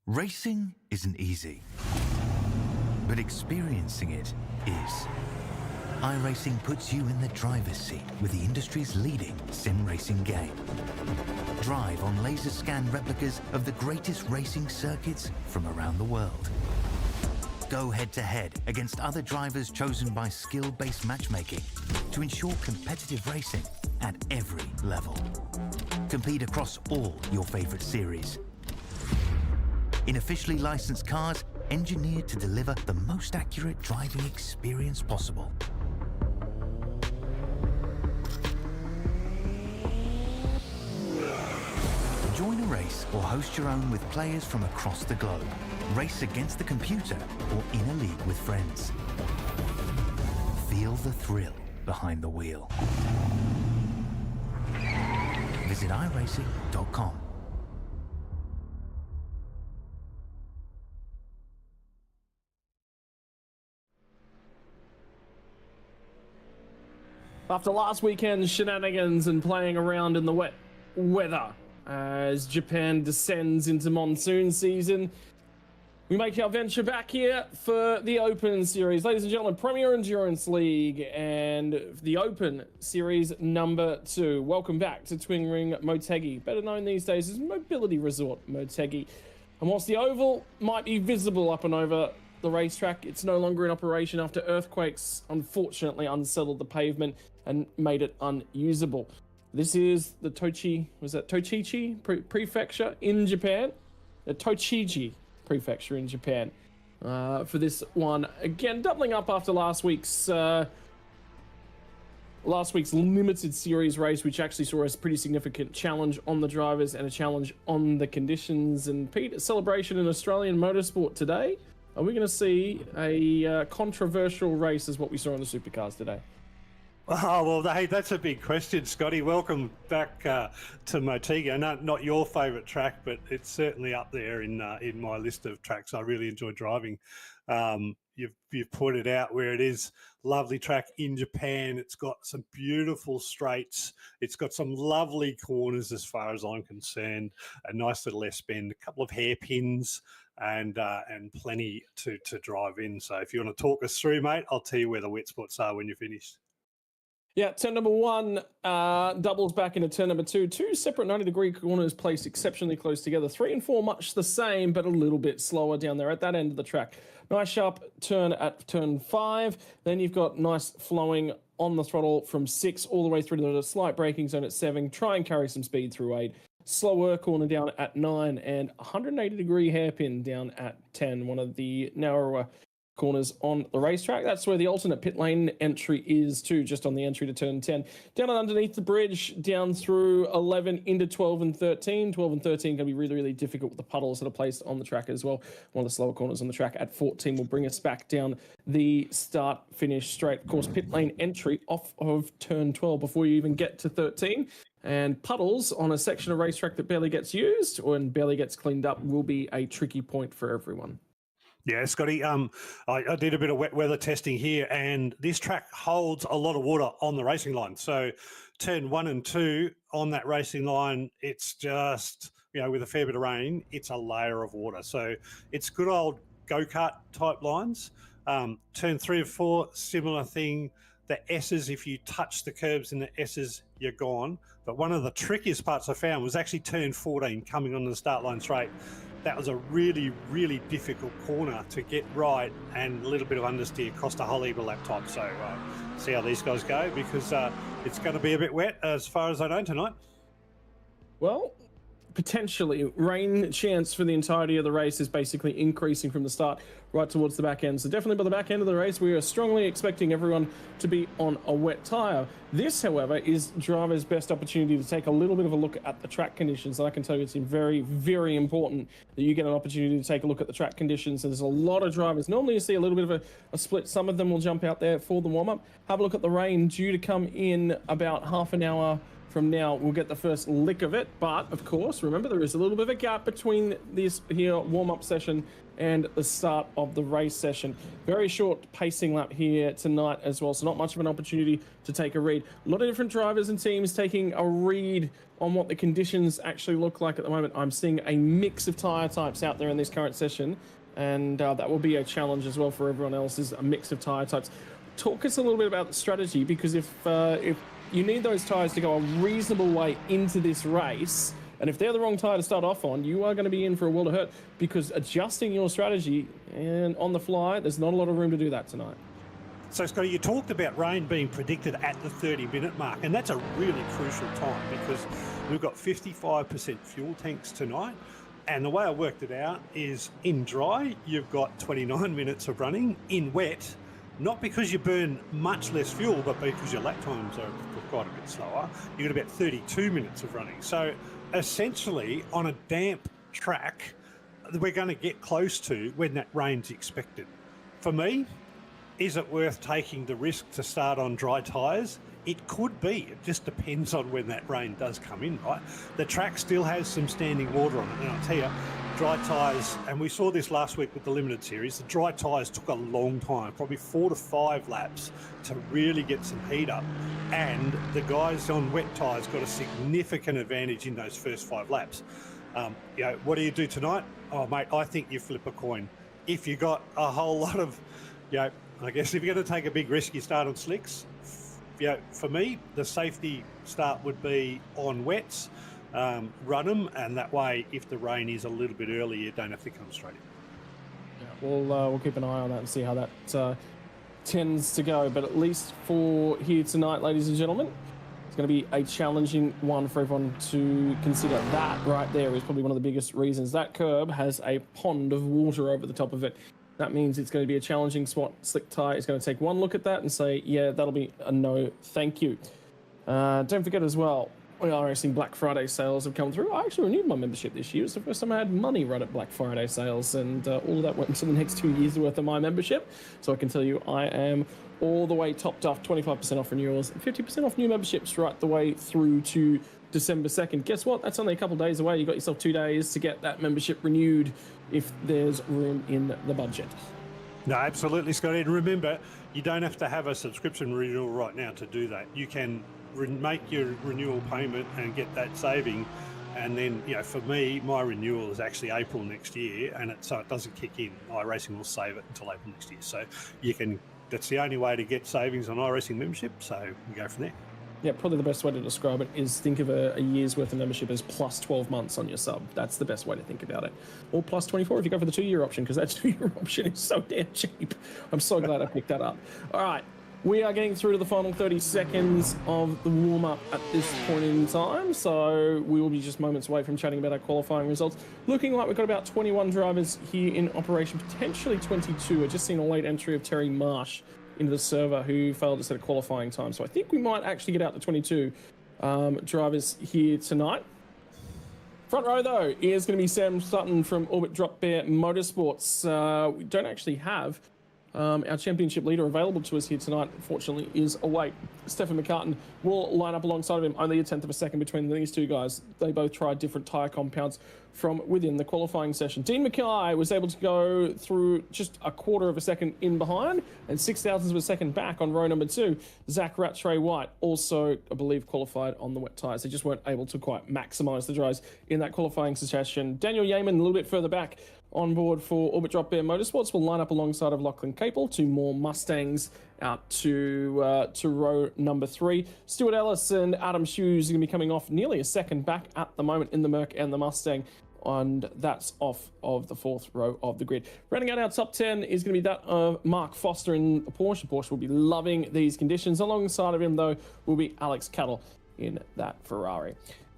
Racing isn't easy, but experiencing it is. iRacing puts you in the driver's seat with the industry's leading sim racing game. Drive on laser scan replicas of the greatest racing circuits from around the world. Go head-to-head against other drivers chosen by skill-based matchmaking to ensure competitive racing at every level. Compete across all your favorite series. In officially licensed cars, engineered to deliver the most accurate driving experience possible. Join a race or host your own with players from across the globe. Race against the computer or in a league with friends. Feel the thrill behind the wheel. Visit iRacing.com. After last weekend's shenanigans and playing around in the wet weather as Japan descends into monsoon season, we make our venture back here for the Open Series. Ladies and gentlemen, Premier Endurance League and the Open Series number 2. Welcome back to Twin Ring Motegi, better known these days as Mobility Resort Motegi. And whilst the oval might be visible up and over the racetrack, it's no longer in operation after earthquakes unfortunately unsettled the pavement and made it unusable. This is the Tochichi Prefecture in Japan? The Tochigi Prefecture in Japan for this one. Again, doubling up after last week's limited series race, which actually saw a pretty significant challenge on the drivers and a challenge on the conditions. And Pete, a celebration in Australian motorsport today. Are we going to see a controversial race as what we saw on the supercars today? Oh, well, hey, that's a big question, Scotty. Welcome back to Motegi. I know not your favourite track, but it's certainly up there in my list of tracks I really enjoy driving. You've pointed out where it is. Lovely track in Japan. It's got some beautiful straights. It's got some lovely corners as far as I'm concerned. A nice little S-bend, a couple of hairpins, and plenty to drive in. So if you want to talk us through, mate, I'll tell you where the wet spots are when you're finished. Yeah, turn number 1 doubles back into turn number 2. 2 separate 90-degree corners placed exceptionally close together. 3 and 4 much the same, but a little bit slower down there at that end of the track. Nice sharp turn at turn 5. Then you've got nice flowing on the throttle from 6 all the way through to the slight braking zone at 7. Try and carry some speed through 8. Slower corner down at 9 and 180-degree hairpin down at 10. One of the narrower corners on the racetrack. That's where the alternate pit lane entry is too, just on the entry to turn 10. Down and underneath the bridge, down through 11 into 12 and 13. 12 and 13 can be really, really difficult with the puddles that are placed on the track as well. One of the slower corners on the track at 14 will bring us back down the start-finish straight. Of course, pit lane entry off of turn 12 before you even get to 13. And puddles on a section of racetrack that barely gets used or barely gets cleaned up will be a tricky point for everyone. Yeah, Scotty, I did a bit of wet weather testing here, and this track holds a lot of water on the racing line. So turn 1 and 2 on that racing line, it's just, with a fair bit of rain, it's a layer of water. So it's good old go-kart type lines. Turn 3 and 4, similar thing. The S's, if you touch the curbs in the S's, you're gone. But one of the trickiest parts I found was actually turn 14 coming on the start line straight. That was a really, really difficult corner to get right, and a little bit of understeer cost a whole heap of lap time. So see how these guys go, because it's going to be a bit wet as far as I know tonight. Well, potentially rain chance for the entirety of the race is basically increasing from the start right towards the back end. So definitely by the back end of the race, we are strongly expecting everyone to be on a wet tyre. This, however, is drivers' best opportunity to take a little bit of a look at the track conditions. And I can tell you it's very, very important that you get an opportunity to take a look at the track conditions. So there's a lot of drivers. Normally you see a little bit of a split. Some of them will jump out there for the warm-up. Have a look at the rain due to come in about half an hour from now we'll get the first lick of it. But of course, remember, there is a little bit of a gap between this here warm-up session and the start of the race session. Very short pacing lap here tonight as well, so not much of an opportunity to take a read. A lot of different drivers and teams taking a read on what the conditions actually look like at the moment. I'm seeing a mix of tyre types out there in this current session, and that will be a challenge as well for everyone else, is a mix of tyre types. Talk us a little bit about the strategy, because if you need those tyres to go a reasonable way into this race, and if they're the wrong tyre to start off on, you are going to be in for a world of hurt, because adjusting your strategy and on the fly, there's not a lot of room to do that tonight. So, Scotty, you talked about rain being predicted at the 30-minute mark, and that's a really crucial time because we've got 55% fuel tanks tonight. And the way I worked it out is in dry, you've got 29 minutes of running. In wet, not because you burn much less fuel, but because your lap times are quite a bit slower, you've got about 32 minutes of running. So essentially, on a damp track, we're going to get close to when that rain's expected. For me, is it worth taking the risk to start on dry tyres? It could be. It just depends on when that rain does come in, right? The track still has some standing water on it. And I'll tell you, dry tyres, and we saw this last week with the limited series, the dry tyres took a long time, probably 4 to 5 laps to really get some heat up. And the guys on wet tyres got a significant advantage in those first 5 laps. What do you do tonight? Oh, mate, I think you flip a coin. If you got a whole lot of, I guess if you're going to take a big risk, you start on slicks. For me, the safety start would be on wets, run them, and that way, if the rain is a little bit early, you don't have to come straight in. Yeah, we'll keep an eye on that and see how that tends to go. But at least for here tonight, ladies and gentlemen, it's going to be a challenging one for everyone to consider. That right there is probably one of the biggest reasons. That curb has a pond of water over the top of it. That means it's going to be a challenging spot. Slick Tie is going to take one look at that and say, yeah, that'll be a no, thank you. Don't forget as well, iRacing Black Friday sales have come through. I actually renewed my membership this year. It's the first time I had money right at Black Friday sales, and all of that went into the next 2 years worth of my membership. So I can tell you I am all the way topped off, 25% off renewals, and 50% off new memberships right the way through to December 2nd. Guess what? That's only a couple of days away. You got yourself 2 days to get that membership renewed if there's room in the budget. No, absolutely, Scotty. And remember, you don't have to have a subscription renewal right now to do that. You can make your renewal payment and get that saving. And then, for me, my renewal is actually April next year, and so it doesn't kick in. iRacing will save it until April next year. So that's the only way to get savings on iRacing membership. So we go from there. Yeah, probably the best way to describe it is think of a year's worth of membership as plus 12 months on your sub. That's the best way to think about it. Or plus 24 if you go for the 2-year option, because that 2-year option is so damn cheap. I'm so glad I picked that up. All right, we are getting through to the final 30 seconds of the warm-up at this point in time, so we will be just moments away from chatting about our qualifying results. Looking like we've got about 21 drivers here in operation, potentially 22. I've just seen a late entry of Terry Marsh into the server, who failed to set a qualifying time. So I think we might actually get out to 22 drivers here tonight. Front row, though, is going to be Sam Sutton from Orbit Drop Bear Motorsports. We don't actually have our championship leader available to us here tonight, unfortunately, is away. Stefan McCartan will line up alongside of him, only a tenth of a second between these two guys. They both tried different tyre compounds from within the qualifying session. Dean Mackay was able to go through just a quarter of a second in behind and 0.06 of a second back on row number 2. Zach Rattray White also, I believe, qualified on the wet tyres. They just weren't able to quite maximise the drives in that qualifying session. Daniel Yeaman a little bit further back on board for Orbit Drop Bear Motorsports will line up alongside of Lachlan Capel. 2 more Mustangs out to row number 3. Stuart Ellis and Adam Hughes are going to be coming off nearly a second back at the moment in the Merc and the Mustang, and that's off of the 4th row of the grid. Rounding out our top 10 is going to be that of Mark Foster in the Porsche. Porsche will be loving these conditions. Alongside of him, though, will be Alex Cattle in that Ferrari.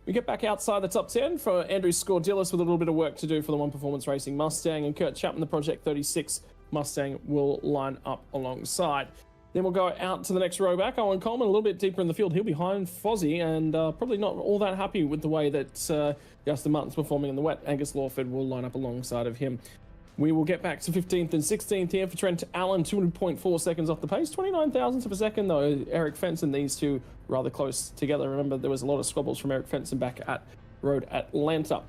We get back outside the top 10 for Andrew Scordilis with a little bit of work to do for the One Performance Racing Mustang, and Kurt Chapman, the Project 36 Mustang, will line up alongside. Then we'll go out to the next row back. Owen Coleman, a little bit deeper in the field. He'll be behind Fozzie, and probably not all that happy with the way that Justin Martin's performing in the wet. Angus Lawford will line up alongside of him. We will get back to 15th and 16th here for Trent Allen, 200.4 seconds off the pace. 29 thousandths of a second, though. Eric Fenson, these two rather close together. Remember, there was a lot of squabbles from Eric Fenson back at Road Atlanta.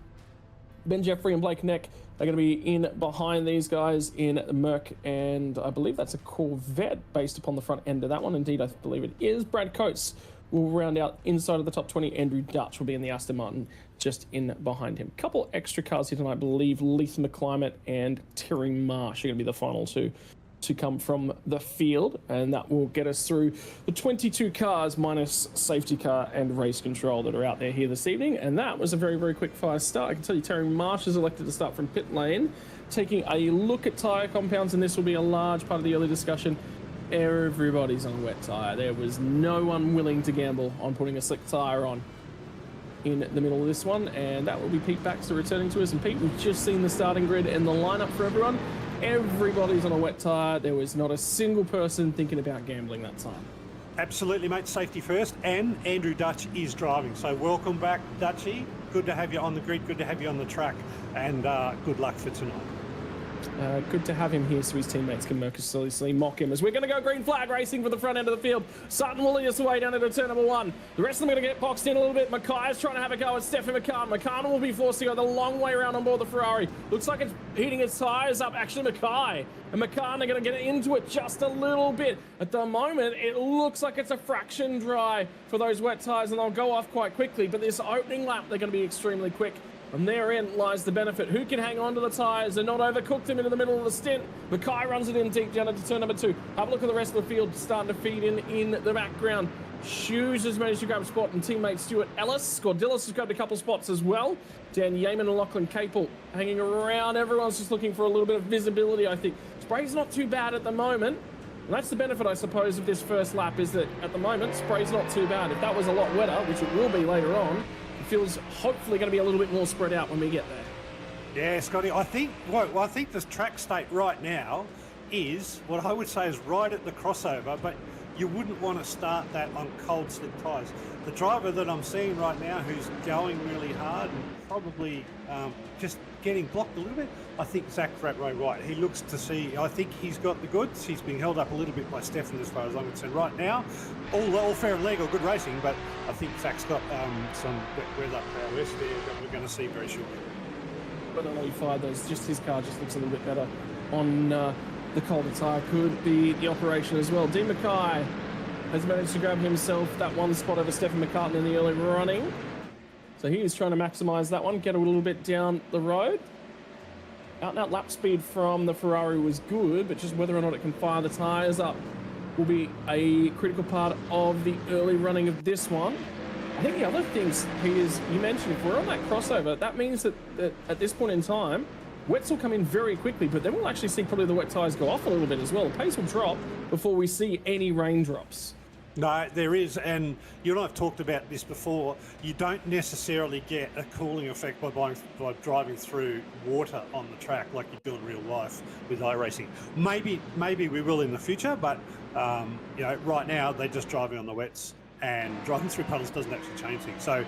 Ben Jeffrey and Blake Neck are going to be in behind these guys in Merc, and I believe that's a Corvette based upon the front end of that one. Indeed, I believe it is. Brad Coates will round out inside of the top 20. Andrew Dutch will be in the Aston Martin just in behind him. Couple extra cars here tonight, I believe. Leith McClimate and Terry Marsh are going to be the final two to come from the field, and that will get us through the 22 cars minus safety car and race control that are out there here this evening. And that was a very, very quick fire start. I can tell you Terry Marsh has elected to start from pit lane, taking a look at tyre compounds, and this will be a large part of the early discussion. Everybody's on a wet tyre. There was no one willing to gamble on putting a slick tyre on in the middle of this one, and that will be Pete Baxter returning to us. And Pete, we've just seen the starting grid and the lineup for everyone. Everybody's on a wet tyre. There was not a single person thinking about gambling that time. Absolutely, mate. Safety first, and Andrew Dutch is driving. So welcome back, Dutchy. Good to have you on the grid. Good to have you on the track, and good luck for tonight. Good to have him here so his teammates can mercilessly mock him as we're going to go green flag racing for the front end of the field. Sutton will lead us away down into turn number 1. The rest of them are going to get boxed in a little bit. Mackay is trying to have a go at Stefan McCann. McCann will be forced to go the long way around on board the Ferrari. Looks like it's heating its tyres up. Actually, Mackay and McCann are going to get into it just a little bit. At the moment, it looks like it's a fraction dry for those wet tyres, and they'll go off quite quickly. But this opening lap, they're going to be extremely quick. And therein lies the benefit. Who can hang on to the tyres and not overcook them into the middle of the stint? Mackay runs it in deep down into turn number 2. Have a look at the rest of the field starting to feed in the background. Hughes has managed to grab a spot, and teammate Stuart Ellis. Scordillis has grabbed a couple spots as well. Dan Yeaman and Lachlan Capel hanging around. Everyone's just looking for a little bit of visibility, I think. Spray's not too bad at the moment. And that's the benefit, I suppose, of this first lap, is that at the moment, spray's not too bad. If that was a lot wetter, which it will be later on, feels hopefully going to be a little bit more spread out when we get there. Yeah, Scotty, I think the track state right now is what I would say is right at the crossover, but you wouldn't want to start that on cold slick tyres. The driver that I'm seeing right now who's going really hard and probably just getting blocked a little bit, I think Zach Fratway right. He looks to see, I think he's got the goods. He's being held up a little bit by Stefan as far as I'm concerned. Right now, all fair and legal, good racing, but I think Zach's got some weather prowess there that we're going to see very shortly. But nullified those, just his car just looks a little bit better on the colder tyre. Could be the operation as well. Dean Mackay has managed to grab himself that one spot over Stephen McCartan in the early running. So he is trying to maximise that one, get a little bit down the road. Out and out lap speed from the Ferrari was good, but just whether or not it can fire the tyres up will be a critical part of the early running of this one. I think the other things, Pete, is you mentioned, if we're on that crossover, that means that at this point in time, wets will come in very quickly, but then we'll actually see probably the wet tyres go off a little bit as well. The pace will drop before we see any raindrops. No, there is, and you and I have talked about this before. You don't necessarily get a cooling effect by driving through water on the track like you do in real life with iRacing. Maybe we will in the future, but you know, right now they're just driving on the wets, and driving through puddles doesn't actually change things. So,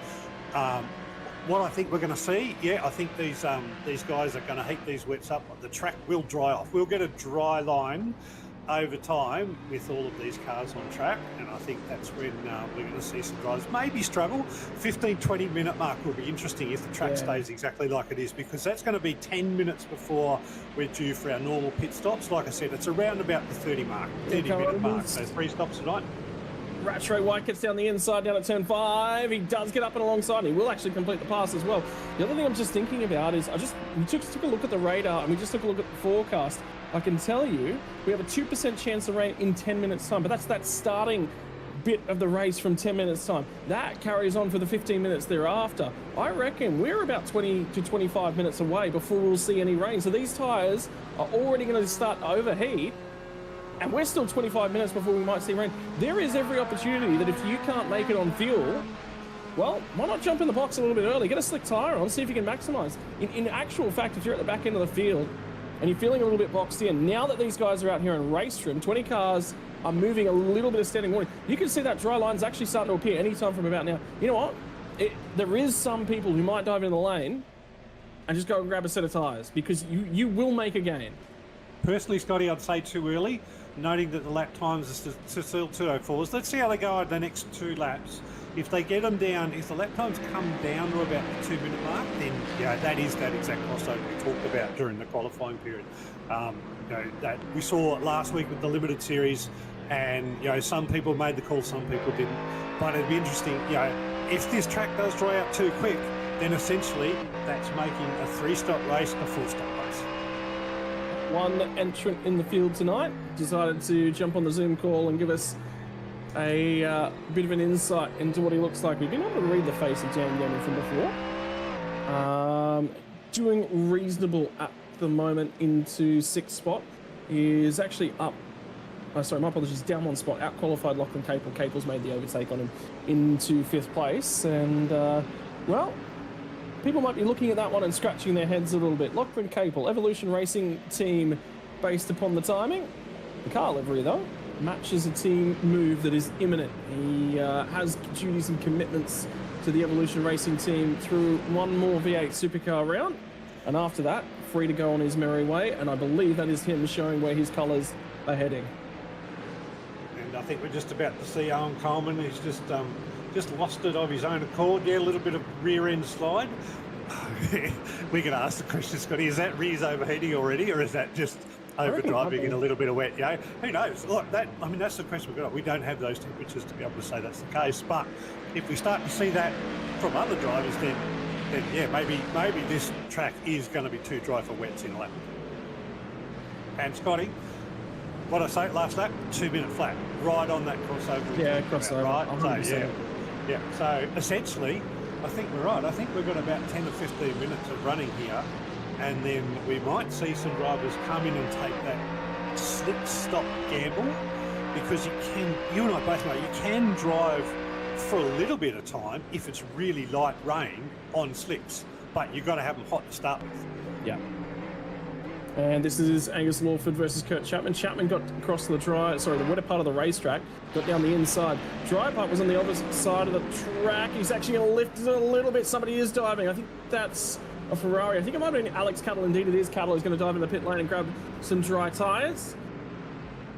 what I think we're going to see, I think these guys are going to heat these wets up. The track will dry off. We'll get a dry line over time with all of these cars on track, and I think that's when we're going to see some drivers maybe struggle. 15-20 minute mark will be interesting if the track stays exactly like it is, because that's going to be 10 minutes before we're due for our normal pit stops. Like I said, it's around about the 30 minute mark, so 3 stops tonight. Rattray White gets down the inside down at turn 5. He does get up and alongside, and he will actually complete the pass as well. The other thing I'm just thinking about is we took a look at the radar, and we just took a look at the forecast. I can tell you we have a 2% chance of rain in 10 minutes time, but that's that starting bit of the race from 10 minutes time. That carries on for the 15 minutes thereafter. I reckon we're about 20 to 25 minutes away before we'll see any rain. So these tyres are already going to start to overheat, and we're still 25 minutes before we might see rain. There is every opportunity that if you can't make it on fuel, well, why not jump in the box a little bit early, get a slick tyre on, see if you can maximise. In actual fact, if you're at the back end of the field and you're feeling a little bit boxed in, now that these guys are out here in race trim, 20 cars are moving a little bit of standing warning. You can see that dry line's actually starting to appear anytime from about now. You know what? There is some people who might dive in the lane and just go and grab a set of tyres, because you will make a gain. Personally, Scotty, I'd say too early, noting that the lap times are still 2:04s. Let's see how they go over the next 2 laps. If they get them down, if the lap times come down to about the 2-minute mark, then that is that exact crossover we talked about during the qualifying period. That we saw last week with the limited series, and some people made the call, some people didn't. But it'd be interesting, if this track does dry out too quick, then essentially that's making a 3-stop race a 4-stop race. One entrant in the field tonight decided to jump on the Zoom call and give us a bit of an insight into what he looks like. We've been able to read the face of Dan Yeoman from before. Doing reasonable at the moment into 6th spot. He is actually up. Sorry, my apologies. Down 1 spot. Out qualified Lachlan Capel. Capel's made the overtake on him into 5th place. And, well, people might be looking at that one and scratching their heads a little bit. Lachlan Capel, Evolution Racing team based upon the timing. The car livery, though, matches a team move that is imminent. He has duties and commitments to the Evolution Racing team through one more V8 supercar round, and after that, free to go on his merry way, and I believe that is him showing where his colours are heading. And I think we're just about to see Owen Coleman. He's just lost it of his own accord. Yeah, a little bit of rear end slide. We can ask the question, Scotty, is that rear's overheating already, or is that just overdriving in a little bit of wet? Who knows? Look, that's the question we've got. We don't have those temperatures to be able to say that's the case. But if we start to see that from other drivers, then yeah, maybe this track is going to be too dry for wets in a lap. And Scotty, what I say last lap, 2-minute flat, right on that crossover. Yeah, crossover. Right. So, yeah. So essentially, I think we're right. I think we've got about 10 to 15 minutes of running here, and then we might see some drivers come in and take that slip-stop gamble, because you and I both know, you can drive for a little bit of time if it's really light rain on slicks, but you've got to have them hot to start with. Yeah. And this is Angus Lawford versus Kurt Chapman. Chapman got across the the wetter part of the racetrack, got down the inside. Dry part was on the opposite side of the track. He's actually going to lift it a little bit. Somebody is diving. I think that's a Ferrari. I think it might have been Alex Cattle. Indeed it is. Cattle is going to dive in the pit lane and grab some dry tyres.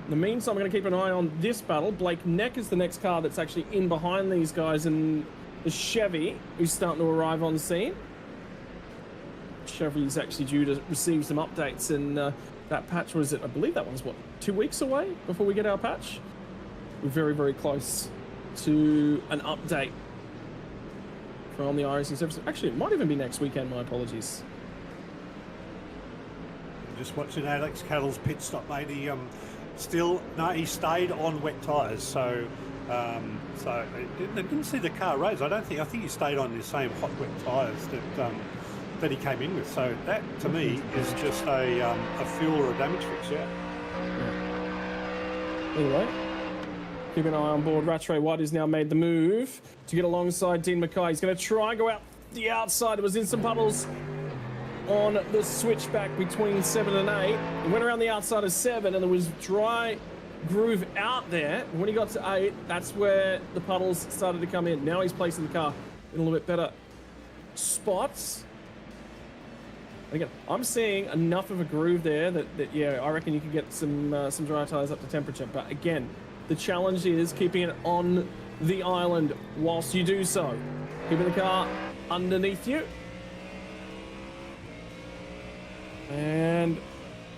In the meantime, I'm going to keep an eye on this battle. Blake Neck is the next car that's actually in behind these guys, and the Chevy who's starting to arrive on scene. Chevy is actually due to receive some updates, and that patch was, I believe that one's 2 weeks away before we get our patch. We're very, very close to an update from the iRacing service. Actually, it might even be next weekend. My apologies. Just watching Alex Cattle's pit stop, mate. He he stayed on wet tyres, so I didn't see the car raise. I think he stayed on the same hot wet tyres that he came in with. So that to me is just a fuel or a damage fix. Yeah. Anyway, keep an eye on board. Rattray White has now made the move to get alongside Dean Mackay. He's going to try and go out the outside. It was in some puddles on the switchback between 7 and 8. He went around the outside of 7, and there was dry groove out there. When he got to 8, that's where the puddles started to come in. Now he's placing the car in a little bit better spots. Again, I'm seeing enough of a groove there that yeah, I reckon you can get some dry tyres up to temperature. But again, the challenge is keeping it on the island whilst you do so. Keeping the car underneath you. And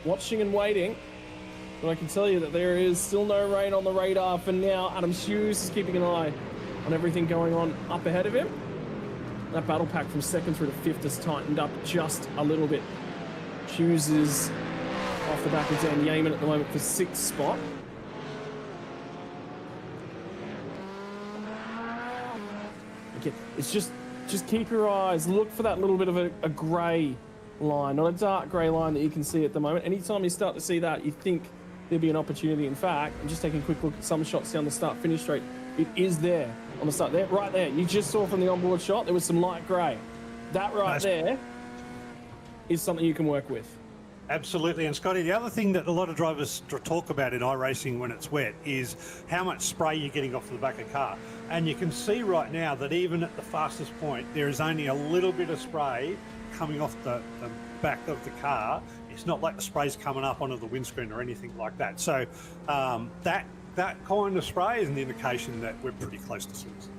watching and waiting. But I can tell you that there is still no rain on the radar for now. Adam Hughes is keeping an eye on everything going on up ahead of him. That battle pack from 2nd through to 5th has tightened up just a little bit. Hughes is off the back of Dan Yeaman at the moment for 6th spot. Again, it's just keep your eyes. Look for that little bit of a grey line, not a dark grey line that you can see at the moment. Anytime you start to see that, you think there'd be an opportunity. In fact, I'm just taking a quick look at some shots down the start-finish straight. It is there on the start there, right there. You just saw from the onboard shot, there was some light grey. That right there is something you can work with. Absolutely. And Scotty, the other thing that a lot of drivers talk about in iRacing when it's wet is how much spray you're getting off the back of the car. And you can see right now that even at the fastest point, there is only a little bit of spray coming off the back of the car. It's not like the spray's coming up onto the windscreen or anything like that. So that kind of spray is an indication that we're pretty close to slips.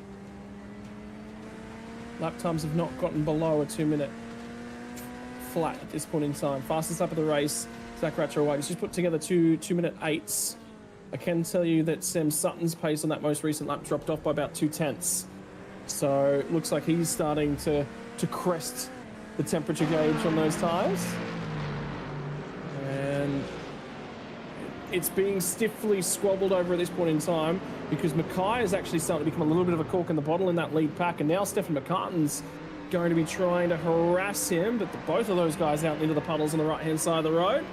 Lap times have not gotten below a 2-minute flat at this point in time. Fastest lap of the race, Zach Ratcher-White. He's just put together 2-minute 8s. I can tell you that Sam Sutton's pace on that most recent lap dropped off by about 0.2. So it looks like he's starting to crest the temperature gauge on those tyres. And it's being stiffly squabbled over at this point in time because Mackay is actually starting to become a little bit of a cork in the bottle in that lead pack. And now Stefan McCartan's going to be trying to harass him, but both of those guys out into the puddles on the right-hand side of the road.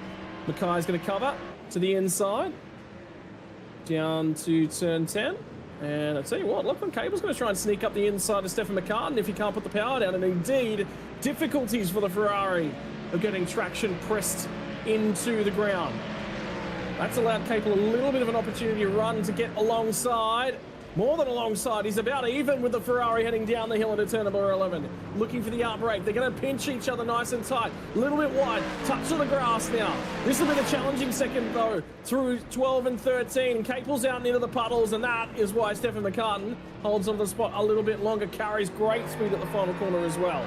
Mackay's going to cover to the inside, down to turn 10. And I tell you what, Lachlan Cable's going to try and sneak up the inside of Stefan McCartan if he can't put the power down. And indeed, difficulties for the Ferrari of getting traction pressed into the ground. That's allowed Cable a little bit of an opportunity to run to get alongside. More than alongside. He's about even with the Ferrari heading down the hill into turn number 11. Looking for the outbreak. They're going to pinch each other nice and tight. A little bit wide. Touch of the grass now. This will be the challenging second, though, through 12 and 13. Capel's out and into the puddles, and that is why Stefan McCartan holds on to the spot a little bit longer. Carries great speed at the final corner as well.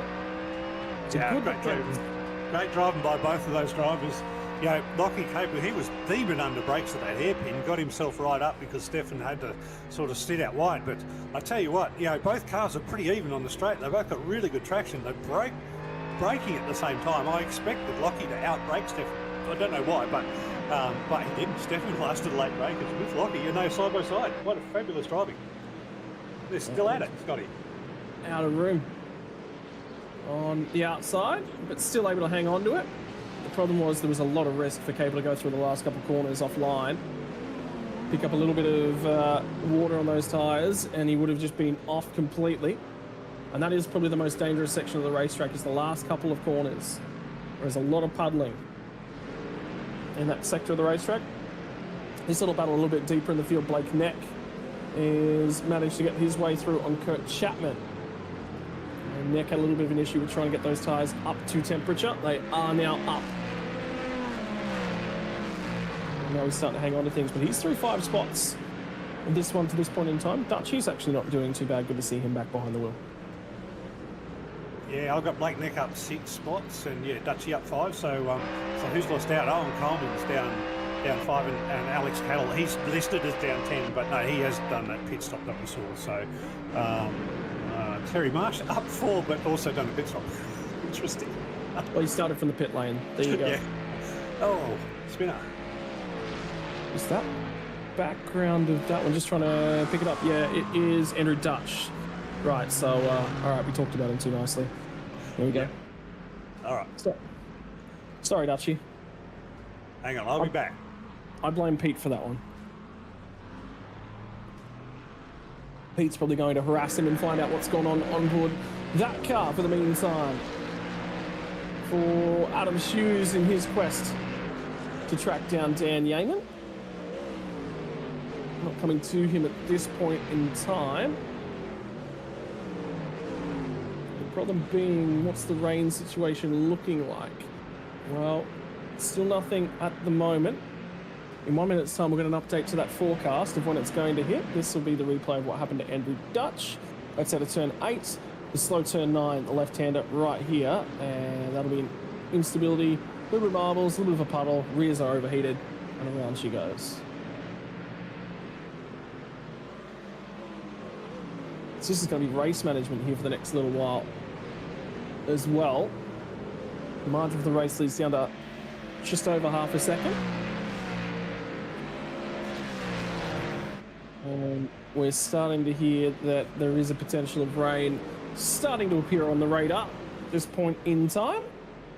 Yeah, great driving by both of those drivers. You know, Lockie Capel, he was deeping under brakes at that hairpin, got himself right up because Stefan had to sort of sit out wide. But I tell you what, you know, both cars are pretty even on the straight. They've both got really good traction. They're braking at the same time. I expected Lockie to outbrake Stefan. I don't know why, but he didn't. Stefan lasted late breakers with Lockie, you know, side by side. What a fabulous driving. They're still at it, Scotty. Out of room on the outside, but still able to hang on to it. The problem was there was a lot of risk for Cable to go through the last couple of corners offline, pick up a little bit of water on those tyres, and he would have just been off completely. And that is probably the most dangerous section of the racetrack, is the last couple of corners. There's a lot of puddling in that sector of the racetrack. This little battle a little bit deeper in the field. Blake Neck is managed to get his way through on Kurt Chapman. And Neck had a little bit of an issue with trying to get those tyres up to temperature. They are now up. And now he's starting to hang on to things, but he's through 5 spots. And this one to this point in time, Dutchy's actually not doing too bad. Good to see him back behind the wheel. Yeah, I've got Blake Neck up 6 spots, and yeah, Dutchy up 5. So who's lost out? Owen Coleman's down 5, and Alex Cattle, he's listed as down 10, but no, he has done that pit stop that we saw. So Terry Marsh up 4, but also done a pit stop. Interesting. Well, he started from the pit lane. There you go. Yeah. Oh, spinner. Is that background of that one? Just trying to pick it up. Yeah, it is Andrew Dutch. Right, so, all right, we talked about him too nicely. There we go. Yeah. All right. Sorry, Dutchy. Hang on, I'll be back. I blame Pete for that one. Pete's probably going to harass him and find out what's going on board that car for the meantime. For Adam Hughes in his quest to track down Dan Yeaman. Not coming to him at this point in time. The problem being, what's the rain situation looking like? Well, still nothing at the moment. In 1 minute's time, we'll get an update to that forecast of when it's going to hit. This will be the replay of what happened to Andrew Dutch. That's out of turn 8. The slow turn 9, the left-hander right here. And that'll be an instability, a little bit of marbles, a little bit of a puddle. Rears are overheated, and around she goes. So this is going to be race management here for the next little while as well. The margin of the race leads down to just over half a second. And we're starting to hear that there is a potential of rain starting to appear on the radar at this point in time,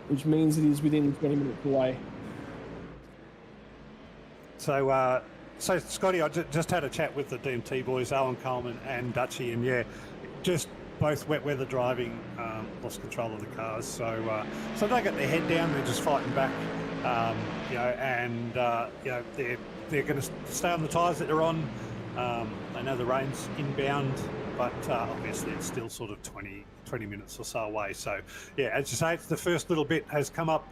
which means it is within 20 minutes away. So, Scotty, I just had a chat with the DMT boys, Owen Coleman and Dutchy, and yeah, just both wet weather driving, lost control of the cars. So they got their head down, they're just fighting back, you know, and you know, they're going to stay on the tyres that they're on. They know the rain's inbound but obviously it's still sort of 20 minutes or so away. So yeah, as you say, it's the first little bit has come up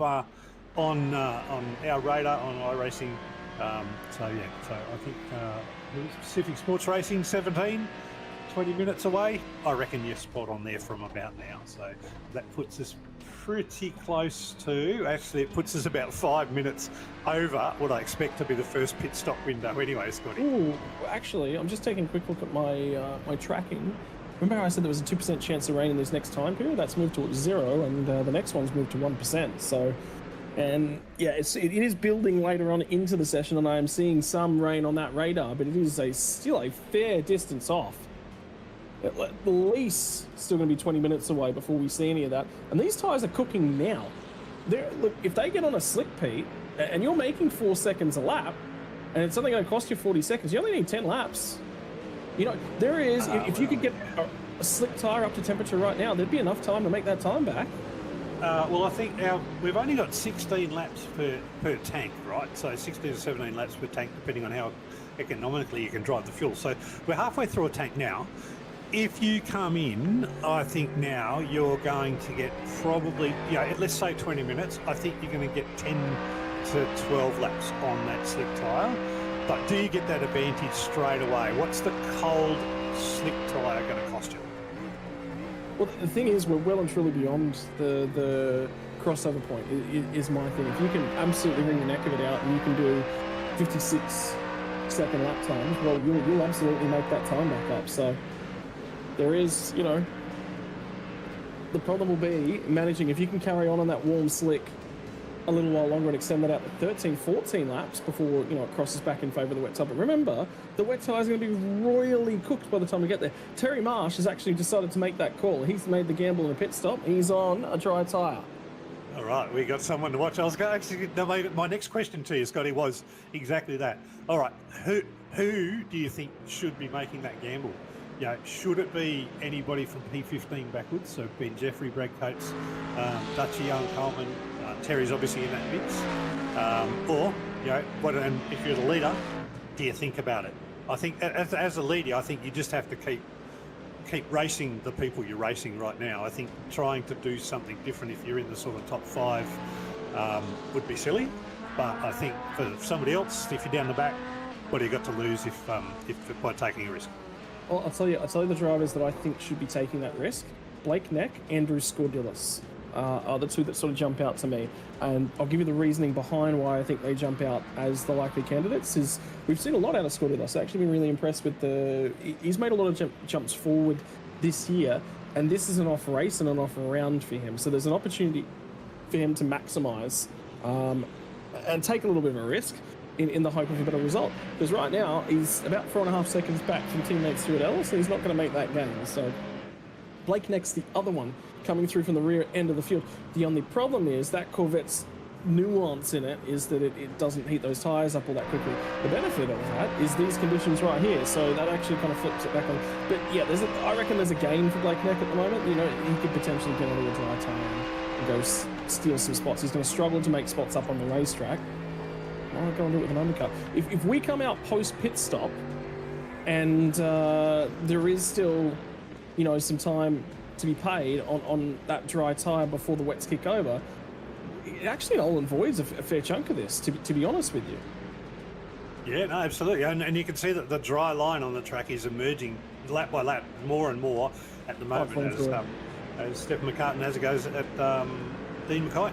on our radar on iRacing. So I think Pacific Sports Racing 17, 20 minutes away. I reckon you're spot on there from about now. So that puts us pretty close to, actually it puts us about 5 minutes over what I expect to be the first pit stop window anyway, Scotty. Ooh, actually, I'm just taking a quick look at my my tracking. Remember how I said there was a 2% chance of rain in this next time period? That's moved to 0, and the next one's moved to 1%. So, and yeah, it is building later on into the session, and I am seeing some rain on that radar, but it is still a fair distance off. At least still going to be 20 minutes away before we see any of that. And these tyres are cooking now. Look, if they get on a slick, Pete, and you're making 4 seconds a lap, and it's only going to cost you 40 seconds, you only need 10 laps. You know, there is, if you could get a slick tyre up to temperature right now, there'd be enough time to make that time back. Well, I think we've only got 16 laps per tank, right? So 16 to 17 laps per tank, depending on how economically you can drive the fuel. So we're halfway through a tank now. If you come in, I think now you're going to get probably, let's say 20 minutes. I think you're going to get 10 to 12 laps on that slick tyre. But do you get that advantage straight away? What's the cold, slick tyre going to cost you? Well, the thing is, we're well and truly beyond the crossover point, is my thing. If you can absolutely wring the neck of it out and you can do 56-second lap times, well, you'll absolutely make that time back up. So there is, the problem will be managing, if you can carry on that warm slick a little while longer and extend that out to 13, 14 laps before, it crosses back in favour of the wet tyre. But remember, the wet tyre is going to be royally cooked by the time we get there. Terry Marsh has actually decided to make that call. He's made the gamble in a pit stop. He's on a dry tyre. All right, we got someone to watch. I was going to, my next question to you, Scotty, was exactly that. All right, who do you think should be making that gamble? Should it be anybody from P15 backwards? So Ben Jeffrey, Brad Coates, Dutchy, Young Coleman, Terry's obviously in that mix. Or, and if you're the leader, do you think about it? I think as a leader, I think you just have to keep racing the people you're racing right now. I think trying to do something different if you're in the sort of top 5 would be silly. But I think for somebody else, if you're down the back, what do you got to lose if by taking a risk? Well, I'll tell you the drivers that I think should be taking that risk. Blake Neck, Andrew Scordilis are the two that sort of jump out to me. And I'll give you the reasoning behind why I think they jump out as the likely candidates. Is we've seen a lot out of Scordilis. I've actually been really impressed with he's made a lot of jumps forward this year, and this is an off race and an off round for him. So there's an opportunity for him to maximise and take a little bit of a risk in the hope of a better result. Because right now, he's about 4.5 seconds back from teammate Stuart Ellis, so he's not going to make that gain. So Blake Neck's the other one coming through from the rear end of the field. The only problem is that Corvette's nuance in it is that it doesn't heat those tyres up all that quickly. The benefit of that is these conditions right here, so that actually kind of flips it back on. But yeah, I reckon there's a gain for Blake Neck at the moment. He could potentially get onto a dry tyre and go steal some spots. He's going to struggle to make spots up on the racetrack. I'll go and do it with an undercut. If we come out post pit stop and there is still, some time to be paid on that dry tyre before the wets kick over, it actually null and voids a fair chunk of this, to be honest with you. Yeah, no, absolutely. And you can see that the dry line on the track is emerging lap by lap more and more at the moment as Stephen McCartan as it goes at Dean Mackay.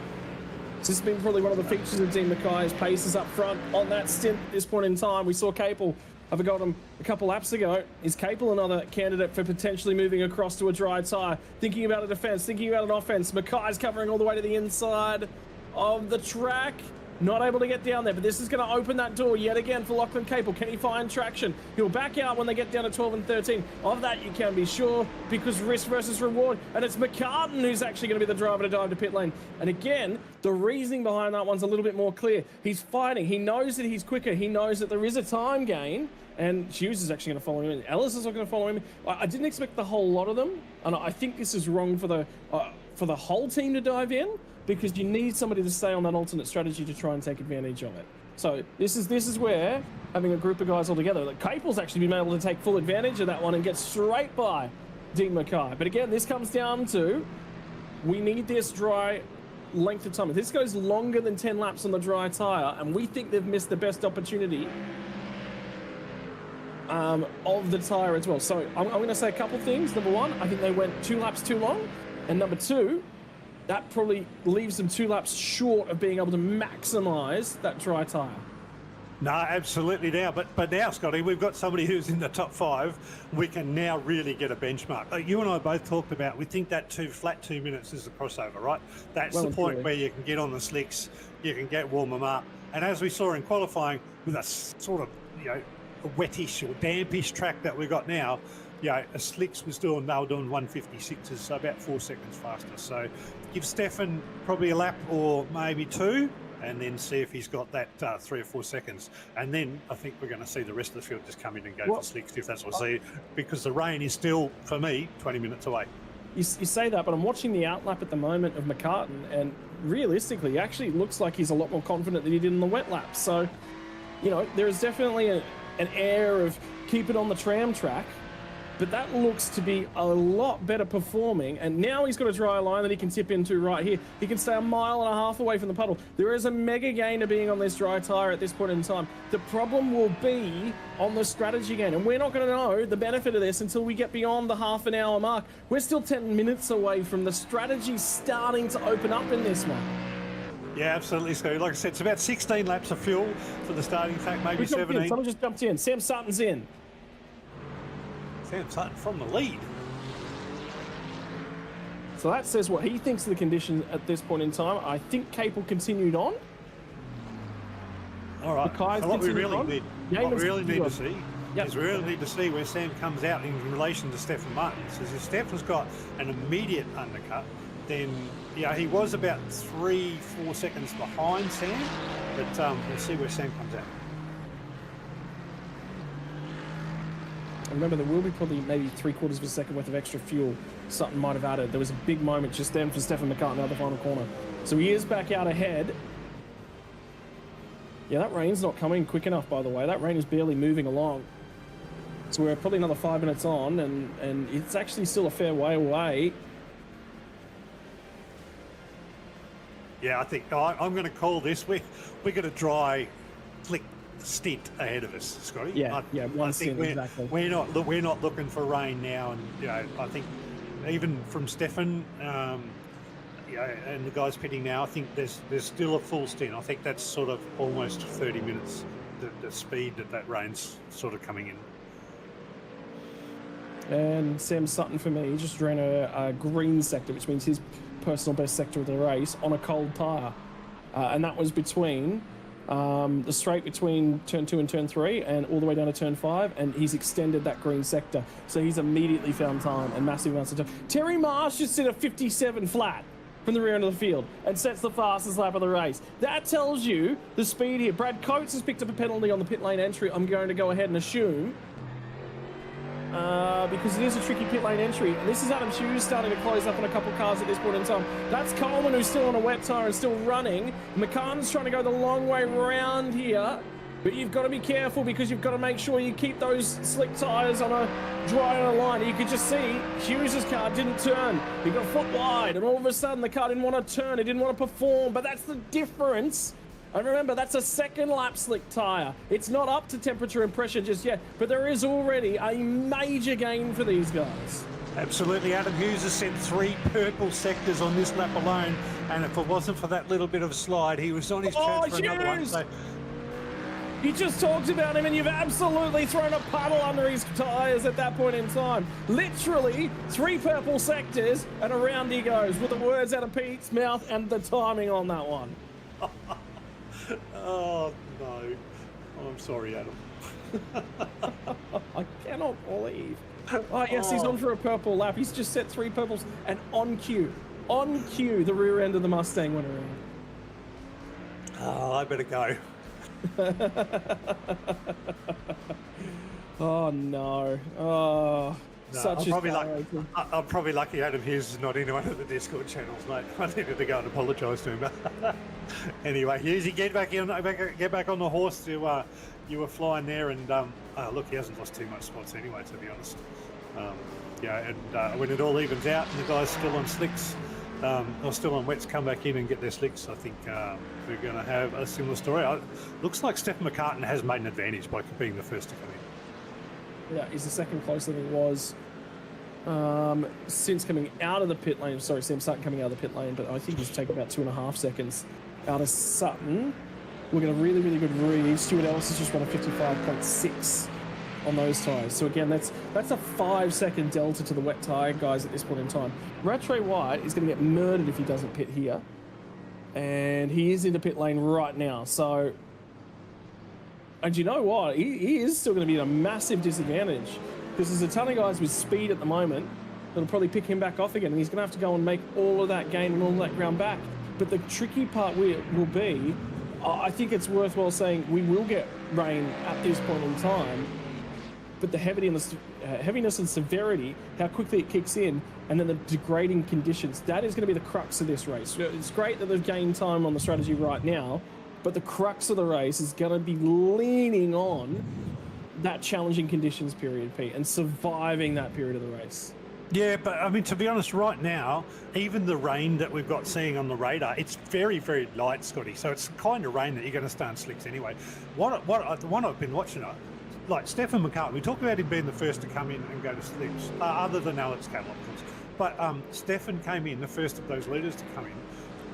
This has been probably one of the features of Dean Mackay's paces up front on that stint at this point in time. We saw Capel have a go at him a couple laps ago. Is Capel another candidate for potentially moving across to a dry tyre? Thinking about a defence, thinking about an offence. Mackay's covering all the way to the inside of the track. Not able to get down there, but this is going to open that door yet again for Lachlan Capel. Can he find traction? He'll back out when they get down to 12 and 13. Of that, you can be sure, because risk versus reward. And it's McCartan who's actually going to be the driver to dive to pit lane. And again, the reasoning behind that one's a little bit more clear. He's fighting. He knows that he's quicker. He knows that there is a time gain. And Hughes is actually going to follow him. Ellis is not going to follow him. I didn't expect the whole lot of them. And I think this is wrong for the whole team to dive in, because you need somebody to stay on that alternate strategy to try and take advantage of it. So this is where having a group of guys all together, like Capel's actually been able to take full advantage of that one and get straight by Dean Mackay. But again, this comes down to, we need this dry length of time. If this goes longer than 10 laps on the dry tyre, and we think they've missed the best opportunity of the tyre as well. So I'm going to say a couple things. Number one, I think they went 2 laps too long. And number two, that probably leaves them 2 laps short of being able to maximise that dry tyre. No, absolutely now. But now, Scotty, we've got somebody who's in the top 5. We can now really get a benchmark. Like you and I both talked about, we think that flat 2 minutes is the crossover, right? That's the point where you can get on the slicks, you can warm them up. And as we saw in qualifying, with a sort of, a wettish or dampish track that we got now, a slicks they were doing 156s, so about 4 seconds faster. So give Stefan probably a lap or maybe 2, and then see if he's got that 3 or 4 seconds. And then I think we're going to see the rest of the field just come in and go for slicks, if that's what I see, because the rain is still, for me, 20 minutes away. You say that, but I'm watching the outlap at the moment of McCartan, and realistically, he actually looks like he's a lot more confident than he did in the wet lap. So, there is definitely an air of keep it on the tram track, but that looks to be a lot better performing. And now he's got a dry line that he can tip into right here. He can stay 1.5 miles away from the puddle. There is a mega gain of being on this dry tyre at this point in time. The problem will be on the strategy gain, and we're not going to know the benefit of this until we get beyond the half an hour mark. We're still 10 minutes away from the strategy starting to open up in this one. Yeah, absolutely, Scotty. Like I said, it's about 16 laps of fuel for the starting track, maybe 17. Someone just jumped in. Sam Sutton's in. Sam Sutton from the lead. So that says what he thinks of the conditions at this point in time. I think Capel continued on. All right. So what we really need to see is we really need to see where Sam comes out in relation to Stefan Martins. Because if Stefan's got an immediate undercut, then he was about 3-4 seconds behind Sam. But we'll see where Sam comes out. Remember, there will be probably maybe 3/4 of a second worth of extra fuel Sutton might have added. There was a big moment just then for Stefan McCartan out the final corner. So he is back out ahead. Yeah, that rain's not coming quick enough, by the way. That rain is barely moving along. So we're probably another 5 minutes on, and it's actually still a fair way away. Yeah, I think I'm going to call this. We're going to dry flick stint ahead of us, Scotty. One stint, exactly. We're not looking for rain now, and I think even from Stefan, and the guys pitting now, I think there's still a full stint. I think that's sort of almost 30 minutes. The speed that rain's sort of coming in. And Sam Sutton, for me, just ran a green sector, which means his personal best sector of the race on a cold tyre, and that was between. The straight between turn 2 and turn 3 and all the way down to turn 5, and he's extended that green sector. So he's immediately found time and massive amounts of time. Terry Marsh just did a 57 flat from the rear end of the field and sets the fastest lap of the race. That tells you the speed here. Brad Coates has picked up a penalty on the pit lane entry, I'm going to go ahead and assume. Because it is a tricky pit lane entry. And this is Adam Hughes starting to close up on a couple of cars at this point in time. That's Coleman, who's still on a wet tyre and still running. McCartan's trying to go the long way round here. But you've got to be careful because you've got to make sure you keep those slick tyres on a dry on a line. You could just see Hughes' car didn't turn. He got a foot wide, and all of a sudden the car didn't want to turn. It didn't want to perform. But that's the difference. And remember, that's a second lap slick tyre. It's not up to temperature and pressure just yet, but there is already a major gain for these guys. Absolutely. Adam Hughes has sent 3 purple sectors on this lap alone, and if it wasn't for that little bit of a slide, he was on his turn for another one. So you just talked about him, and you've absolutely thrown a puddle under his tyres at that point in time. Literally 3 purple sectors, and around he goes with the words out of Pete's mouth and the timing on that one. Oh, no. Oh, I'm sorry, Adam. I cannot believe. Oh, yes, he's on for a purple lap. He's just set 3 purples, and on cue, the rear end of the Mustang went around. Oh, I better go. Oh, no. Oh. Such I'm probably lucky Adam Hughes is not in one of the Discord channels, mate. I needed to go and apologise to him. Anyway, Hughesy, get back on the horse. You were flying there, and look, he hasn't lost too much spots anyway, to be honest. When it all evens out and the guys still on slicks, or still on wets, come back in and get their slicks, I think we're going to have a similar story. Looks like Stephen McCartan has made an advantage by being the first to come in. Yeah, he's the second closer than he was since coming out of the pit lane. Sorry, Sam Sutton coming out of the pit lane, but I think he's taken about 2.5 seconds out of Sutton. We're getting a really, really good read. Stuart Ellis has just run a 55.6 on those tyres. So again, that's a 5-second delta to the wet tyre guys at this point in time. Rattray White is going to get murdered if he doesn't pit here. And he is in the pit lane right now. So, and you know what? He is still going to be at a massive disadvantage because there's a ton of guys with speed at the moment that'll probably pick him back off again. And he's going to have to go and make all of that gain and all that ground back. But the tricky part will be, I think it's worthwhile saying we will get rain at this point in time, but the heaviness and severity, how quickly it kicks in, and then the degrading conditions, that is going to be the crux of this race. It's great that they've gained time on the strategy right now, but the crux of the race is going to be leaning on that challenging conditions period, Pete, and surviving that period of the race. Yeah, but I mean, to be honest, right now, even the rain that we've got seeing on the radar, it's very, very light, Scotty. So it's the kind of rain that you're going to start in slicks anyway. The one I've been watching, like Stephen McCartan, we talk about him being the first to come in and go to slicks, other than Alex Cable, of course. But Stefan came in, the first of those leaders to come in.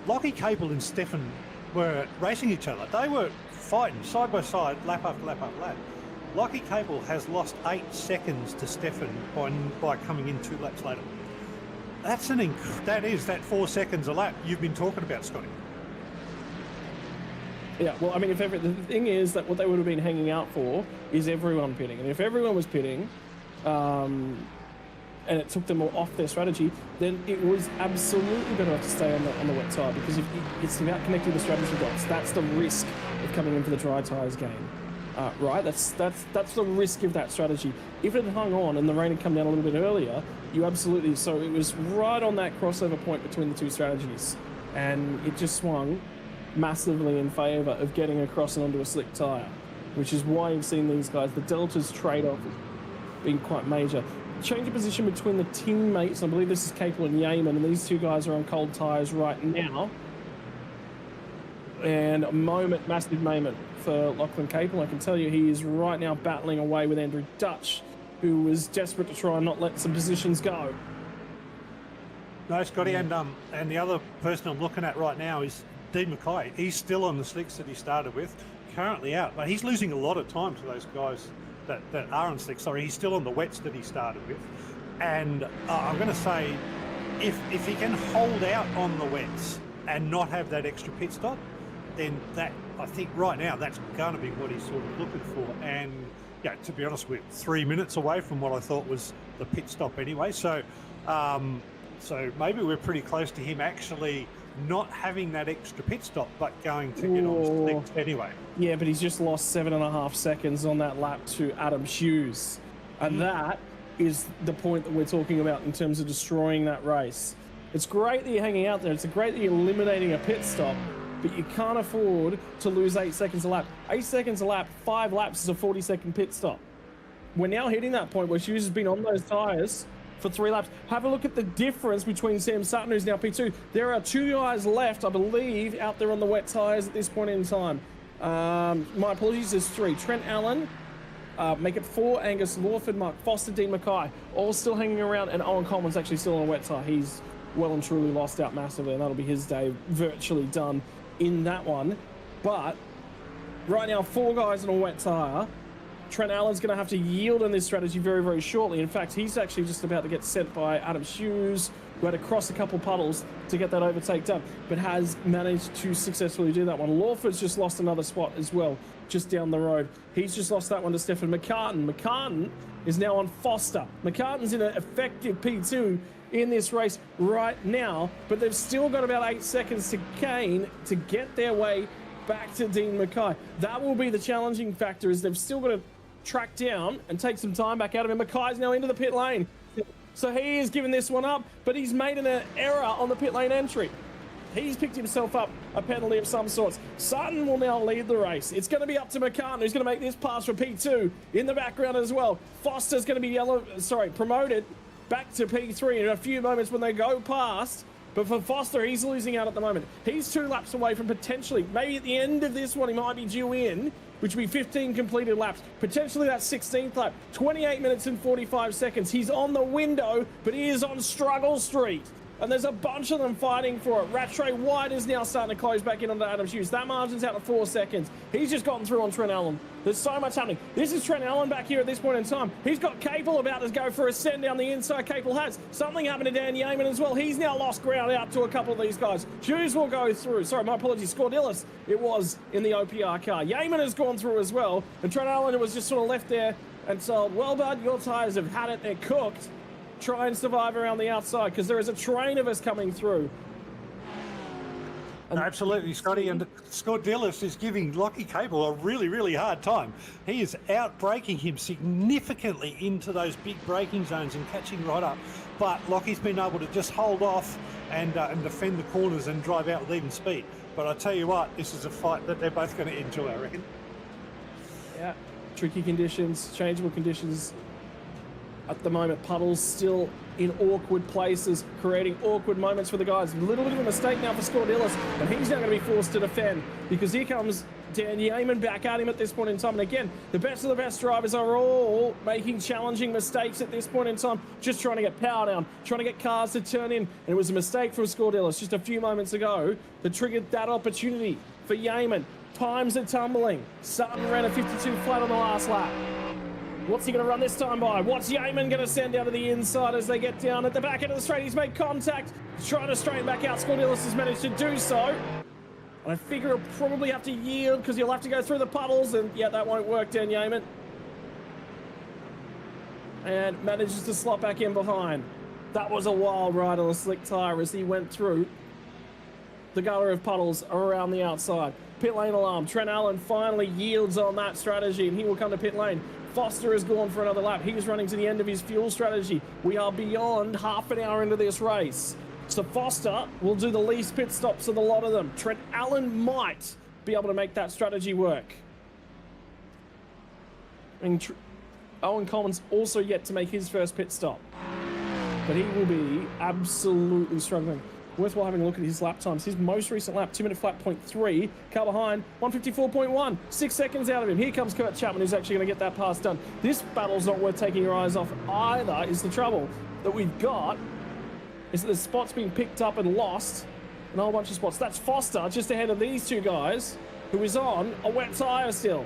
Lockie Cable and Stefan were racing each other. They were fighting side by side, lap after lap after lap. Lockie Cable has lost 8 seconds to Stefan by coming in 2 laps later. That is 4 seconds a lap you've been talking about, Scotty. Yeah, well, I mean, the thing is that what they would have been hanging out for is everyone pitting. And if everyone was pitting, and it took them all off their strategy, then it was absolutely better off to stay on the wet tyre, because if it's about connecting the strategy dots. That's the risk of coming in for the dry tyres game. Right, that's the risk of that strategy. If it had hung on and the rain had come down a little bit earlier, you absolutely, so it was right on that crossover point between the two strategies, and it just swung massively in favour of getting across and onto a slick tyre, which is why you've seen these guys, the deltas trade-off being quite major. Change of position between the teammates, I believe this is Capel and Yeaman, and these two guys are on cold tyres right now. And a massive moment for Lachlan Capel. I can tell you he is right now battling away with Andrew Dutch, who was desperate to try and not let some positions go. No, Scotty, and the other person I'm looking at right now is Dean Mackay. He's still on the slicks that he started with, currently out, but he's losing a lot of time to those guys that are on slicks. Sorry, he's still on the wets that he started with. And I'm going to say, if he can hold out on the wets and not have that extra pit stop, then that, I think right now, that's going to be what he's sort of looking for. And yeah, to be honest, we're 3 minutes away from what I thought was the pit stop anyway. So, so maybe we're pretty close to him actually not having that extra pit stop, but going to get on slicks anyway. Yeah, but he's just lost 7.5 seconds on that lap to Adam Hughes. And that is the point that we're talking about in terms of destroying that race. It's great that you're hanging out there. It's great that you're eliminating a pit stop, but you can't afford to lose 8 seconds a lap. 8 seconds a lap, 5 laps is a 40-second pit stop. We're now hitting that point where Hughes has been on those tyres for 3 laps. Have a look at the difference between Sam Sutton, who's now P2. There are 2 guys left, I believe, out there on the wet tyres at this point in time. My apologies, there's 3. Trent Allen, make it 4. Angus Lawford, Mark Foster, Dean Mackay, all still hanging around, and Owen Coleman's actually still on a wet tyre. He's well and truly lost out massively, and that'll be his day virtually done in that one. But right now, 4 guys on a wet tyre. Trent Allen's going to have to yield on this strategy very, very shortly. In fact, he's actually just about to get sent by Adam Hughes, who had to cross a couple puddles to get that overtake done, but has managed to successfully do that one. Lawford's just lost another spot as well, just down the road. He's just lost that one to Stephen McCartan. McCartan is now on Foster. McCartan's in an effective P2 in this race right now, but they've still got about 8 seconds to gain to get their way back to Dean Mackay. That will be the challenging factor, is they've still got to track down and take some time back out of him. Mackay's now into the pit lane. So he is giving this one up, but he's made an error on the pit lane entry. He's picked himself up a penalty of some sorts. Sutton will now lead the race. It's going to be up to McCartan, who's going to make this pass for P2 in the background as well. Foster's going to be promoted back to P3 in a few moments when they go past. But for Foster, he's losing out at the moment. He's 2 laps away from potentially, maybe at the end of this one, he might be due in, which would be 15 completed laps. Potentially that 16th lap. 28 minutes and 45 seconds. He's on the window, but he is on struggle street. And there's a bunch of them fighting for it. Rattray White is now starting to close back in onto Adam Hughes. That margin's out to 4 seconds. He's just gotten through on Trent Allen. There's so much happening. This is Trent Allen back here at this point in time. He's got Capel about to go for a send down the inside. Capel has. Something happened to Dan Yeaman as well. He's now lost ground out to a couple of these guys. Hughes will go through. Sorry, my apologies. Scordillis, it was in the OPR car. Yeaman has gone through as well. And Trent Allen was just sort of left there and told, well, bud, your tyres have had it. They're cooked. Try and survive around the outside because there is a train of us coming through. No, absolutely, Scotty. And Scordillis is giving Lockie Cable a really, really hard time. He is out-braking him significantly into those big braking zones and catching right up. But Lockie's been able to just hold off and defend the corners and drive out with even speed. But I tell you what, this is a fight that they're both going to enjoy, I reckon. Yeah, tricky conditions, changeable conditions. At the moment, puddles still in awkward places, creating awkward moments for the guys. A little bit of a mistake now for Scordillis, and he's now going to be forced to defend because here comes Dan Yeaman back at him at this point in time. And again, the best of the best drivers are all making challenging mistakes at this point in time, just trying to get power down, trying to get cars to turn in. And it was a mistake from Scordillis just a few moments ago that triggered that opportunity for Yeaman. Times are tumbling. Sutton ran a 52 flat on the last lap. What's he going to run this time by? What's Yeaman going to send out to the inside as they get down at the back end of the straight? He's made contact. He's trying to straighten back out. Scordillis has managed to do so. And I figure he'll probably have to yield because he'll have to go through the puddles. And yeah, that won't work, Dan Yeaman. And manages to slot back in behind. That was a wild ride on a slick tyre as he went through the gutter of puddles around the outside. Pit lane alarm. Trent Allen finally yields on that strategy and he will come to pit lane. Foster has gone for another lap. He's running to the end of his fuel strategy. We are beyond half an hour into this race. So Foster will do the least pit stops of the lot of them. Trent Allen might be able to make that strategy work. And Owen Coleman's also yet to make his first pit stop. But he will be absolutely struggling. Worthwhile having a look at his lap times. His most recent lap, 2 minute flat 0.3. Car behind, 154.1. 6 seconds out of him. Here comes Kurt Chapman, who's actually going to get that pass done. This battle's not worth taking your eyes off either, is the trouble that we've got. Is that the spots being picked up and lost. And a whole bunch of spots. That's Foster just ahead of these two guys, who is on a wet tyre still.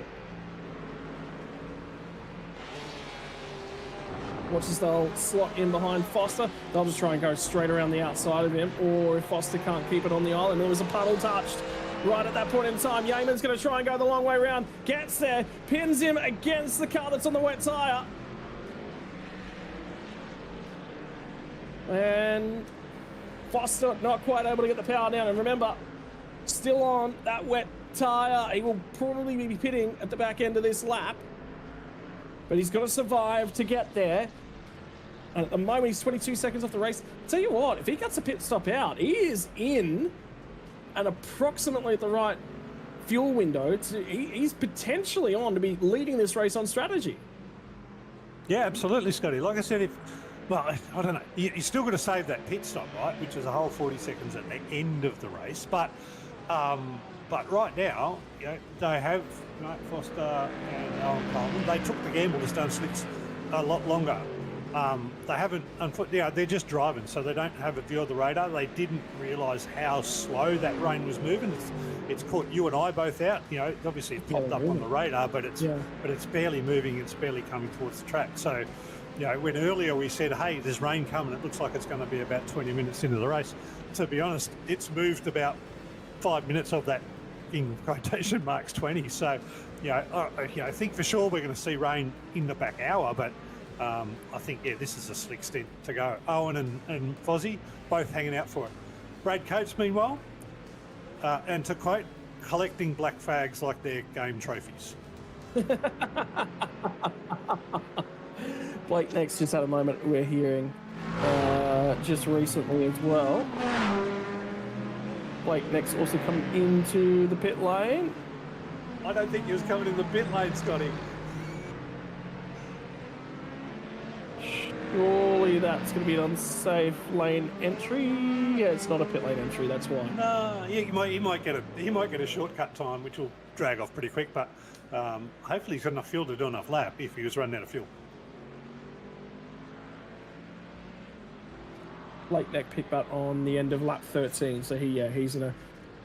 Watch as they'll slot in behind Foster. They'll just try and go straight around the outside of him, or if Foster can't keep it on the island, there was a puddle touched right at that point in time. Yeaman's going to try and go the long way around. Gets there, pins him against the car that's on the wet tyre. And Foster not quite able to get the power down. And remember, still on that wet tyre. He will probably be pitting at the back end of this lap. But he's got to survive to get there. And at the moment, he's 22 seconds off the race. Tell you what, if he gets a pit stop out, he is in and approximately at the right fuel window. He's potentially on to be leading this race on strategy. Yeah, absolutely, Scotty. Like I said, well, I don't know. You're still going to save that pit stop, right? Which is a whole 40 seconds at the end of the race. But right now, you know, they have Foster and Owen Coleman. They took the gamble to stay on slicks a lot longer. They haven't, they're just driving, so they don't have a view of the radar. They didn't realise how slow that rain was moving. It's caught you and I both out. You know, obviously it popped up on the radar, but it's barely moving. It's barely coming towards the track. So, you know, when earlier we said, hey, there's rain coming, it looks like it's going to be about 20 minutes into the race. To be honest, it's moved about 5 minutes of that in quotation marks 20. So, I think for sure we're going to see rain in the back hour, but I think, this is a slick stint to go. Owen and Fozzie both hanging out for it. Brad Coates, meanwhile, and to quote, collecting black fags like they're game trophies. Blake next just had a moment we're hearing just recently as well. Blake next also coming into the pit lane. I don't think he was coming in the pit lane, Scotty. Surely that's going to be an unsafe lane entry. Yeah, it's not a pit lane entry. That's why. No, yeah, he might get a shortcut time, which will drag off pretty quick. But hopefully he's got enough fuel to do enough lap if he was running out of fuel. Late neck pit butt on the end of lap 13. So he's in a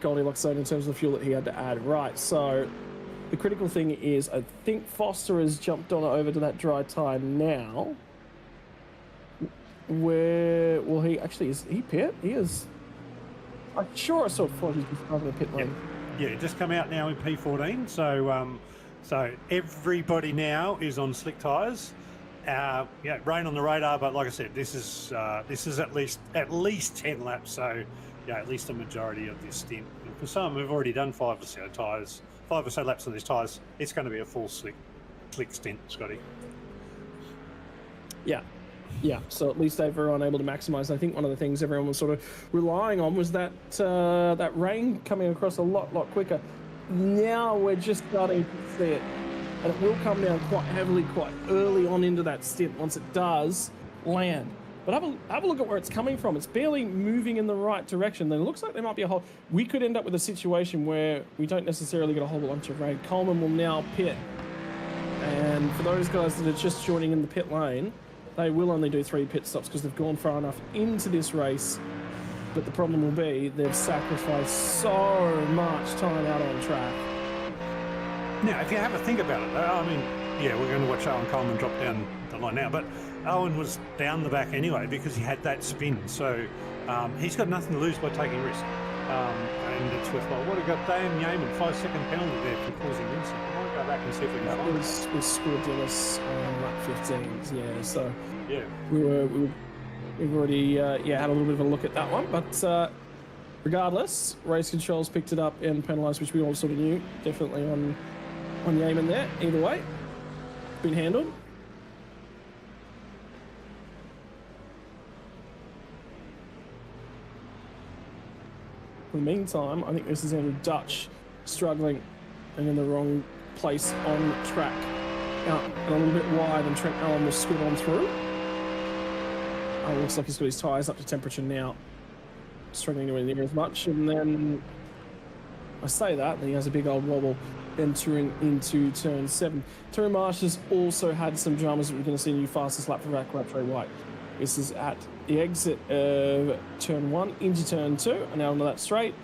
Goldilocks zone in terms of the fuel that he had to add. Right. So the critical thing is, I think Foster has jumped on over to that dry tyre now. Where will he actually, is he pit? He is. I'm sure I saw Foster just driving the pit lane. Yeah, just come out now in P14. So everybody now is on slick tyres. Yeah, rain on the radar, but like I said, this is at least 10 laps. So yeah, at least a majority of this stint. And for some who've already done 5 or so laps on these tyres, it's going to be a full slick stint, Scotty. Yeah, so at least everyone able to maximise. I think one of the things everyone was sort of relying on was that that rain coming across a lot quicker. Now we're just starting to see it, and it will come down quite heavily quite early on into that stint once it does land. But have a look at where it's coming from. It's barely moving in the right direction. Then it looks like there might be a whole... We could end up with a situation where we don't necessarily get a whole bunch of rain. Coleman will now pit. And for those guys that are just joining in the pit lane, they will only do 3 pit stops because they've gone far enough into this race. But the problem will be they've sacrificed so much time out on track. Now, if you have a think about it, I mean, yeah, we're going to watch Owen Coleman drop down the line now, but Owen was down the back anyway because he had that spin. So he's got nothing to lose by taking risk. And it's worthwhile. What a goddamn Yeaman, 5-second penalty there for causing incident. I might go back and see if we can That find was scored Dennis on lap 15. Yeah, so yeah. we've already had a little bit of a look at that one, but regardless, race controls picked it up and penalised, which we all sort of knew. Definitely on Yeaman there. Either way, been handled. In the meantime, I think this is Andrew Dutch struggling and in the wrong place on track. Out and a little bit wide, and Trent Allen will scoot on through. Looks like he's got his tyres up to temperature now. Struggling to near as much, and then I say that, and he has a big old wobble entering into turn 7. Terry Marsh has also had some dramas that we're going to see a new fastest lap for Rattray White. This is at the exit of turn 1 into turn 2, and now onto that straight.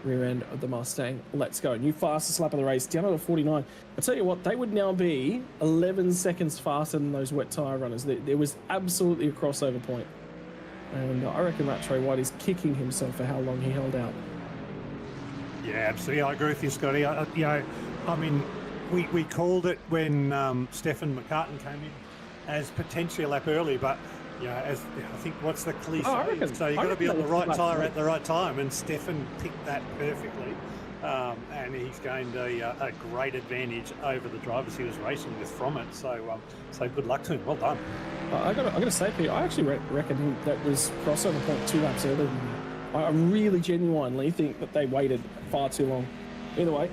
Rear end of the Mustang. Let's go. New fastest lap of the race, down to 49. I tell you what, they would now be 11 seconds faster than those wet tyre runners. There was absolutely a crossover point. And I reckon Rattray White is kicking himself for how long he held out. Yeah, absolutely. I agree with you, Scotty. I mean, we called it when Stefan McCartan came in as potentially a lap early, but as I think, what's the cliche? So you've got to be on the right tyre at the right time, and Stefan picked that perfectly, and he's gained a great advantage over the drivers he was racing with from it. So good luck to him. Well done. I got to say, Pete, I actually reckon that was crossover point 2 laps earlier than that. I really genuinely think that they waited far too long. Either way,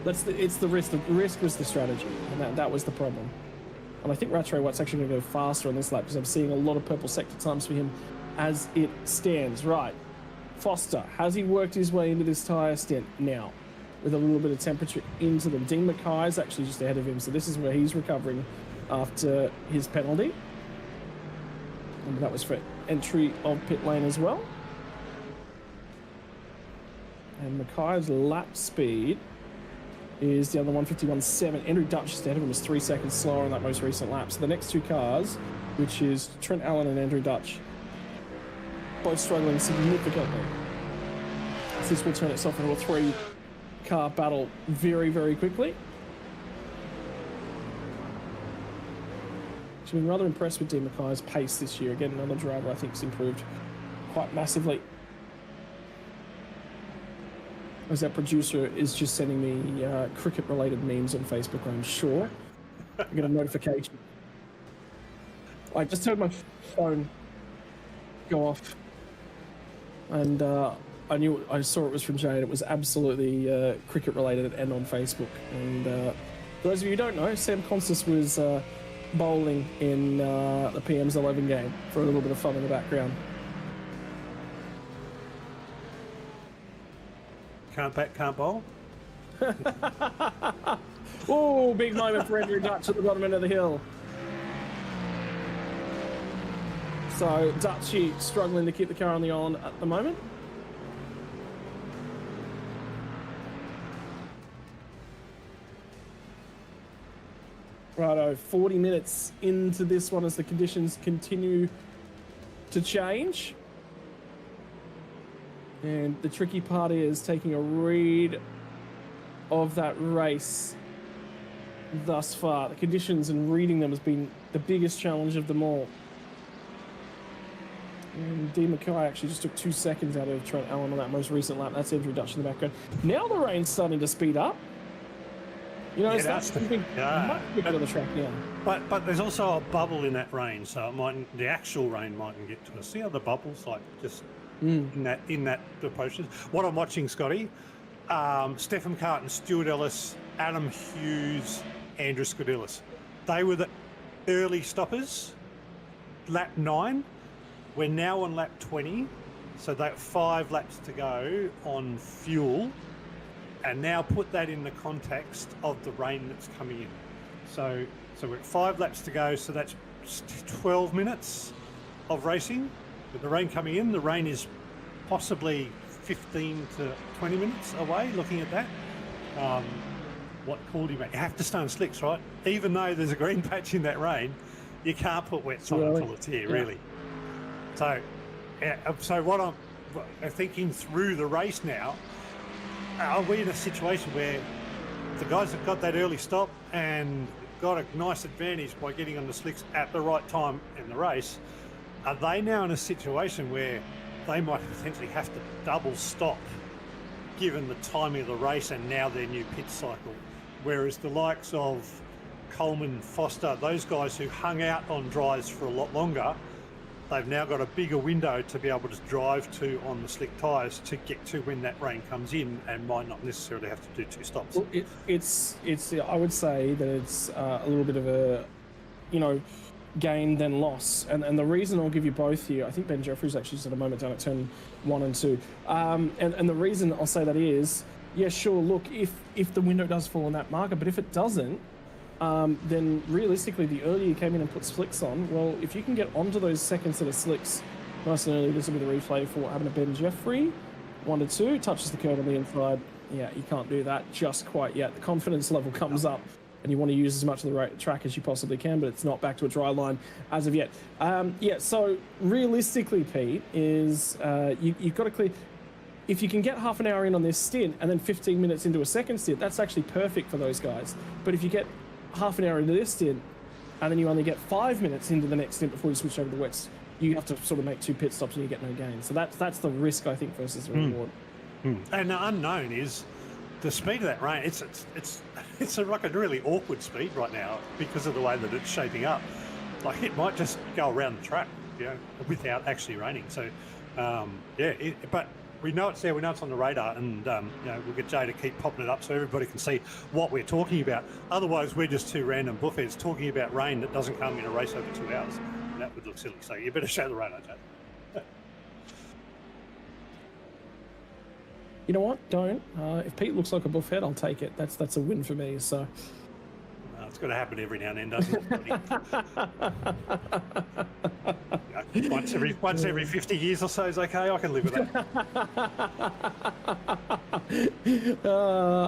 it's the risk. The risk was the strategy, and that was the problem. And I think Rattray White's actually going to go faster on this lap because I'm seeing a lot of purple sector times for him as it stands. Right. Foster, has he worked his way into this tyre stint now with a little bit of temperature into them? Dean Mackay's actually just ahead of him, so this is where he's recovering after his penalty. And that was for entry of pit lane as well. And Mackay's lap speed is the other 151.7. Andrew Dutch is ahead of him, was 3 seconds slower on that most recent lap. So the next 2 cars, which is Trent Allen and Andrew Dutch, both struggling significantly. So this will turn itself into a 3-car battle very, very quickly. I've been rather impressed with Dean Mackay's pace this year. Again, another driver I think has improved quite massively. As that producer is just sending me cricket-related memes on Facebook, I'm sure. I get a notification. I just heard my phone go off. And I saw it was from Jay, and it was absolutely cricket related and on Facebook. And for those of you who don't know, Sam Constas was bowling in the PM's 11 game for a little bit of fun in the background. Can't bat, can't bowl. Oh, big moment for Andrew Dutch at the bottom end of the hill. So Dutchy struggling to keep the car on the island at the moment. Righto, 40 minutes into this one as the conditions continue to change. And the tricky part is taking a read of that race thus far. The conditions and reading them has been the biggest challenge of them all. And D. Mackay actually just took 2 seconds out of Trent Allen on that most recent lap. That's Andrew Dutch in the background. Now the rain's starting to speed up. You know, it's moving much quicker to the track now. But there's also a bubble in that rain, so it mightn't, the actual rain mightn't get to us. See other bubbles, like just in that approach. What I'm watching, Scotty, Stephen Carton, Stuart Ellis, Adam Hughes, Andrew Scudillis. They were the early stoppers. Lap 9. We're now on lap 20, so that 5 laps to go on fuel. And now put that in the context of the rain that's coming in. So we're at 5 laps to go, so that's 12 minutes of racing. With the rain coming in, the rain is possibly 15 to 20 minutes away, looking at that. What called you, mate? You have to stay on slicks, right? Even though there's a green patch in that rain, you can't put wets on until it's here, really. So, so what I'm thinking through the race now, are we in a situation where the guys have got that early stop and got a nice advantage by getting on the slicks at the right time in the race? Are they now in a situation where they might potentially have to double stop given the timing of the race and now their new pit cycle? Whereas the likes of Coleman, Foster, those guys who hung out on dries for a lot longer, they've now got a bigger window to be able to drive to on the slick tyres to get to when that rain comes in, and might not necessarily have to do 2 stops. Well, it's I would say that it's a little bit of a, gain then loss. And the reason I'll give you both here, I think Ben Jeffries actually just at a moment down at turn 1 and 2. And the reason I'll say that is, yeah, sure, look, if the window does fall on that marker, but if it doesn't, then realistically, the earlier you came in and put slicks on, well, if you can get onto those second set of slicks nice and early, this will be the replay for what happened to Ben Jeffrey. 1 to 2, touches the curb on the inside. Yeah, you can't do that just quite yet. The confidence level comes up, and you want to use as much of the track as you possibly can, but it's not back to a dry line as of yet. So realistically, Pete, is you've got to clear. If you can get half an hour in on this stint and then 15 minutes into a second stint, that's actually perfect for those guys. But if you get half an hour into this stint and then you only get 5 minutes into the next stint before you switch over to wets, you have to sort of make 2 pit stops and you get no gain. So that's the risk, I think, versus the reward. And the unknown is the speed of that rain. It's like a really awkward speed right now because of the way that it's shaping up. Like, it might just go around the track, without actually raining. So but we know it's there, we know it's on the radar, and we'll get Jay to keep popping it up so everybody can see what we're talking about. Otherwise, we're just 2 random buffheads talking about rain that doesn't come in a race over 2 hours. And that would look silly. So you better show the radar, Jay. You know what? Don't. If Pete looks like a buffhead, I'll take it. That's a win for me. So. It's got to happen every now and then, doesn't it? Once every 50 years or so is okay. I can live with that.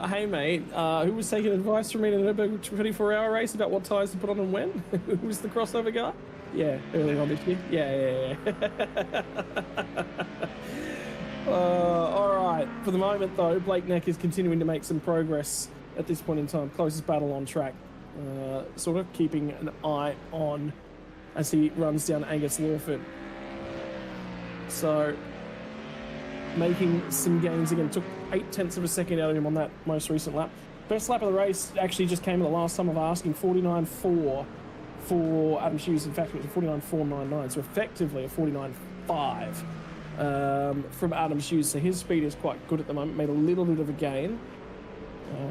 Hey mate, who was taking advice from me in a 24-hour race about what tyres to put on and when? Who was the crossover guy? Yeah, early on this year. Yeah. All right. For the moment, though, Blake Neck is continuing to make some progress at this point in time. Closest battle on track. Sort of keeping an eye on as he runs down Angus Lawford. So making some gains again. Took 0.8 of a second out of him on that most recent lap. Best lap of the race actually just came at the last time of asking, 49.4 for Adam Hughes. In fact, it was a 49.499. So effectively a 49.5 5 from Adam Hughes. So his speed is quite good at the moment, made a little bit of a gain.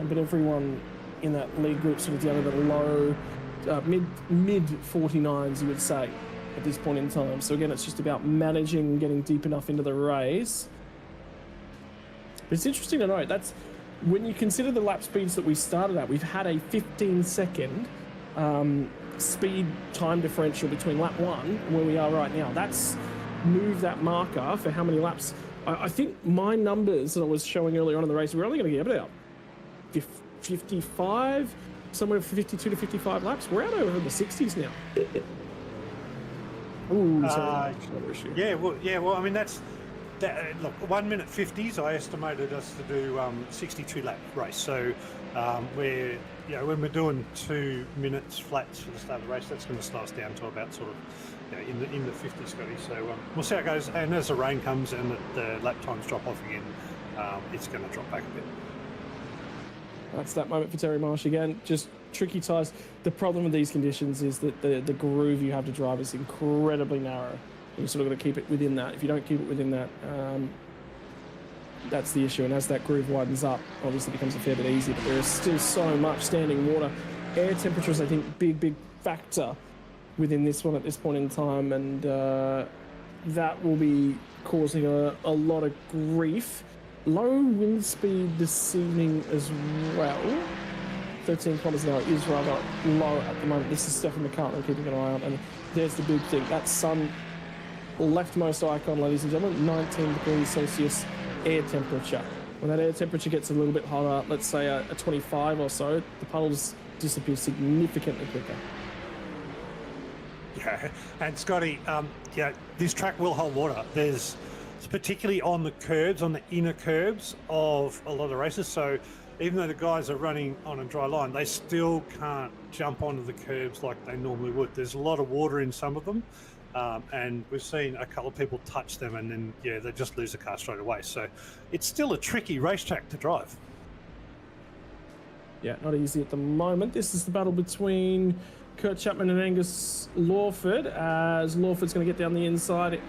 But everyone in that lead group sort of down at the low, mid 49s, you would say, at this point in time. So again, it's just about managing and getting deep enough into the race. But it's interesting to note, that's when you consider the lap speeds that we started at, we've had a 15-second speed time differential between lap 1 and where we are right now. That's moved that marker for how many laps. I think my numbers that I was showing earlier on in the race, we're only going to get about 55, somewhere from 52 to 55 laps. We're out over the 60s now. Ooh, sorry, another issue. Yeah, well, I mean, that's look, 1 minute 50s. I estimated us to do 62 lap race. So we're, when we're doing 2 minutes flats for the start of the race, that's going to slow us down to about sort of in the 50s, Scotty. So we'll see how it goes. And as the rain comes and the lap times drop off again, it's going to drop back a bit. That's that moment for Terry Marsh again. Just tricky tyres. The problem with these conditions is that the groove you have to drive is incredibly narrow. You sort of got to keep it within that. If you don't keep it within that, that's the issue. And as that groove widens up, obviously it becomes a fair bit easier. But there is still so much standing water. Air temperature is, I think, big factor within this one at this point in time. And that will be causing a lot of grief. Low wind speed this evening as well. 13 kilometers an hour is rather low at the moment. This is Stefan McCartney keeping an eye on. And there's the big thing. That sun leftmost icon, ladies and gentlemen, 19 degrees Celsius air temperature. When that air temperature gets a little bit hotter, let's say a 25 or so, the puddles disappear significantly quicker. Yeah, and Scotty, this track will hold water. There's particularly on the curbs, on the inner curbs of a lot of races. So even though the guys are running on a dry line, they still can't jump onto the curbs like they normally would. There's a lot of water in some of them. And we've seen a couple of people touch them and then, they just lose the car straight away. So it's still a tricky racetrack to drive. Yeah, not easy at the moment. This is the battle between Kurt Chapman and Angus Lawford, as Lawford's going to get down the inside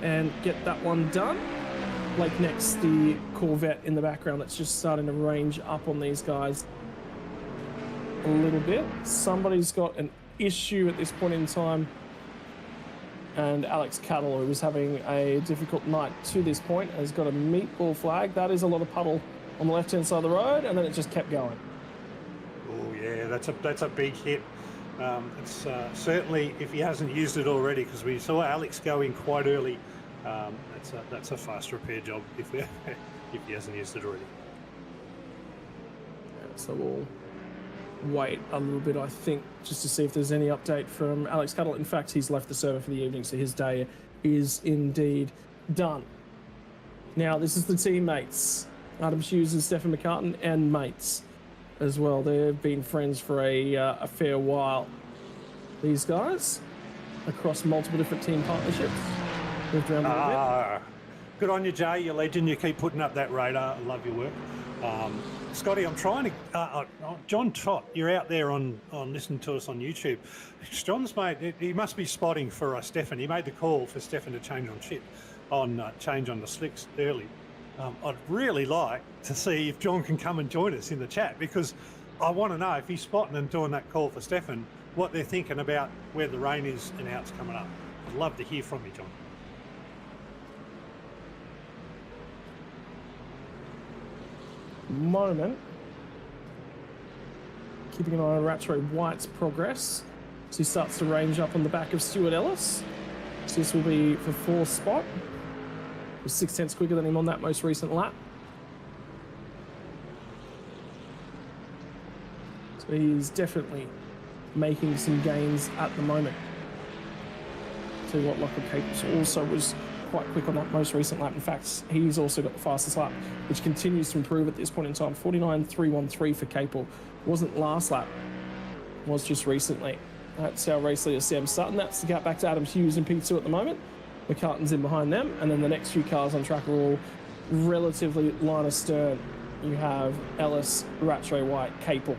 and get that one done. Blake next, the Corvette in the background, that's just starting to range up on these guys a little bit. Somebody's got an issue at this point in time. And Alex Cattle, who was having a difficult night to this point, has got a meatball flag. That is a lot of puddle on the left-hand side of the road, and then it just kept going. Oh, yeah, that's a big hit. It's certainly, if he hasn't used it already, because we saw Alex go in quite early, that's a fast repair job if he hasn't used it already. Yeah, so we'll wait a little bit, I think, just to see if there's any update from Alex Cuttle. In fact, he's left the server for the evening, so his day is indeed done. Now, this is the teammates. Adam Hughes and Stefan McCartan, and mates as well. They've been friends for a fair while. These guys, across multiple different team partnerships. Moved around a little bit. Good on you, Jay. You're a legend. You keep putting up that radar. I love your work. Scotty, I'm trying to... John Trott, you're out there on listening to us on YouTube. John's made... He must be spotting for Stefan. He made the call for Stefan to change on the slicks early. I'd really like to see if John can come and join us in the chat, because I want to know if he's spotting and doing that call for Stefan, what they're thinking about where the rain is and how it's coming up. I'd love to hear from you, John. Moment. Keeping an eye on Rattray White's progress. So he starts to range up on the back of Stuart Ellis. So this will be for fourth spot. Was 6/10 quicker than him on that most recent lap. So he's definitely making some gains at the moment. Tell you what, Lachlan Capes also was quite quick on that most recent lap. In fact, he's also got the fastest lap, which continues to improve at this point in time. 49.313 for Capel. Wasn't last lap, was just recently. That's our race leader, Sam Sutton. That's the gap back to Adam Hughes and P2 at the moment. McCartan's in behind them, and then the next few cars on track are all relatively line astern. You have Ellis, Rattray White, Capel,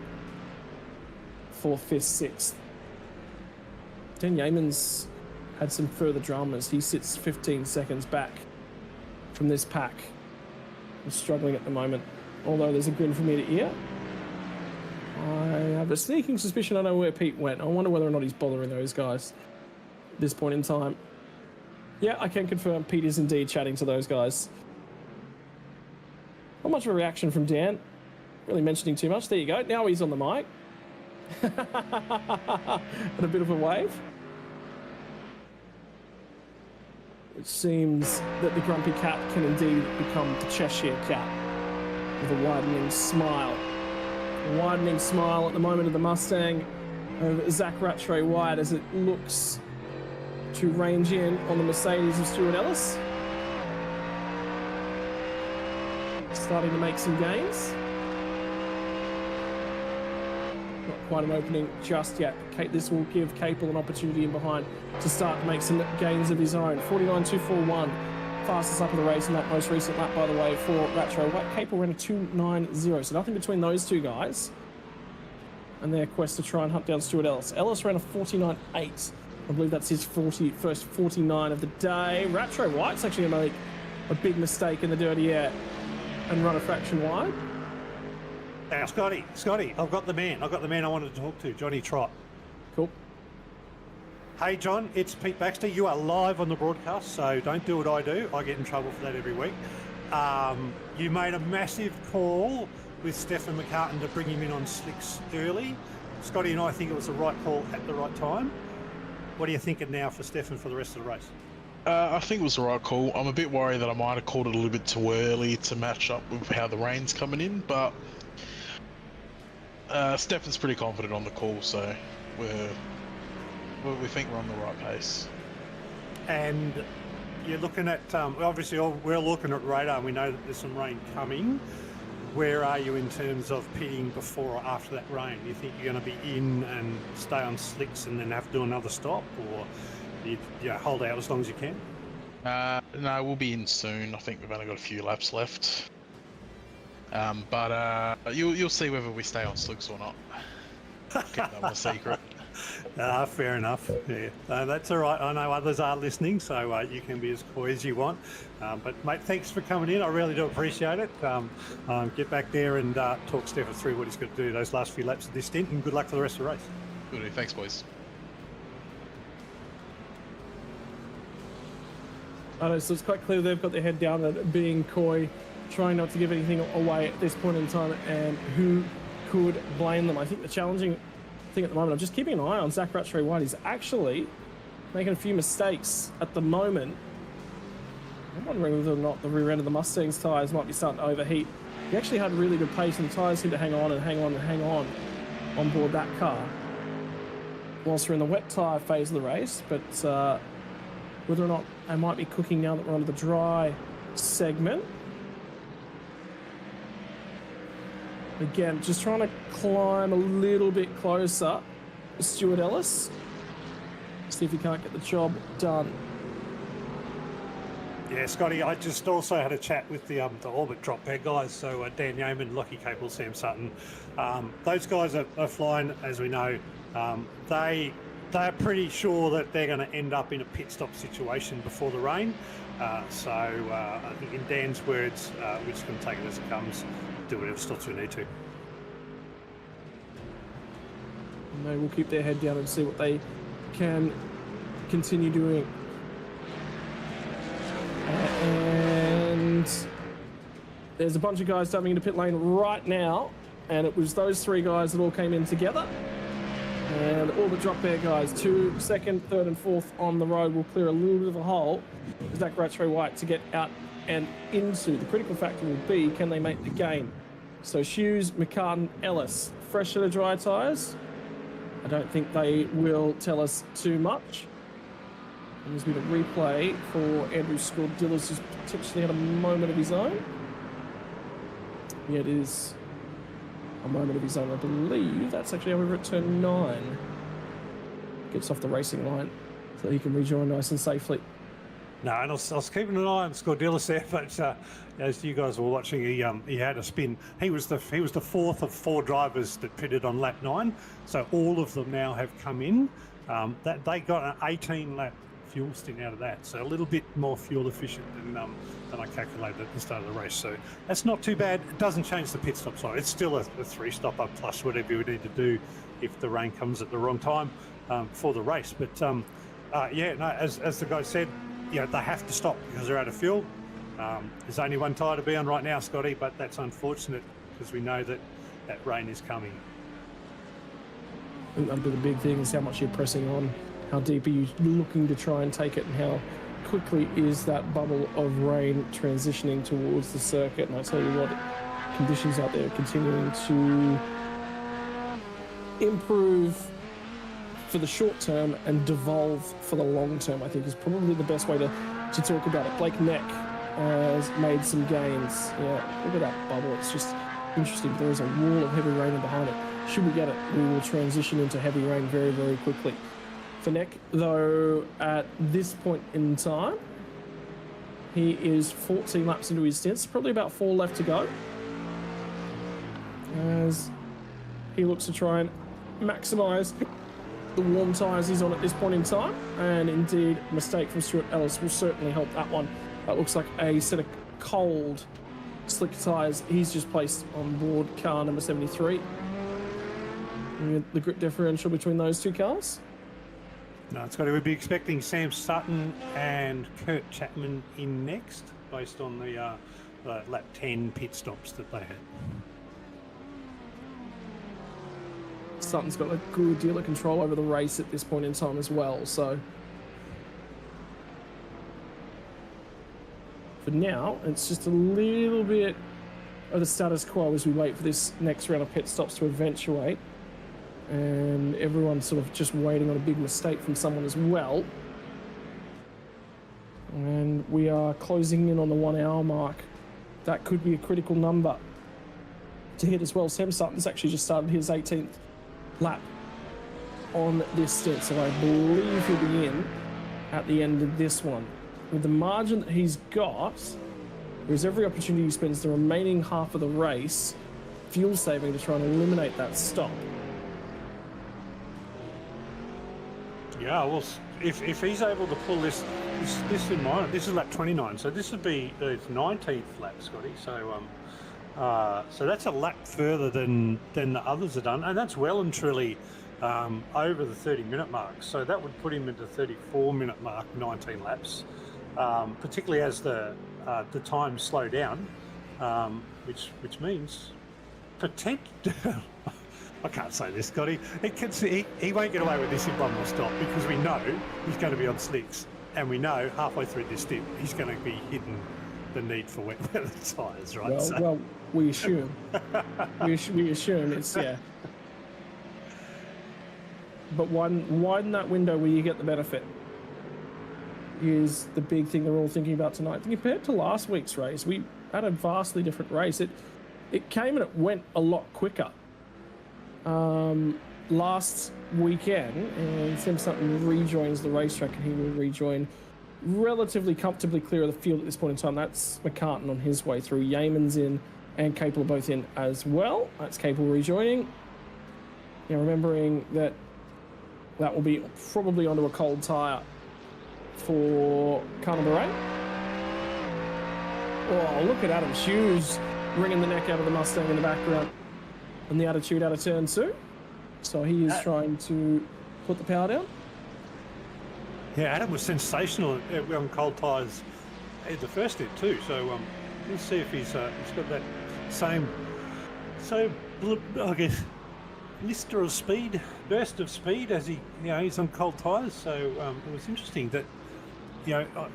4th, 5th, 6th. Dan Yeaman's had some further dramas. He sits 15 seconds back from this pack. He's struggling at the moment, although there's a grin from ear to ear. I have a sneaking suspicion I know where Pete went. I wonder whether or not he's bothering those guys at this point in time. Yeah, I can confirm Pete is indeed chatting to those guys. Not much of a reaction from Dan. Really mentioning too much. There you go. Now he's on the mic. And a bit of a wave. It seems that the grumpy cat can indeed become the Cheshire cat with a widening smile. A widening smile at the moment of the Mustang of Zach Rattray White as it looks to range in on the Mercedes of Stuart Ellis. Starting to make some gains. Not quite an opening just yet. This will give Capel an opportunity in behind to start to make some gains of his own. 49.241, fastest up of the race in that most recent lap, by the way, for Rattray White. Capel ran a 2.90, so nothing between those two guys and their quest to try and hunt down Stuart Ellis. Ellis ran a 49.8. I believe that's his first 49 of the day. Rattray White's actually going to make a big mistake in the dirty air and run a fraction wide. Now, Scotty, I've got the man I wanted to talk to, Johnny Trott. Cool. Hey, John, it's Pete Baxter. You are live on the broadcast, so don't do what I do. I get in trouble for that every week. You made a massive call with Stefan McCartan to bring him in on slicks early. Scotty and I think it was the right call at the right time. What are you thinking now for Stefan for the rest of the race? I think it was the right call. I'm a bit worried that I might have called it a little bit too early to match up with how the rain's coming in, but Stefan's pretty confident on the call, so we think we're on the right pace. And you're looking at, obviously we're looking at radar and we know that there's some rain coming. Where are you in terms of pitting before or after that rain? Do you think you're going to be in and stay on slicks and then have to do another stop, or you hold out as long as you can? No, we'll be in soon. I think we've only got a few laps left. But you'll see whether we stay on slicks or not. Keep that one a secret. Fair enough. Yeah, that's all right. I know others are listening, so you can be as coy as you want. But mate, thanks for coming in. I really do appreciate it. Get back there and talk Stefan through what he's got to do those last few laps of this stint, and good luck for the rest of the race. Good. Thanks, boys. So it's quite clear they've got their head down at being coy, trying not to give anything away at this point in time, and who could blame them? I think the challenging thing at the moment, I'm just keeping an eye on Zach Rattray White. He's actually making a few mistakes at the moment. I'm wondering whether or not the rear end of the Mustang's tyres might be starting to overheat. He actually had really good pace and the tyres seem to hang on and hang on and hang on board that car whilst we're in the wet tyre phase of the race, but whether or not they might be cooking now that we're onto the dry segment. Again, just trying to climb a little bit closer to Stuart Ellis. See if he can't get the job done. Yeah, Scotty, I just also had a chat with the Orbit drop pair guys, so Dan Yeoman, Lockie Capel, Sam Sutton. Those guys are flying, as we know. They're pretty sure that they're going to end up in a pit stop situation before the rain. So I think in Dan's words, we're just going to take it as it comes, do whatever stops we need to. And they will keep their head down and see what they can continue doing. And there's a bunch of guys jumping into pit lane right now, and it was those three guys that all came in together. And all the drop bear guys, 2nd, 3rd and 4th on the road will clear a little bit of a hole for Zach Rattray White to get out and into. The critical factor will be, can they make the game? So Hughes, McCartan, Ellis, fresh set of dry tyres. I don't think they will tell us too much. And there's been a replay for Andrew Scordillas, who's potentially had a moment of his own. Yeah, it is a moment of his own, I believe. That's actually over at turn 9. Gets off the racing line so he can rejoin nice and safely. No, and I was keeping an eye on Scordillas there, but as you guys were watching, he had a spin. He was the 4th of 4 drivers that pitted on lap 9, so all of them now have come in. That they got an 18 lap fuel stint out of that. So a little bit more fuel efficient than I calculated at the start of the race. So that's not too bad. It doesn't change the pit stop side. It's still a 3-stopper plus whatever you would need to do if the rain comes at the wrong time for the race. But yeah, no, as the guy said, you know, they have to stop because they're out of fuel. There's only one tyre to be on right now, Scotty, but that's unfortunate because we know that rain is coming. And that'll be the big thing, is how much you're pressing on, how deep are you looking to try and take it, and how quickly is that bubble of rain transitioning towards the circuit. And I tell you what, conditions out there are continuing to improve for the short term and devolve for the long term, I think is probably the best way to talk about it. Blake Neck has made some gains. Yeah, look at that bubble. It's just interesting. There is a wall of heavy rain behind it. Should we get it, we will transition into heavy rain very, very quickly. For Neck, though, at this point in time, he is 14 laps into his stints, probably about 4 left to go, as he looks to try and maximise the warm tyres he's on at this point in time. And indeed, a mistake from Stuart Ellis will certainly help that one. That looks like a set of cold, slick tyres he's just placed on board car number 73. The grip differential between those two cars? No, it's got to be expecting Sam Sutton and Kurt Chapman in next, based on the lap 10 pit stops that they had. Sutton's got a good deal of control over the race at this point in time as well, so for now it's just a little bit of the status quo as we wait for this next round of pit stops to eventuate, and everyone's sort of just waiting on a big mistake from someone as well. And we are closing in on the 1 hour mark. That could be a critical number to hit as well. Sam Sutton's actually just started his 18th lap on this stint, so I believe he'll be in at the end of this one. With the margin that he's got, there's every opportunity he spends the remaining half of the race fuel saving to try and eliminate that stop. Yeah, well, if he's able to pull this in mind, this is lap 29, so this would be his 19th lap, Scotty. So so that's a lap further than the others have done, and that's well and truly over the 30-minute mark. So that would put him into 34-minute mark, 19 laps, particularly as the times slow down, which means potential. I can't say this, Scotty. He won't get away with this in one more stop, because we know he's going to be on slicks, and we know halfway through this stint he's going to be hitting the need for wet weather tyres, right? Well, we assume. we assume it's, yeah. But widen that window where you get the benefit is the big thing they're all thinking about tonight. Compared to last week's race, we had a vastly different race. It came and it went a lot quicker. Last weekend, and Sam Sutton rejoins the racetrack, and he will rejoin relatively comfortably clear of the field at this point in time. That's McCartan on his way through. Yeaman's in, and Capel are both in as well. That's Capel rejoining. Now, remembering that will be probably onto a cold tyre for car number 8. Oh, look at Adam Hughes wringing the neck out of the Mustang in the background, and the attitude out of turn 2. So he is trying to put the power down. Yeah, Adam was sensational on cold tyres at the first stint too. So let's see if he's got that same, I guess, blister of speed, burst of speed as he's on cold tyres. So it was interesting that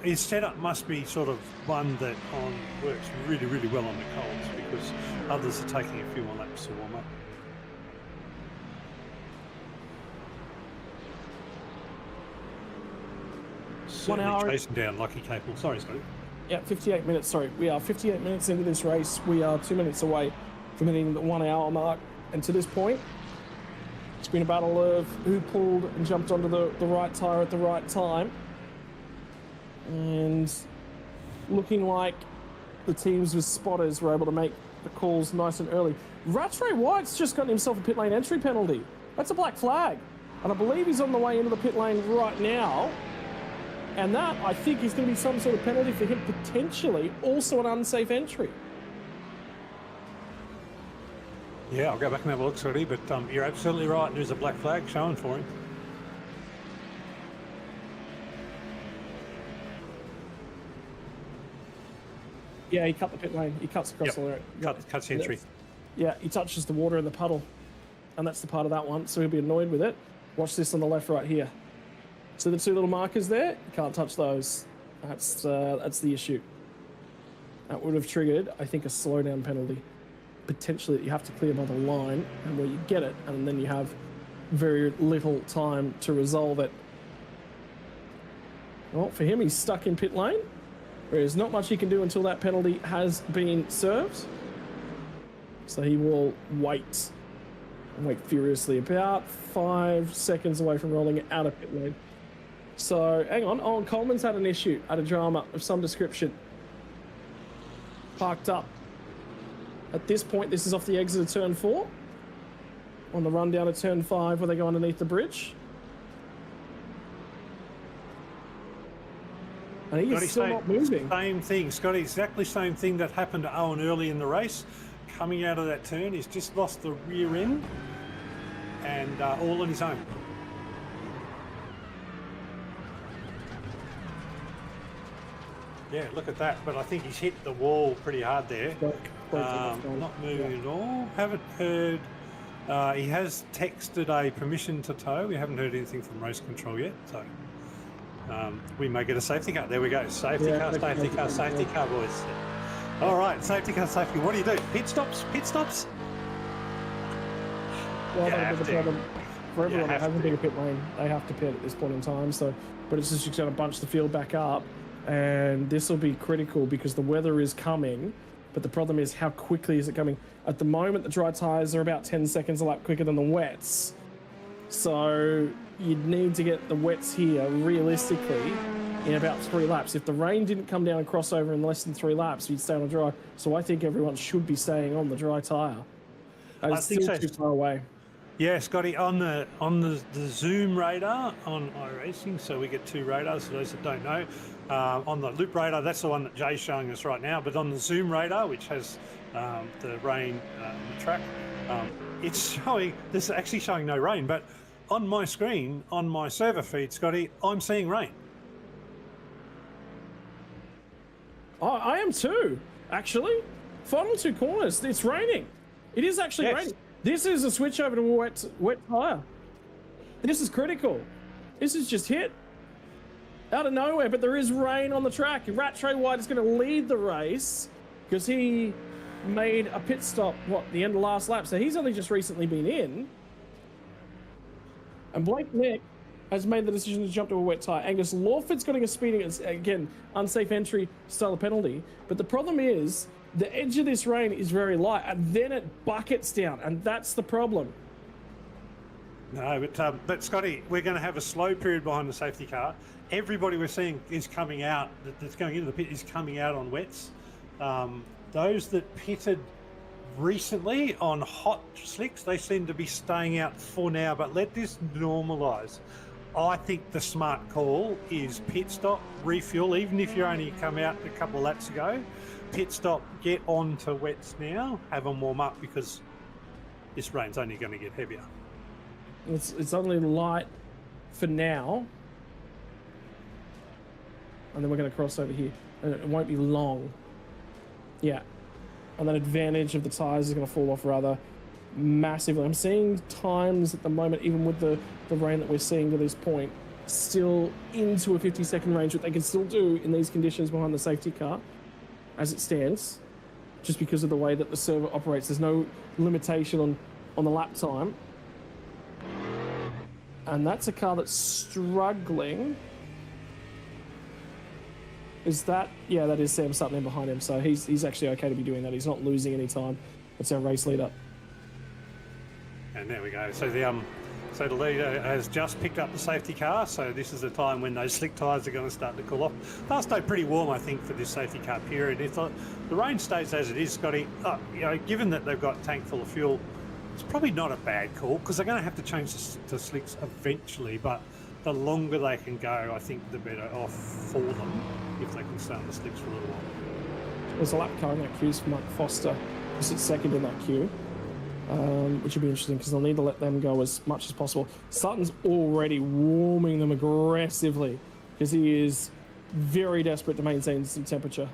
his setup must be sort of one that works really, really well on the colds, because others are taking a few more laps to warm up. Chasing down Lucky Capel. Sorry, Scotty. Yeah, 58 minutes. Sorry, we are 58 minutes into this race. We are 2 minutes away from hitting the 1 hour mark. And to this point, it's been a battle of who pulled and jumped onto the right tyre at the right time. And looking like the teams with spotters were able to make the calls nice and early. Rattray White's just gotten himself a pit lane entry penalty. That's a black flag. And I believe he's on the way into the pit lane right now. And that, I think, is going to be some sort of penalty for him, potentially also an unsafe entry. Yeah, I'll go back and have a look, Scotty, but you're absolutely right. There's a black flag showing for him. Yeah, he cut the pit lane. He cuts across the lane. Cuts the entry. Yeah, he touches the water in the puddle. And that's the part of that one, so he'll be annoyed with it. Watch this on the left right here. So the two little markers there, you can't touch those. That's the issue. That would have triggered, I think, a slowdown penalty. Potentially that you have to clear by the line, and where you get it, and then you have very little time to resolve it. Well, for him, he's stuck in pit lane. There's not much he can do until that penalty has been served. So he will wait. And wait furiously, about 5 seconds away from rolling it out of pit lane. So, hang on. Oh, Coleman's had an issue, had a drama of some description. Parked up. At this point, this is off the exit of turn 4. On the run down to turn 5 where they go underneath the bridge. And he is still not moving. Same thing, Scotty, exactly same thing that happened to Owen early in the race. Coming out of that turn, he's just lost the rear end and all on his own. Yeah, look at that. But I think he's hit the wall pretty hard there. Not moving at all. Haven't heard. He has texted a permission to tow. We haven't heard anything from race control yet. So we may get a safety car. There we go. Safety car, safety car, safety car, boys. All right, safety car, safety. What do you do? Pit stops? Pit stops? Well, that'll be the problem for everyone that hasn't been a pit lane. They have to pit at this point in time. So, but it's just going to bunch the field back up, and this will be critical because the weather is coming. But the problem is, how quickly is it coming? At the moment, the dry tyres are about 10 seconds a lap quicker than the wets. So you'd need to get the wets here realistically in about 3 laps. If the rain didn't come down and cross over in less than 3 laps, you'd stay on the dry. So I think everyone should be staying on the dry tyre. It's still too far away. Yeah, Scotty, on the Zoom radar on iRacing, so we get 2 radars for those that don't know. On the loop radar, that's the one that Jay's showing us right now, but on the Zoom radar, which has the rain on the track, it's showing, this is actually showing no rain, but on my screen, on my server feed, Scotty, I'm seeing rain. I am too, actually. Final 2 corners, it's raining. It is actually raining. This is a switch over to a wet tyre. This is critical. This is just hit out of nowhere, but there is rain on the track. Rattray White is going to lead the race because he made a pit stop, the end of last lap. So he's only just recently been in. And Blake Nick has made the decision to jump to a wet tyre. Angus Lawford's getting a speeding, again, unsafe entry style penalty. But the problem is, the edge of this rain is very light, and then it buckets down, and that's the problem. No, but Scotty, we're going to have a slow period behind the safety car. Everybody we're seeing is coming out, that's going into the pit is coming out on wets. Those that pitted recently on hot slicks, they seem to be staying out for now, but let this normalise. I think the smart call is pit stop, refuel, even if you only come out a couple of laps ago. Pit stop, get on to wets now, have them warm up because this rain's only going to get heavier. It's only light for now. And then we're going to cross over here. And it won't be long. Yeah. And that advantage of the tyres is going to fall off rather massively. I'm seeing times at the moment, even with the rain that we're seeing to this point, still into a 50-second range, what they can still do in these conditions behind the safety car as it stands, just because of the way that the server operates. There's no limitation on the lap time. And that's a car that's struggling. Is that... Yeah, that is Sam Sutton in behind him, so he's actually okay to be doing that. He's not losing any time. That's our race leader. And there we go. So the leader has just picked up the safety car, so this is the time when those slick tyres are going to start to cool off. They'll stay pretty warm, I think, for this safety car period. If the rain stays as it is, Scotty, given that they've got a tank full of fuel, it's probably not a bad call because they're going to have to change the slicks eventually, but the longer they can go, I think the better off for them if they can stay on the slicks for a little while. There's a lap car in that queue for Mike Foster, who sits second in that queue, which will be interesting because they'll need to let them go as much as possible. Sutton's already warming them aggressively because he is very desperate to maintain some temperature.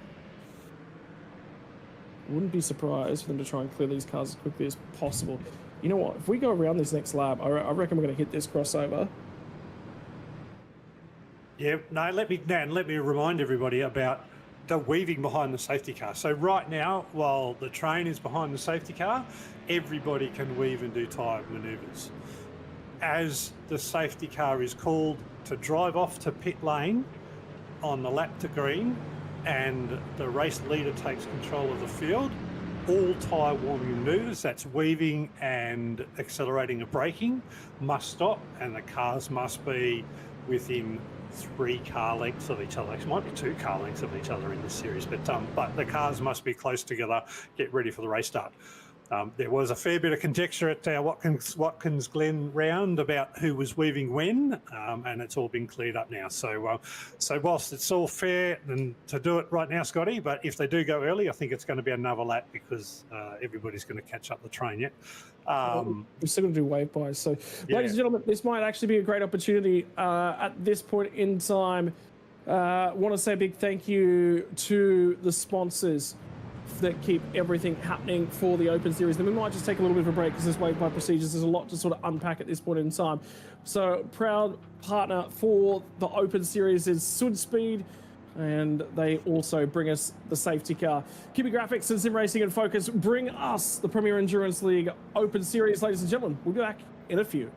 Wouldn't be surprised for them to try and clear these cars as quickly as possible. You know what? If we go around this next lap, I reckon we're going to hit this crossover. Yeah, no, let me remind everybody about the weaving behind the safety car. So right now, while the train is behind the safety car, everybody can weave and do tyre manoeuvres. As the safety car is called to drive off to pit lane on the lap to green, and the race leader takes control of the field, all tyre warming manoeuvres, that's weaving and accelerating or braking, must stop, and the cars must be within 3 car lengths of each other. It might be 2 car lengths of each other in this series, but the cars must be close together, get ready for the race start. There was a fair bit of conjecture at our Watkins Glen round about who was weaving when, and it's all been cleared up now. So whilst it's all fair and to do it right now, Scotty, but if they do go early, I think it's going to be another lap because everybody's going to catch up the train yet. We're still going to do wave buys. So, yeah. Ladies and gentlemen, this might actually be a great opportunity at this point in time. Want to say a big thank you to the sponsors that keep everything happening for the Open Series. Then we might just take a little bit of a break because there's wave by procedures. There's a lot to sort of unpack at this point in time. So proud partner for the Open Series is SUDSPEED, and they also bring us the safety car. QB Graphics and Sim Racing and Focus bring us the Premier Endurance League Open Series. Ladies and gentlemen, we'll be back in a few.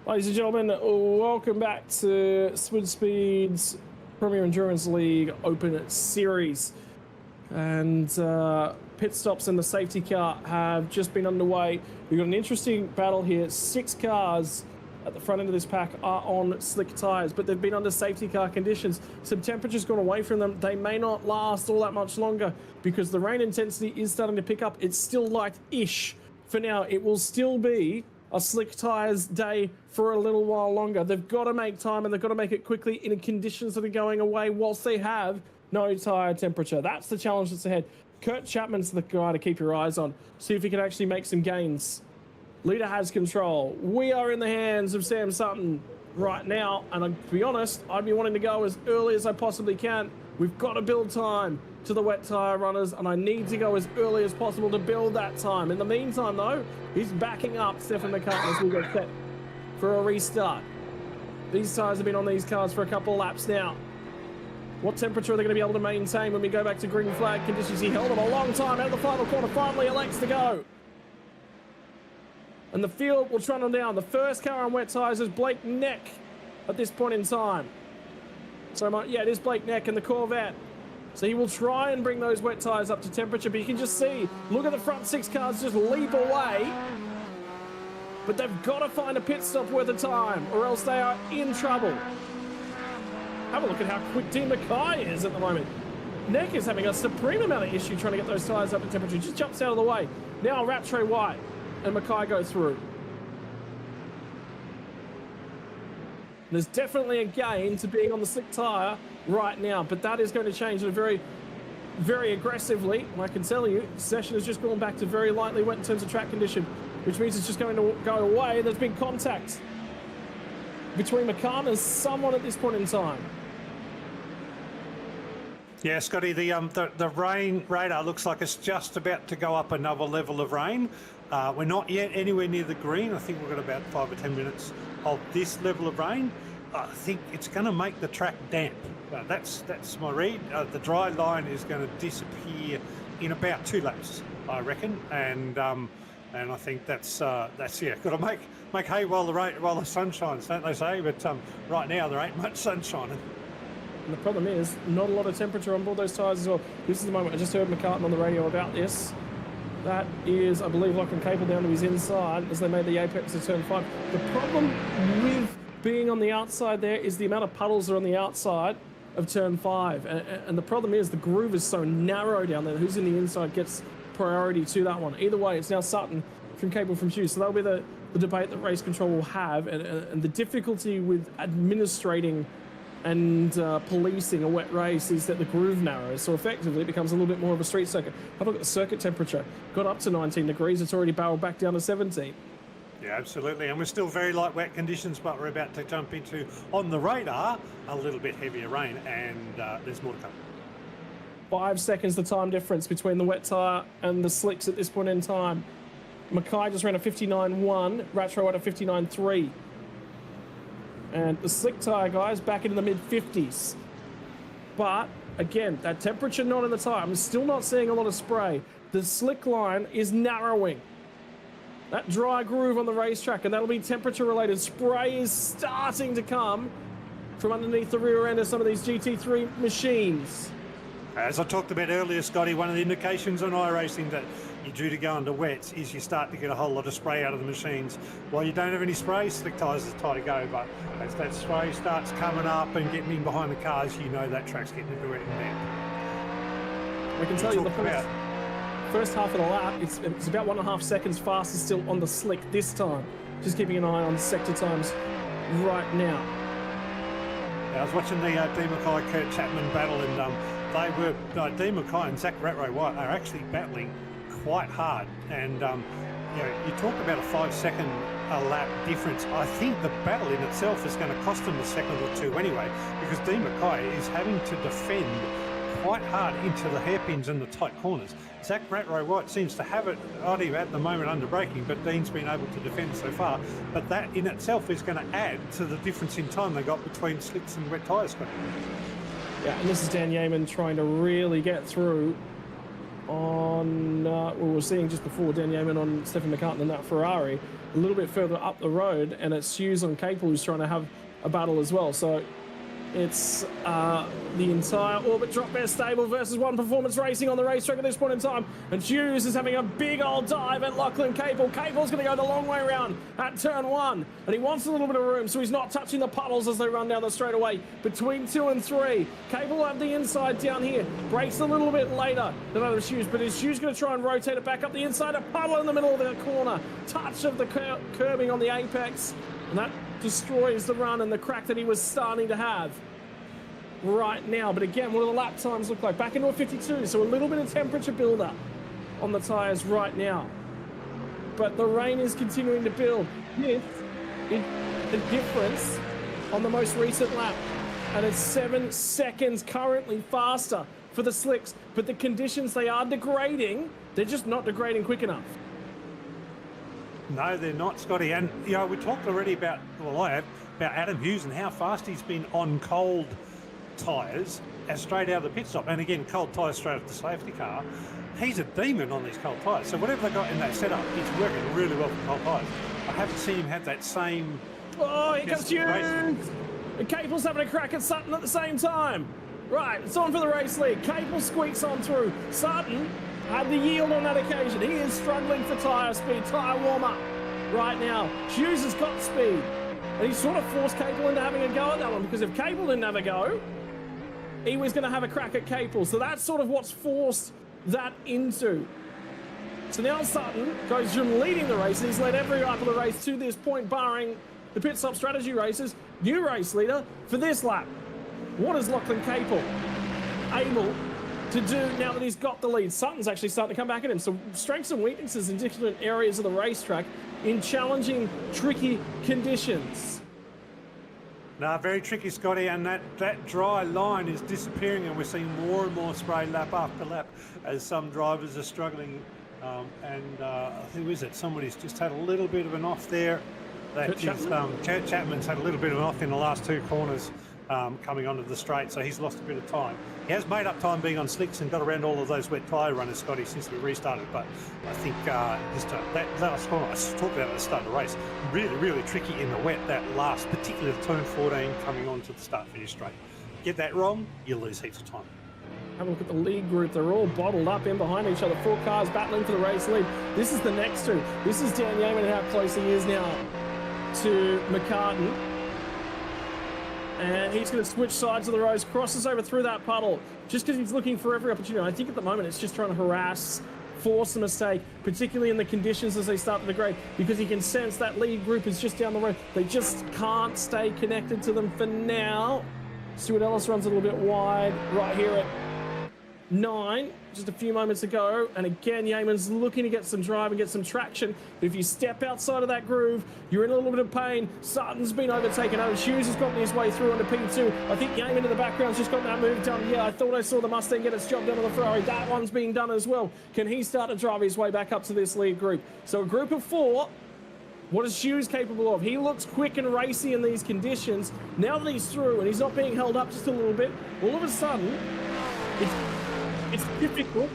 Ladies and gentlemen, welcome back to SUDSPEED's Premier Endurance League Open Series. And pit stops and the safety car have just been underway. We've got an interesting battle here. 6 cars at the front end of this pack are on slick tyres, but they've been under safety car conditions. Some temperature's gone away from them. They may not last all that much longer because the rain intensity is starting to pick up. It's still light-ish for now. It will still be a slick tyres day for a little while longer. They've got to make time, and they've got to make it quickly in conditions that are going away whilst they have no tyre temperature. That's the challenge that's ahead. Kurt Chapman's the guy to keep your eyes on. See if he can actually make some gains. Leader has control. We are in the hands of Sam Sutton right now, and to be honest, I'd be wanting to go as early as I possibly can. We've got to build time to the wet tyre runners, and I need to go as early as possible to build that time. In the meantime, though, he's backing up Stefan McCartney as we get set for a restart. These tyres have been on these cars for a couple of laps now. What temperature are they going to be able to maintain when we go back to green flag conditions? He held them a long time out of the final corner. Finally elects to go. And the field will run on down. The first car on wet tyres is Blake Neck at this point in time. So, yeah, it is Blake Neck and the Corvette. So he will try and bring those wet tyres up to temperature, but you can just see, look at the front 6 cars just leap away. But they've got to find a pit stop worth of time, or else they are in trouble. Have a look at how quick Dean Mackay is at the moment. Neck is having a supreme amount of issue trying to get those tyres up to temperature. Just jumps out of the way. Now Rattray White and Mackay go through. There's definitely a gain to being on the slick tyre right now, but that is going to change it very, very aggressively. And I can tell you, session has just gone back to very lightly wet in terms of track condition, which means it's just going to go away. There's been contact between McCann and someone at this point in time. Yeah, Scotty, the rain radar looks like it's just about to go up another level of rain. We're not yet anywhere near the green. I think we've got about 5 or 10 minutes of this level of rain. I think it's going to make the track damp. That's my read. The dry line is going to disappear in about 2 laps, I reckon. And I think that's yeah, got to make hay while the sun shines, don't they say? But right now there ain't much sun shining. And the problem is, not a lot of temperature on board those tyres as well. This is the moment I just heard McCartan on the radio about this. That is, I believe, Lachlan Capel down to his inside as they made the apex of turn 5. The problem with being on the outside there is the amount of puddles that are on the outside of turn 5. And the problem is the groove is so narrow down there. Who's in the inside gets priority to that one. Either way, it's now Sutton from Capel from Hughes. So that'll be the debate that race control will have. And the difficulty with administrating and policing a wet race is that the groove narrows, so effectively it becomes a little bit more of a street circuit. Have a look at the circuit temperature. Got up to 19 degrees, it's already barreled back down to 17. Yeah, absolutely, and we're still very light wet conditions, but we're about to jump into, on the radar, a little bit heavier rain, and there's more to come. 5 seconds the time difference between the wet tyre and the slicks at this point in time. Mackay just ran a 59.1, Rattray at a 59.3. And the slick tyre guys back into the mid-50s. But, again, that temperature not in the tyre. I'm still not seeing a lot of spray. The slick line is narrowing. That dry groove on the racetrack, and that'll be temperature-related. Spray is starting to come from underneath the rear end of some of these GT3 machines. As I talked about earlier, Scotty, one of the indications on iRacing that you're due to go into wets is you start to get a whole lot of spray out of the machines. While you don't have any spray, slick tyres is tight to go, but as that spray starts coming up and getting in behind the cars, you know that track's getting into wet and damp. I can tell you the first half of the lap, it's about 1.5 seconds faster still on the slick this time. Just keeping an eye on sector times right now. I was watching the Dean Mackay Kurt Chapman battle, and they were Dean Mackay and Zach Rattray White are actually battling quite hard. And you know, you talk about a 5-second lap difference. I think the battle in itself is going to cost them a second or two anyway, because Dean Mackay is having to defend quite hard into the hairpins and the tight corners. Zach Rattray White seems to have it at the moment under braking, but Dean's been able to defend so far. But that in itself is going to add to the difference in time they got between slicks and wet tyres. Yeah, and this is Dan Yeaman trying to really get through on, well, we were seeing just before Dan Yeaman on Stefan McCartan in that Ferrari, a little bit further up the road, and it's Hughes on Capel who's trying to have a battle as well. So It's the entire Orbit Drop Bear stable versus One Performance Racing on the racetrack at this point in time. And Hughes is having a big old dive at Lachlan Capel. Capel's going to go the long way around at turn 1. And he wants a little bit of room, so he's not touching the puddles as they run down the straightaway between 2 and 3. Capel will have the inside down here. Brakes a little bit later than other Hughes, but is Hughes going to try and rotate it back up the inside? A puddle in the middle of the corner. Touch of the curbing on the apex. And that destroys the run and the crack that he was starting to have right now. But again, what do the lap times look like? Back into a 52, so a little bit of temperature buildup on the tyres right now. But the rain is continuing to build. This is the difference on the most recent lap. And it's 7 seconds currently faster for the slicks. But the conditions, they are degrading. They're just not degrading quick enough. No, they're not, Scotty. And, you know, we talked already about, well, I have, about Adam Hughes and how fast he's been on cold tyres as straight out of the pit stop. And again, cold tyres straight off the safety car. He's a demon on these cold tyres. So whatever they got in that setup, it's working really well for cold tyres. I haven't seen him have that same... Oh, here comes Hughes! And Capel's having a crack at Sutton at the same time. Right, it's on for the race lead. Capel squeaks on through. Sutton had the yield on that occasion. He is struggling for tyre speed, tyre warm-up right now. Hughes has got speed. And he sort of forced Capel into having a go at that one, because if Capel didn't have a go, he was going to have a crack at Capel. So that's sort of what's forced that into. So now Sutton goes from leading the race, and he's led every lap of the race to this point, barring the pit stop strategy races. New race leader for this lap. What is Lachlan Capel able to do now that he's got the lead? Sutton's actually starting to come back at him. So strengths and weaknesses in different areas of the racetrack in challenging, tricky conditions. No, very tricky, Scotty, and that dry line is disappearing, and we're seeing more and more spray lap after lap as some drivers are struggling. Who is it? Somebody's just had a little bit of an off there. Chapman's had a little bit of an off in the last 2 corners coming onto the straight, so he's lost a bit of time. He has made up time being on slicks and got around all of those wet tyre runners, Scotty, since we restarted. But I think that last corner, I talked about at the start of the race, really, really tricky in the wet, that last, particularly turn 14 coming on to the start-finish straight. Get that wrong, you lose heaps of time. Have a look at the lead group. They're all bottled up in behind each other. 4 cars battling for the race lead. This is the next 2. This is Dan Yeaman and how close he is now to McCartan. And he's going to switch sides of the road, crosses over through that puddle, just because he's looking for every opportunity. I think at the moment it's just trying to harass, force a mistake, particularly in the conditions as they start to degrade, because he can sense that lead group is just down the road. They just can't stay connected to them for now. Stuart Ellis runs a little bit wide right here at 9, just a few moments ago. And again, Yeaman's looking to get some drive and get some traction. But if you step outside of that groove, you're in a little bit of pain. Sutton's been overtaken. Hughes has gotten his way through onto P2. I think Yeaman in the background's just got that move done. Yeah, I thought I saw the Mustang get its job done on the Ferrari. That one's being done as well. Can he start to drive his way back up to this lead group? So a group of 4. What is Hughes capable of? He looks quick and racy in these conditions. Now that he's through and he's not being held up just a little bit, all of a sudden, it's difficult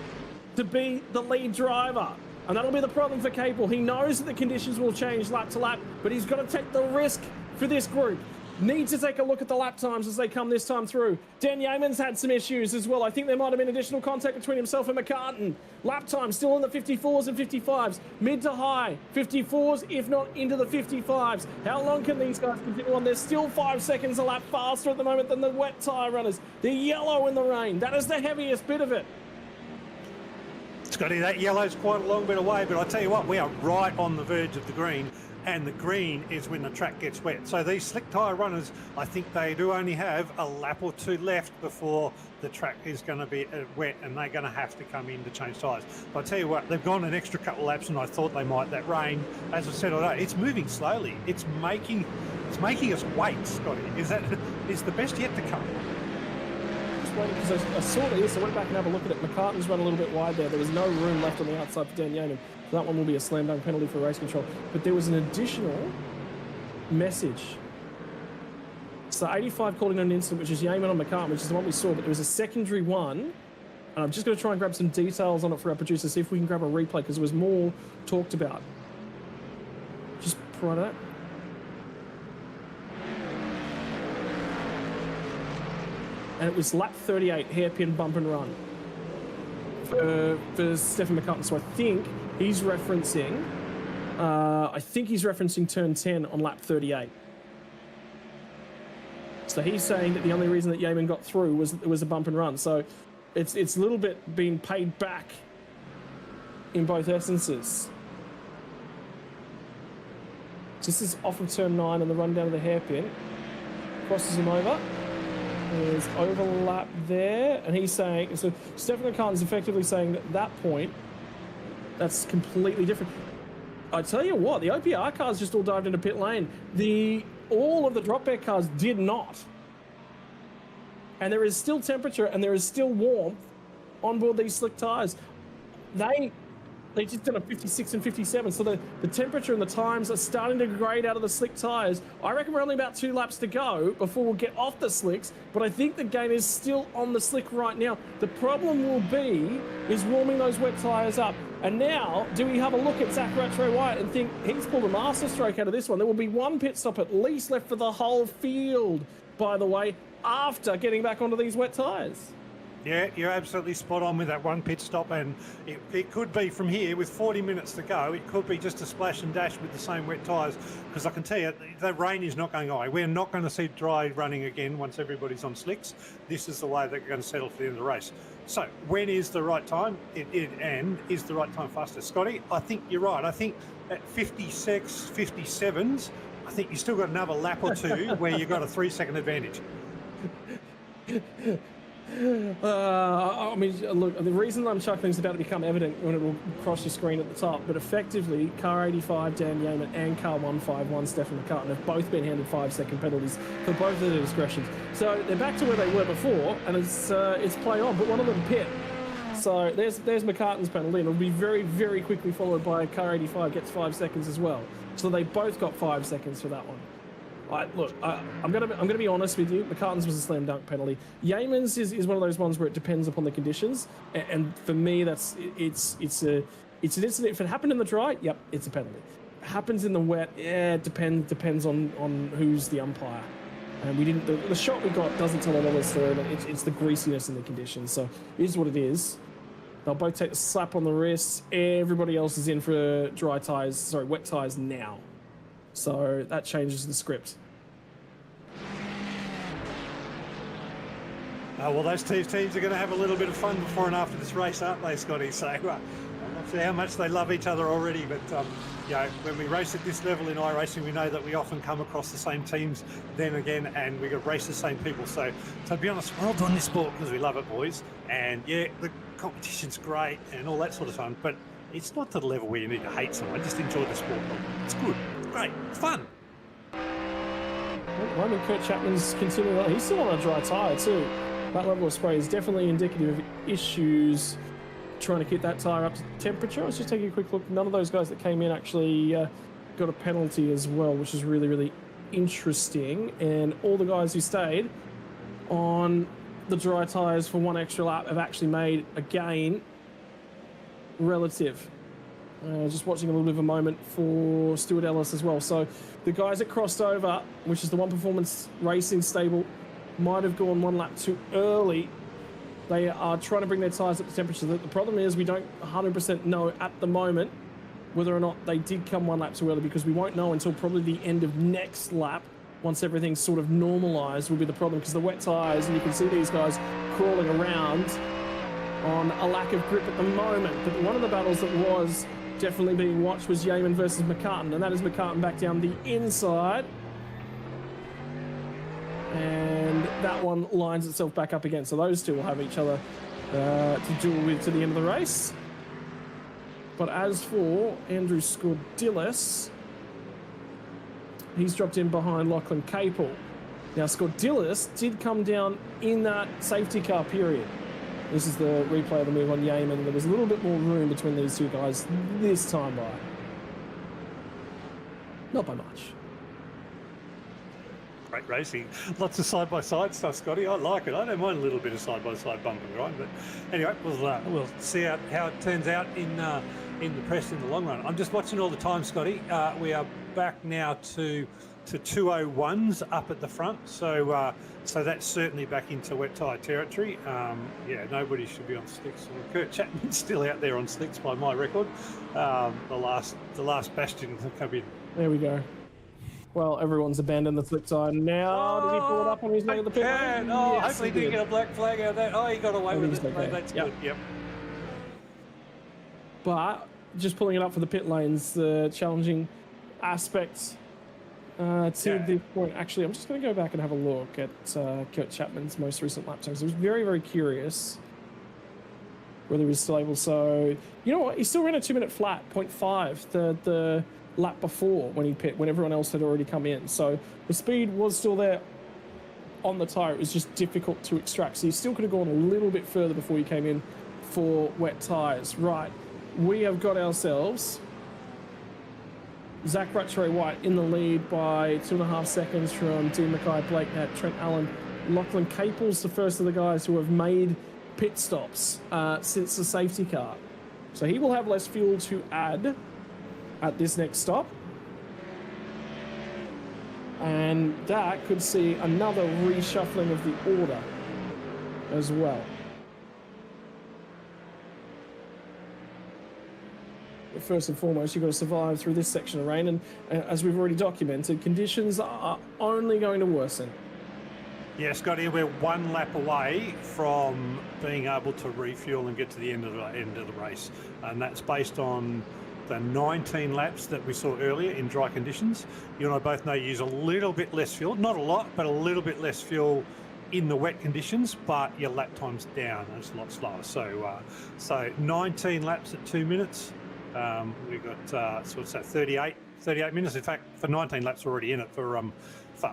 to be the lead driver. And that'll be the problem for Capel. He knows that the conditions will change lap to lap, but he's got to take the risk for this group. Needs to take a look at the lap times as they come this time through. Dan Yeaman's had some issues as well. I think there might have been additional contact between himself and McCartan. Lap time still in the 54s and 55s. Mid to high 54s, if not into the 55s. How long can these guys continue on? They're still 5 seconds a lap faster at the moment than the wet tyre runners. They're yellow in the rain. That is the heaviest bit of it. Scotty, that yellow's quite a long bit away, but I tell you what, we are right on the verge of the green. And the green is when the track gets wet. So these slick tyre runners, I think they do only have a lap or 2 left before the track is going to be wet, and they're going to have to come in to change tyres. But I tell you what, they've gone an extra couple of laps than I thought they might. That rain, as I said, it's moving slowly. It's making us wait, Scotty. Is the best yet to come? Because I saw this, I went back and had a look at it. McCartan's run a little bit wide there. There was no room left on the outside for Dan Yeaman. That one will be a slam dunk penalty for race control. But there was an additional message. So 85 called in an incident, which is Yeaman on McCartan, which is the one we saw, but there was a secondary one. And I'm just going to try and grab some details on it for our producer, see if we can grab a replay, because there was more talked about. Just prior to that. and it was lap 38, hairpin bump and run for Stefan McCartan. So I think he's referencing turn 10 on lap 38. So he's saying that the only reason that Yeaman got through was a bump and run. So it's a little bit being paid back in both essences. This is off of turn 9 and the run down to the hairpin. Crosses him over. There's overlap there. And he's saying, so Stefan McCartan's effectively saying that at that point, that's completely different. I tell you what, the OPR cars just all dived into pit lane. All of the drop bear cars did not. And there is still temperature and there is still warmth on board these slick tires. They just done a 56 and 57, so the temperature and the times are starting to grade out of the slick tires. I reckon we're only about 2 laps to go before we'll get off the slicks, but I think the game is still on the slick right now. The problem will be is warming those wet tires up. And now, do we have a look at Zach Rattray-Wyatt and think he's pulled a masterstroke out of this one? There will be one pit stop at least left for the whole field, by the way, after getting back onto these wet tires. Yeah, you're absolutely spot on with that one pit stop, and it could be from here with 40 minutes to go. It could be just a splash and dash with the same wet tyres, because I can tell you the rain is not going away. We're not going to see dry running again once everybody's on slicks. This is the way they're going to settle for the end of the race. So when is the right time? And is the right time faster? Scotty, I think you're right. I think at 56, 57s, I think you still got another lap or two where you've got a 3-second advantage. I mean, look, the reason I'm chuckling is about to become evident when it will cross your screen at the top, but effectively, Car 85, Dan Yeaman, and Car 151, Stefan McCartan, have both been handed 5-second penalties for both of their discretions. So they're back to where they were before, and it's play on, but one of them pit. So there's McCartan's penalty, and it'll be very, very quickly followed by Car 85 gets 5 seconds as well. So they both got 5 seconds for that one. I'm gonna be honest with you. McCartan's was a slam dunk penalty. Yeaman's is one of those ones where it depends upon the conditions, and for me, it's an incident. If it happened in the dry, yep, it's a penalty. If it happens in the wet, yeah, it depends on who's the umpire. And we didn't. The shot we got doesn't tell another story. It's the greasiness in the conditions. So it is what it is. They'll both take the slap on the wrist. Everybody else is in for wet tires now. So that changes the script. Well, those two teams are going to have a little bit of fun before and after this race, aren't they, Scotty? So I'm not sure how much they love each other already, but when we race at this level in iRacing, we know that we often come across the same teams then again, and we got race the same people. So to be honest, we're all doing this sport because we love it, boys. And yeah, the competition's great and all that sort of fun, but it's not to the level where you need to hate someone. Just enjoy the sport. It's good. It's great. It's fun. Roman Kurt Chapman's continuing on. He's still on a dry tyre too. That level of spray is definitely indicative of issues trying to keep that tyre up to temperature. I was just taking a quick look. None of those guys that came in actually got a penalty as well, which is really, really interesting. And all the guys who stayed on the dry tyres for one extra lap have actually made a gain relative. Just watching a little bit of a moment for Stuart Ellis as well. So the guys that crossed over, which is the One Performance Racing stable, might have gone 1 lap too early. They are trying to bring their tyres up to temperature. The problem is we don't 100% know at the moment whether or not they did come 1 lap too early, because we won't know until probably the end of next lap, once everything's sort of normalised, will be the problem, because the wet tyres, and you can see these guys crawling around on a lack of grip at the moment. But one of the battles that was definitely being watched was Yeaman versus McCartan, and that is McCartan back down the inside. And that one lines itself back up again. So those two will have each other to duel with to the end of the race. But as for Andrew Scordilis, he's dropped in behind Lachlan Capel. Now, Scordilis did come down in that safety car period. This is the replay of the move on Yeaman. There was a little bit more room between these two guys this time by. Not by much. Great racing. Lots of side-by-side stuff, Scotty. I like it. I don't mind a little bit of side-by-side bumping, right? But anyway, we'll see how it turns out in the press in the long run. I'm just watching all the time, Scotty. We are back now to to 201s up at the front. So so that's certainly back into wet tyre territory. Yeah, nobody should be on slicks. Kurt Chapman's still out there on slicks by my record. The last bastion to come in. There we go. Well, everyone's abandoned the slick side now. Did he pull it up on his way to the pit lane? Oh, Yes, hopefully he he didn't get a black flag out of that. Oh, he got away with it. okay. That's Yep. good. Yep. But just pulling it up for the pit lanes, the challenging aspects to this point. Actually, I'm just going to go back and have a look at Kurt Chapman's most recent lap times. I was very, very curious whether he's still able. So, you know what? He still ran a 2-minute flat, 0.5, the lap before when he pit, when everyone else had already come in. So the speed was still there on the tyre. It was just difficult to extract. So he still could have gone a little bit further before he came in for wet tyres. Right. We have got ourselves Zach Rattray-White in the lead by 2.5 seconds from Dean Mackay-Blake, Trent Allen. Lachlan Capel's the first of the guys who have made pit stops since the safety car. So he will have less fuel to add at this next stop. And that could see another reshuffling of the order as well. But first and foremost, you've got to survive through this section of rain. And as we've already documented, conditions are only going to worsen. Yeah, Scotty, we're 1 lap away from being able to refuel and get to the end of the race. And that's based on the 19 laps that we saw earlier in dry conditions. You and I both know you use a little bit less fuel, not a lot, but a little bit less fuel in the wet conditions, but your lap time's down and it's a lot slower. So 19 laps at 2 minutes. We've got so what's that, 38 minutes. In fact, for 19 laps we're already in it. For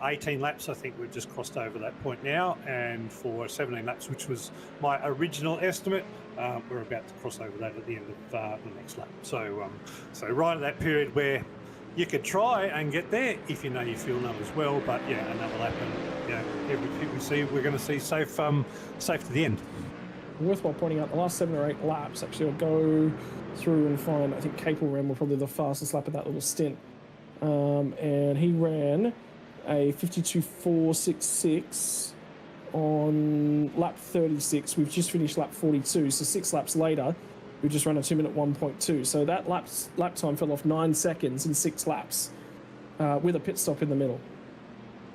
18 laps, I think we've just crossed over that point now, and for 17 laps, which was my original estimate, we're about to cross over that at the end of the next lap. So right at that period where you could try and get there if you know your fuel numbers well, but yeah, another lap, and you know, every pit we see, we're going to see safe to the end. Worthwhile pointing out the last 7 or 8 laps. Actually, I'll go through and find. I think Capel ran were probably the fastest lap of that little stint, and he ran a 52.466 on lap 36. We've just finished lap 42, so 6 laps later, we've just run a 2-minute 1.2. So that lap time fell off 9 seconds in 6 laps with a pit stop in the middle.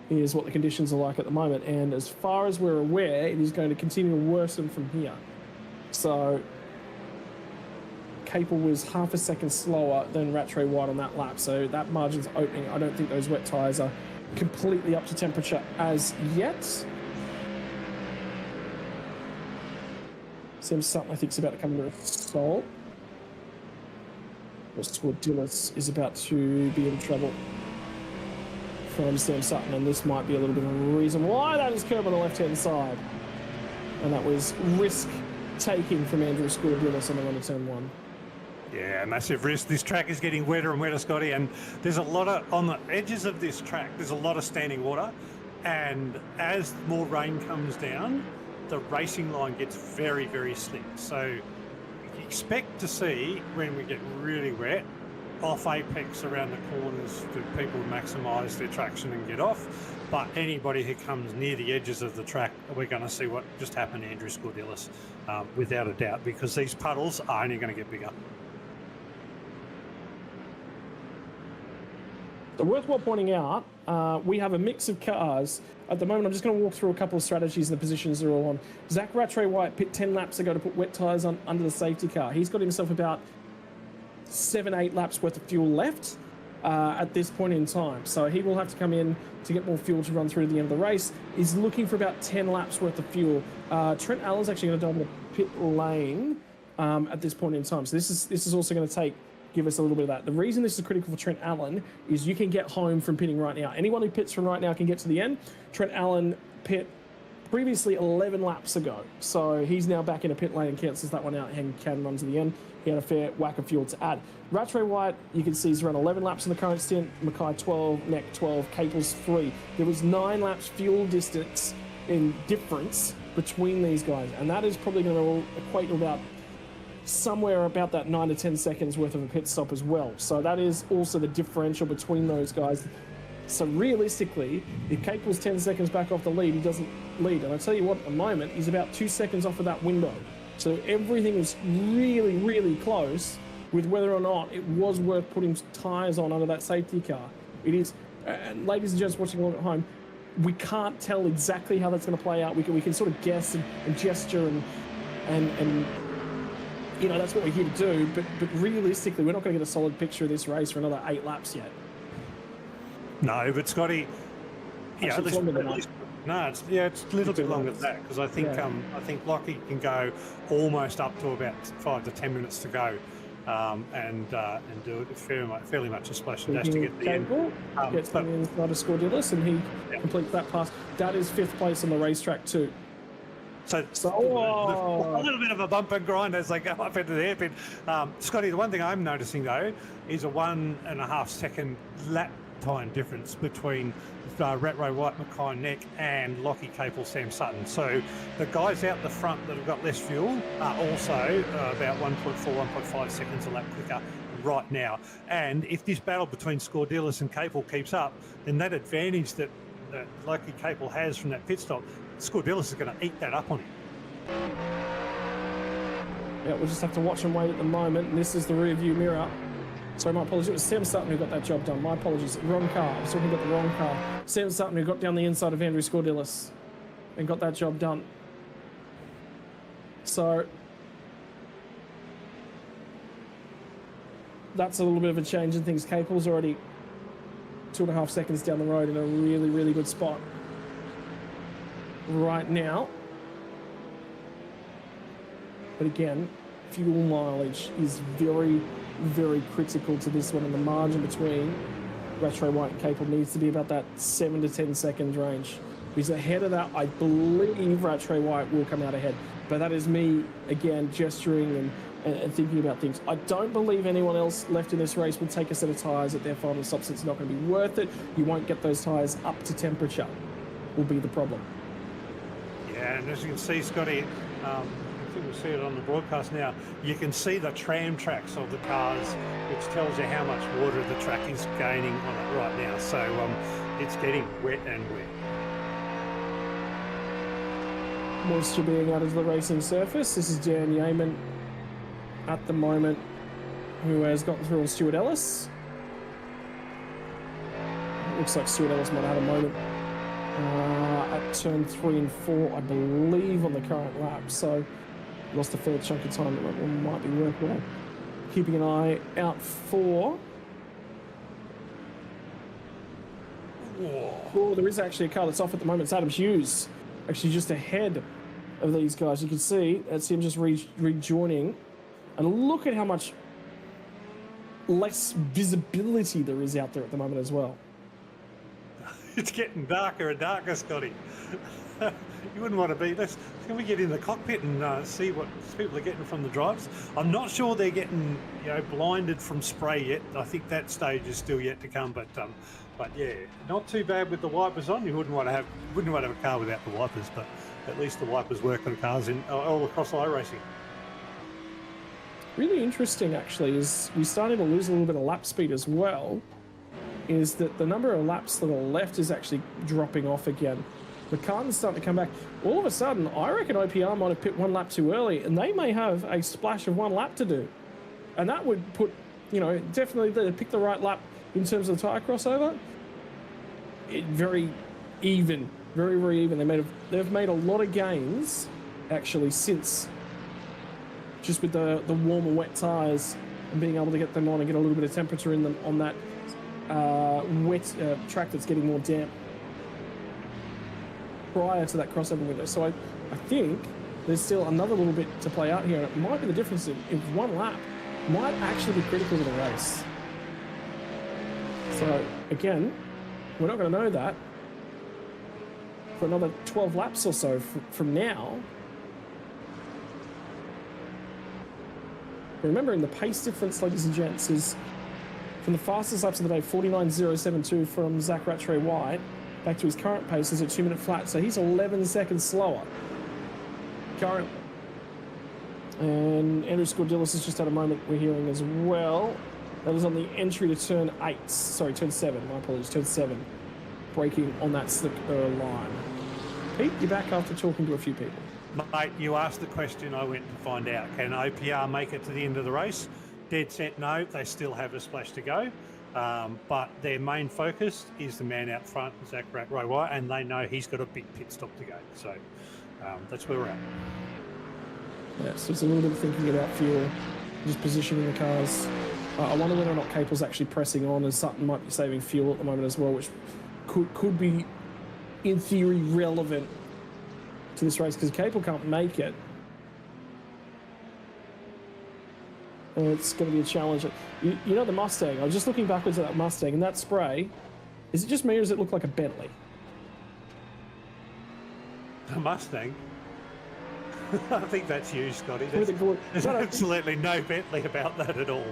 Is what the conditions are like at the moment, and as far as we're aware, it is going to continue to worsen from here. So Capel was half a second slower than Rattray-White on that lap, so that margin's opening. I don't think those wet tyres are completely up to temperature as yet. Sam Sutton, I think, is about to come into a stall. Dillis is about to be in trouble from Sam Sutton, and this might be a little bit of a reason why that is curb on the left-hand side. And that was risk-taking from Andrew Dillis on the run to turn 1. Yeah, massive risk. This track is getting wetter and wetter, Scotty, and there's a lot of, on the edges of this track, there's a lot of standing water, and as more rain comes down, the racing line gets very, very slick. So expect to see, when we get really wet, off apex around the corners for people to maximise their traction and get off. But anybody who comes near the edges of the track, we're going to see what just happened to Andrew Dillis, without a doubt, because these puddles are only going to get bigger. So worthwhile pointing out, we have a mix of cars. At the moment, I'm just going to walk through a couple of strategies and the positions they're all on. Zach Rattray-White pit 10 laps ago to put wet tyres on under the safety car. He's got himself about 7-8 laps worth of fuel left at this point in time. So he will have to come in to get more fuel to run through to the end of the race. He's looking for about 10 laps worth of fuel. Trent Allen's actually going to dive in the pit lane at this point in time. So this is also going to give us a little bit of that. The reason this is critical for Trent Allen is you can get home from pitting right now. Anyone who pits from right now can get to the end. Trent Allen pit previously 11 laps ago. So he's now back in a pit lane and cancels that one out and can run to the end. He had a fair whack of fuel to add. Rattray-White, you can see he's run 11 laps in the current stint. Mackay 12, Neck 12, Capel's 3. There was 9 laps fuel distance in difference between these guys. And that is probably going to equate to about somewhere about that 9 to 10 seconds worth of a pit stop as well. So that is also the differential between those guys. So realistically, if Capel's 10 seconds back off the lead, he doesn't lead. And I tell you what, at the moment, he's about 2 seconds off of that window. So everything is really, really close with whether or not it was worth putting tyres on under that safety car. It is, and ladies and gents watching along at home, we can't tell exactly how that's going to play out. We can sort of guess and gesture and you know, that's what we're here to do. But realistically, we're not going to get a solid picture of this race for another 8 laps yet. No, but Scotty, yeah, Actually, at least, no, it's a little bit longer than that, because I think I think Lockie can go almost up to about 5 to 10 minutes to go, and do it fairly much a splash and dash to get the end. Gets to the inside of Scordelis, and he completes that pass. That is 5th place on the racetrack too. So a little bit of a bump and grind as they go up into the hairpin. Scotty, the one thing I'm noticing though is a 1.5 second lap time difference between Rattray White, Mackay Neck and Lockie Capel, Sam Sutton. So the guys out the front that have got less fuel are also about 1.4, 1.5 seconds a lap quicker right now. And if this battle between Scordelis and Capel keeps up, then that advantage that Lockie Capel has from that pit stop, Scordelis is going to eat that up on him. Yeah, we'll just have to watch and wait at the moment. And this is the rear view mirror. Sorry, my apologies. It was Sam Sutton who got that job done. My apologies. Wrong car. I was talking about the wrong car. Sam Sutton who got down the inside of Andrew Scordelis and got that job done. So that's a little bit of a change in things. Capel's already 2.5 seconds down the road in a really, really good spot right now. But again, fuel mileage is very, very critical to this one, and the margin between Rattray White and Capel needs to be about that 7 to 10 second range. He's ahead of that. I believe Rattray White will come out ahead, but that is me again gesturing and thinking about things. I don't believe anyone else left in this race will take a set of tyres at their final stop, so it's not going to be worth it. You won't get those tyres up to temperature, will be the problem. Yeah, and as you can see, Scotty, I think we'll see it on the broadcast now, you can see the tram tracks of the cars, which tells you how much water the track is gaining on it right now. So it's getting wet and wet. Moisture being added to the racing surface. This is Dan Yeaman at the moment, who has gotten through on Stuart Ellis. It looks like Stuart Ellis might have had a moment at turn 3 and 4, I believe, on the current lap. So lost a fair chunk of time. That might be worthwhile keeping an eye out for. Oh, there is actually a car that's off at the moment. It's Adam Hughes, actually just ahead of these guys. You can see that's him just rejoining. And look at how much less visibility there is out there at the moment as well. It's getting darker and darker, Scotty. You wouldn't want to be. Can we get in the cockpit and see what people are getting from the drivers? I'm not sure they're getting, blinded from spray yet. I think that stage is still yet to come. But yeah, not too bad with the wipers on. You wouldn't want to have a car without the wipers, but at least the wipers work on cars all across iRacing. Really interesting, actually, is we started to lose a little bit of lap speed as well. Is that the number of laps to the left is actually dropping off again. McCartan's starting to come back. All of a sudden, I reckon OPR might have pit 1 lap too early, and they may have a splash of 1 lap to do. And that would put, definitely they pick the right lap in terms of the tyre crossover. Very even, very, very even. They've made a lot of gains, actually, since just with the warm and wet tyres and being able to get them on and get a little bit of temperature in them on that wet track that's getting more damp prior to that crossover window. So I think there's still another little bit to play out here, and it might be the difference if 1 lap might actually be critical to the race. So again, we're not going to know that for another 12 laps or so from now. Remembering the pace difference, ladies and gents, is from the fastest laps of the day, 49.072 from Zach Rattray White, back to his current pace is a 2-minute flat. So he's 11 seconds slower currently. And Andrew Scordelis has just had a moment we're hearing as well. That was on the entry to turn 7. My apologies, turn 7. braking on that slick line. Pete, you're back after talking to a few people. Mate, you asked the question, I went to find out. Can OPR make it to the end of the race? Dead set no, they still have a splash to go. But their main focus is the man out front, Zach Roy, and they know he's got a big pit stop to go. So that's where we're at. Yeah, so it's a little bit of thinking about fuel, just positioning the cars. I wonder whether or not Capel's actually pressing on, and Sutton might be saving fuel at the moment as well, which could be, in theory, relevant to this race, because Capel can't make it. And it's going to be a challenge. You know the Mustang, I was just looking backwards at that Mustang, and that spray, is it just me or does it look like a Bentley? The Mustang? I think that's you, Scotty. There's No, absolutely no Bentley about that at all.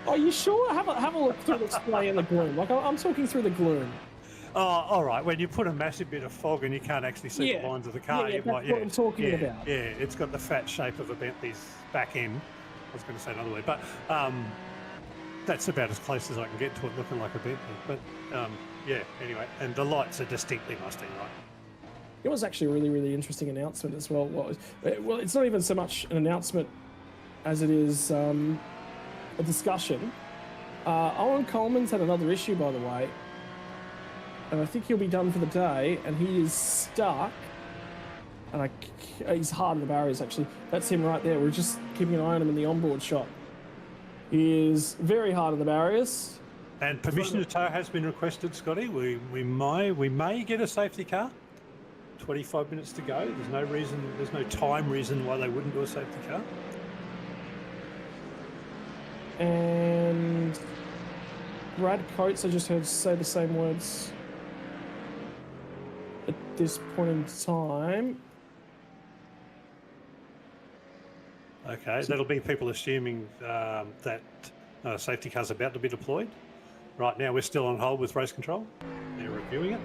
Are you sure? Have a look through the spray and the gloom. Like, I'm talking through the gloom. Oh, all right. When you put a massive bit of fog and you can't actually see the lines of the car, that's what I'm talking about. Yeah, it's got the fat shape of a Bentley's back end. I was going to say another way, but that's about as close as I can get to it looking like a Bentley. But yeah, anyway, and the lights are distinctly Mustang, right? It was actually a really, really interesting announcement as well. Well, it's not even so much an announcement as it is a discussion. Owen Coleman's had another issue, by the way, and I think he'll be done for the day, and he is stuck. And he's hard in the barriers, actually. That's him right there. We're just keeping an eye on him in the onboard shot. He is very hard in the barriers. And permission to tow has been requested, Scotty. We may get a safety car. 25 minutes to go. There's no time reason why they wouldn't do a safety car. And Brad Coates, I just heard say the same words at this point in time. Okay, that'll be people assuming that safety car's about to be deployed. Right now, we're still on hold with race control. They're reviewing it.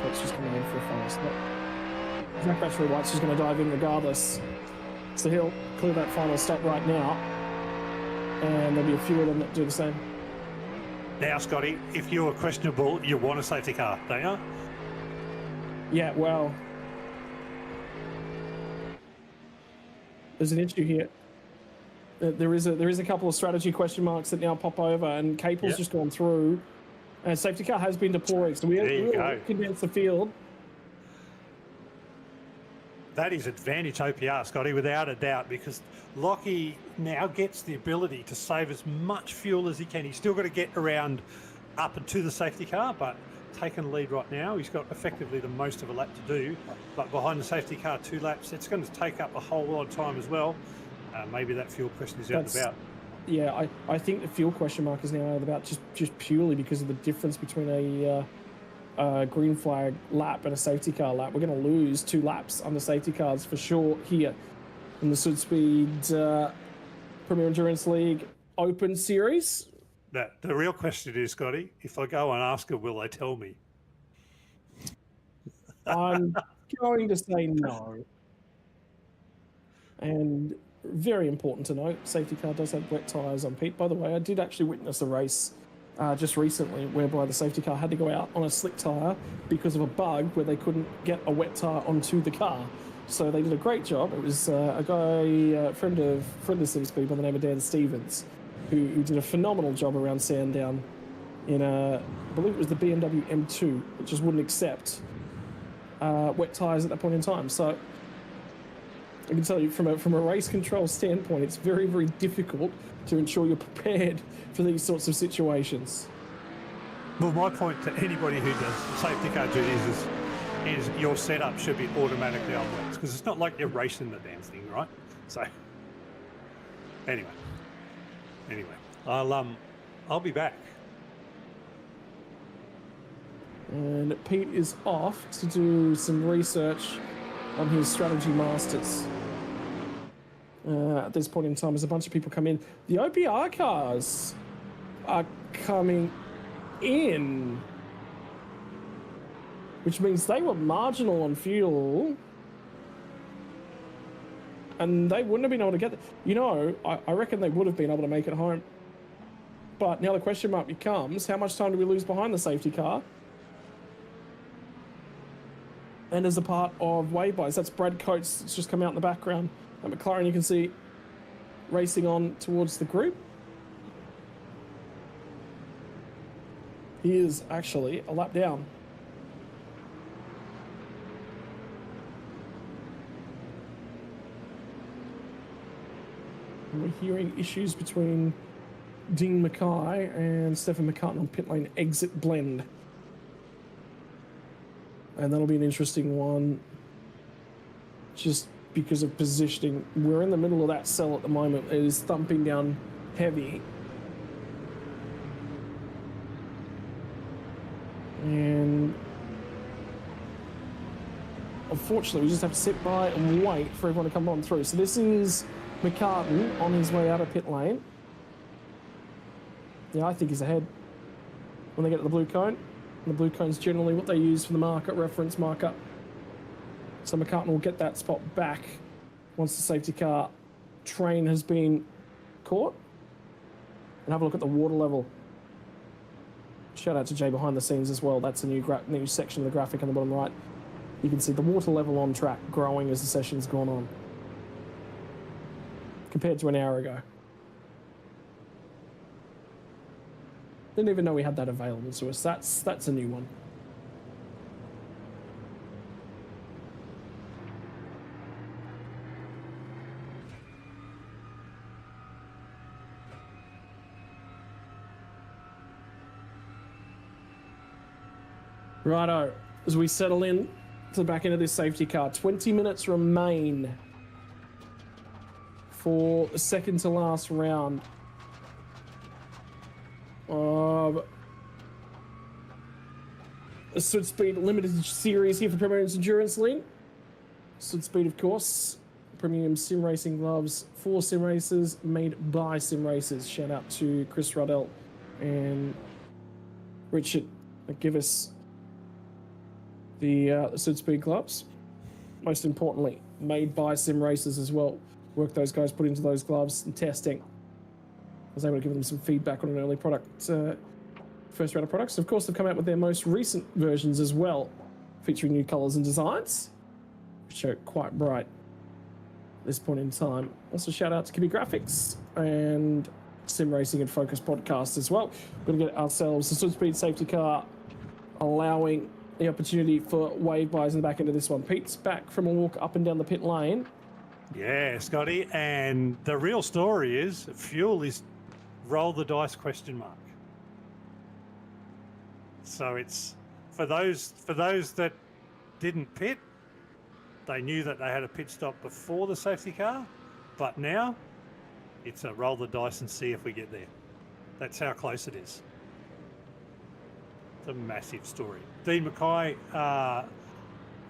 Coates just coming in for a final stop. Zach Battery White's just going to dive in regardless. So he'll clear that final stop right now. And there'll be a few of them that do the same. Now, Scotty, if you're questionable, you want a safety car, don't you? Yeah, well, there's an issue here. There is a couple of strategy question marks that now pop over, and Capel's just gone through. And safety car has been deployed, so we'll condense the field. That is advantage OPR, Scotty, without a doubt, because Lockie now gets the ability to save as much fuel as he can. He's still got to get around up and to the safety car, but taking the lead right now. He's got effectively the most of a lap to do, but behind the safety car 2 laps, it's going to take up a whole lot of time as well. Maybe that fuel question is out and about. Yeah, I think the fuel question mark is now out and about just purely because of the difference between a green flag lap and a safety car lap. We're going to lose 2 laps under safety cars for sure here in the SUDSPEED Premier Endurance League Open Series. The real question is, Scotty, if I go and ask her, will they tell me? I'm going to say no. And very important to note, safety car does have wet tyres on Pete. By the way, I did actually witness a race just recently whereby the safety car had to go out on a slick tyre because of a bug where they couldn't get a wet tyre onto the car. So they did a great job. It was a guy, friend of SUDSPEED by the name of Dan Stevens, who did a phenomenal job around Sandown in I believe it was the BMW M2, that just wouldn't accept wet tyres at that point in time. So I can tell you from a race control standpoint, it's very, very difficult to ensure you're prepared for these sorts of situations. Well, my point to anybody who does safety car duties is your setup should be automatically on wets, because it's not like you're racing the damn thing, right? So anyway, I'll be back. And Pete is off to do some research on his strategy masters. At this point in time, as a bunch of people come in, the OPR cars are coming in, which means they were marginal on fuel, and they wouldn't have been able to get. I reckon they would have been able to make it home, But now the question mark becomes, how much time do we lose behind the safety car? And as a part of wave bys, that's Brad Coates that's just come out in the background. At McLaren, you can see racing on towards the group. He is actually a lap down. And we're hearing issues between Dean Mackay and Stefan McCartan on pit lane exit blend. And that'll be an interesting one just because of positioning. We're in the middle of that cell at the moment. It is thumping down heavy. And unfortunately, we just have to sit by and wait for everyone to come on through. So this is McCartan on his way out of pit lane. Yeah, I think he's ahead when they get to the blue cone. And the blue cone's generally what they use for the market, reference marker. So McCartan will get that spot back once the safety car train has been caught. And have a look at the water level. Shout out to Jay behind the scenes as well. That's a new section of the graphic on the bottom right. You can see the water level on track growing as the session's gone on, compared to an hour ago. Didn't even know we had that available to us. That's a new one. Righto, as we settle in to the back end of this safety car, 20 minutes remain for the second to last round of a SUDSPEED limited series here for Premier Endurance League. SUDSPEED, of course, premium sim racing gloves for sim racers, made by sim racers. Shout out to Chris Ruddell and Richard that give us the SUDSPEED gloves. Most importantly, made by sim racers as well. Work those guys put into those gloves and testing. I was able to give them some feedback on an early product, first round of products. Of course, they've come out with their most recent versions as well, featuring new colors and designs, which are quite bright at this point in time. Also, shout out to Kibby Graphics and Sim Racing and Focus podcast as well. We're going to get ourselves a SUDSPEED safety car, allowing the opportunity for wave bys in the back end of this one. Pete's back from a walk up and down the pit lane. Yeah, Scotty. And the real story is fuel is roll the dice question mark. So it's for those that didn't pit, they knew that they had a pit stop before the safety car, but now it's a roll the dice and see if we get there. That's how close it is. It's a massive story. Dean Mackay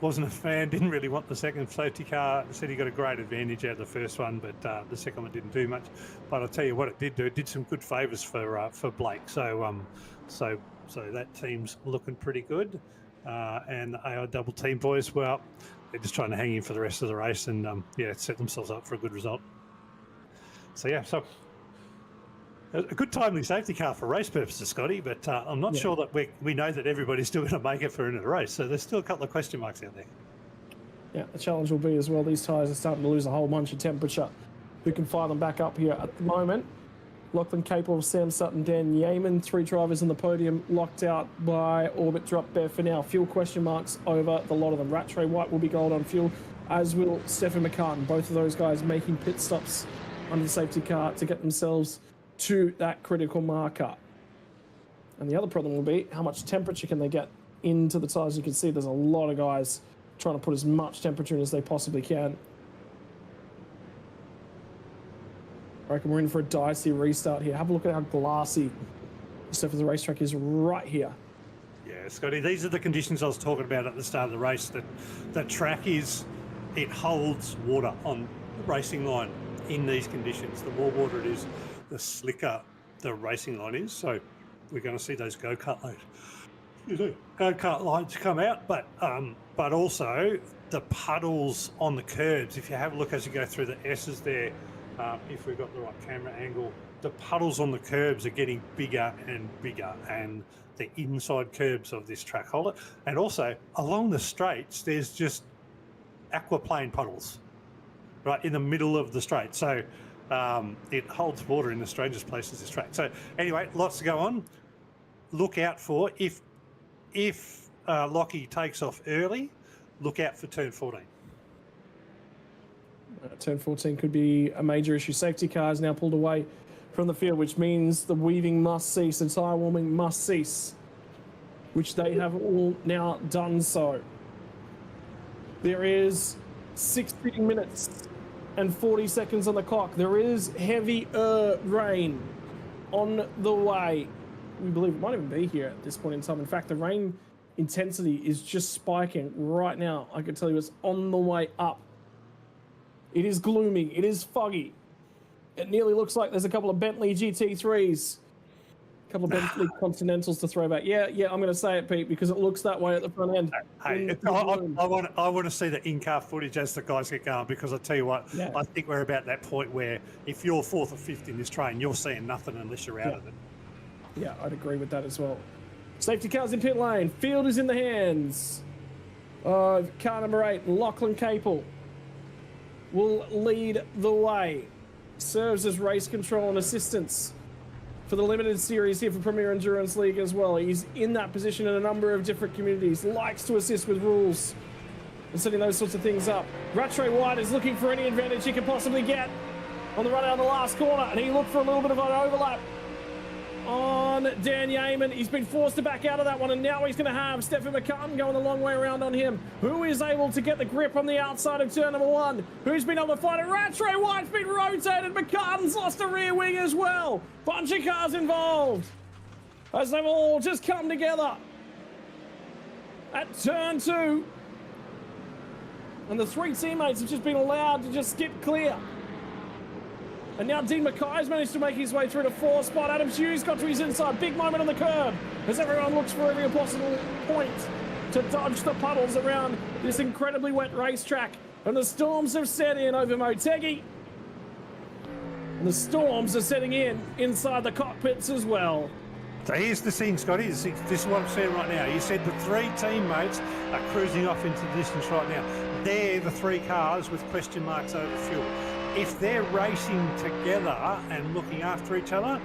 wasn't a fan, didn't really want the second safety car. Said he got a great advantage out of the first one, but the second one didn't do much. But I'll tell you what it did do. It did some good favours for Blake. So that team's looking pretty good. And the AI double team boys, well, they're just trying to hang in for the rest of the race and set themselves up for a good result. So a good timely safety car for race purposes, Scotty, but I'm not sure that we know that everybody's still going to make it for another race. So there's still a couple of question marks out there. Yeah, the challenge will be as well, these tyres are starting to lose a whole bunch of temperature. Who can fire them back up here at the moment? Lachlan Capel, Sam Sutton, Dan Yeaman, 3 drivers on the podium, locked out by Orbit Drop there for now. Fuel question marks over the lot of them. Rattray White will be gold on fuel, as will Stefan McCartan. Both of those guys making pit stops under the safety car to get themselves to that critical marker. And the other problem will be how much temperature can they get into the tyres. You can see there's a lot of guys trying to put as much temperature in as they possibly can. I reckon we're in for a dicey restart here. Have a look at how glassy the surface of the racetrack is right here. Yeah, Scotty, these are the conditions I was talking about at the start of the race. That the track it holds water on the racing line in these conditions. The more water it is, the slicker the racing line is. So we're going to see those go-kart lines come out, but also the puddles on the curbs. If you have a look as you go through the S's there, if we've got the right camera angle, the puddles on the curbs are getting bigger and bigger, and the inside curbs of this track hold it. And also along the straights, there's just aquaplane puddles right in the middle of the straight. So it holds water in the strangest places, this track. So anyway, lots to go on. Look out for, if Lockie takes off early, look out for turn 14. Turn 14 could be a major issue. Safety cars now pulled away from the field, which means the weaving must cease, the tyre warming must cease, which they have all now done so. There is 16 minutes and 40 seconds on the clock. There is heavy rain on the way. We believe it might even be here at this point in time. In fact, the rain intensity is just spiking right now. I can tell you it's on the way up. It is gloomy. It is foggy. It nearly looks like there's a couple of Bentley GT3s, a couple of Bentley Continentals to throw back. Yeah, I'm going to say it, Pete, because it looks that way at the front end. Hey, I want to see the in-car footage as the guys get going, because I tell you what, yeah. I think we're about that point where if you're fourth or fifth in this train, you're seeing nothing unless you're out of it. Yeah, I'd agree with that as well. Safety cars in pit lane. Field is in the hands of car number 8, Lachlan Capel. Will lead the way. Serves as race control and assistance for the limited series here for Premier Endurance League as well. He's in that position in a number of different communities. Likes to assist with rules and setting those sorts of things up. Rattray White is looking for any advantage he can possibly get on the run out of the last corner, and he looked for a little bit of an overlap on Dan Yeaman. He's been forced to back out of that one, and now he's going to have Stephen McCartan going a long way around on him, who is able to get the grip on the outside of turn number 1. Who's been able to fight it? Rattray White's been rotated. McCartan's lost a rear wing as well. Bunch of cars involved as they've all just come together at turn 2. And the 3 teammates have just been allowed to just skip clear. And now Dean Mackay's managed to make his way through to 4th spot. Adam Hughes got to his inside. Big moment on the curb as everyone looks for every possible point to dodge the puddles around this incredibly wet racetrack. And the storms have set in over Motegi. And the storms are setting in inside the cockpits as well. So here's the thing, Scotty. This is what I'm saying right now. You said the 3 teammates are cruising off into the distance right now. They're the 3 cars with question marks over fuel. If they're racing together and looking after each other,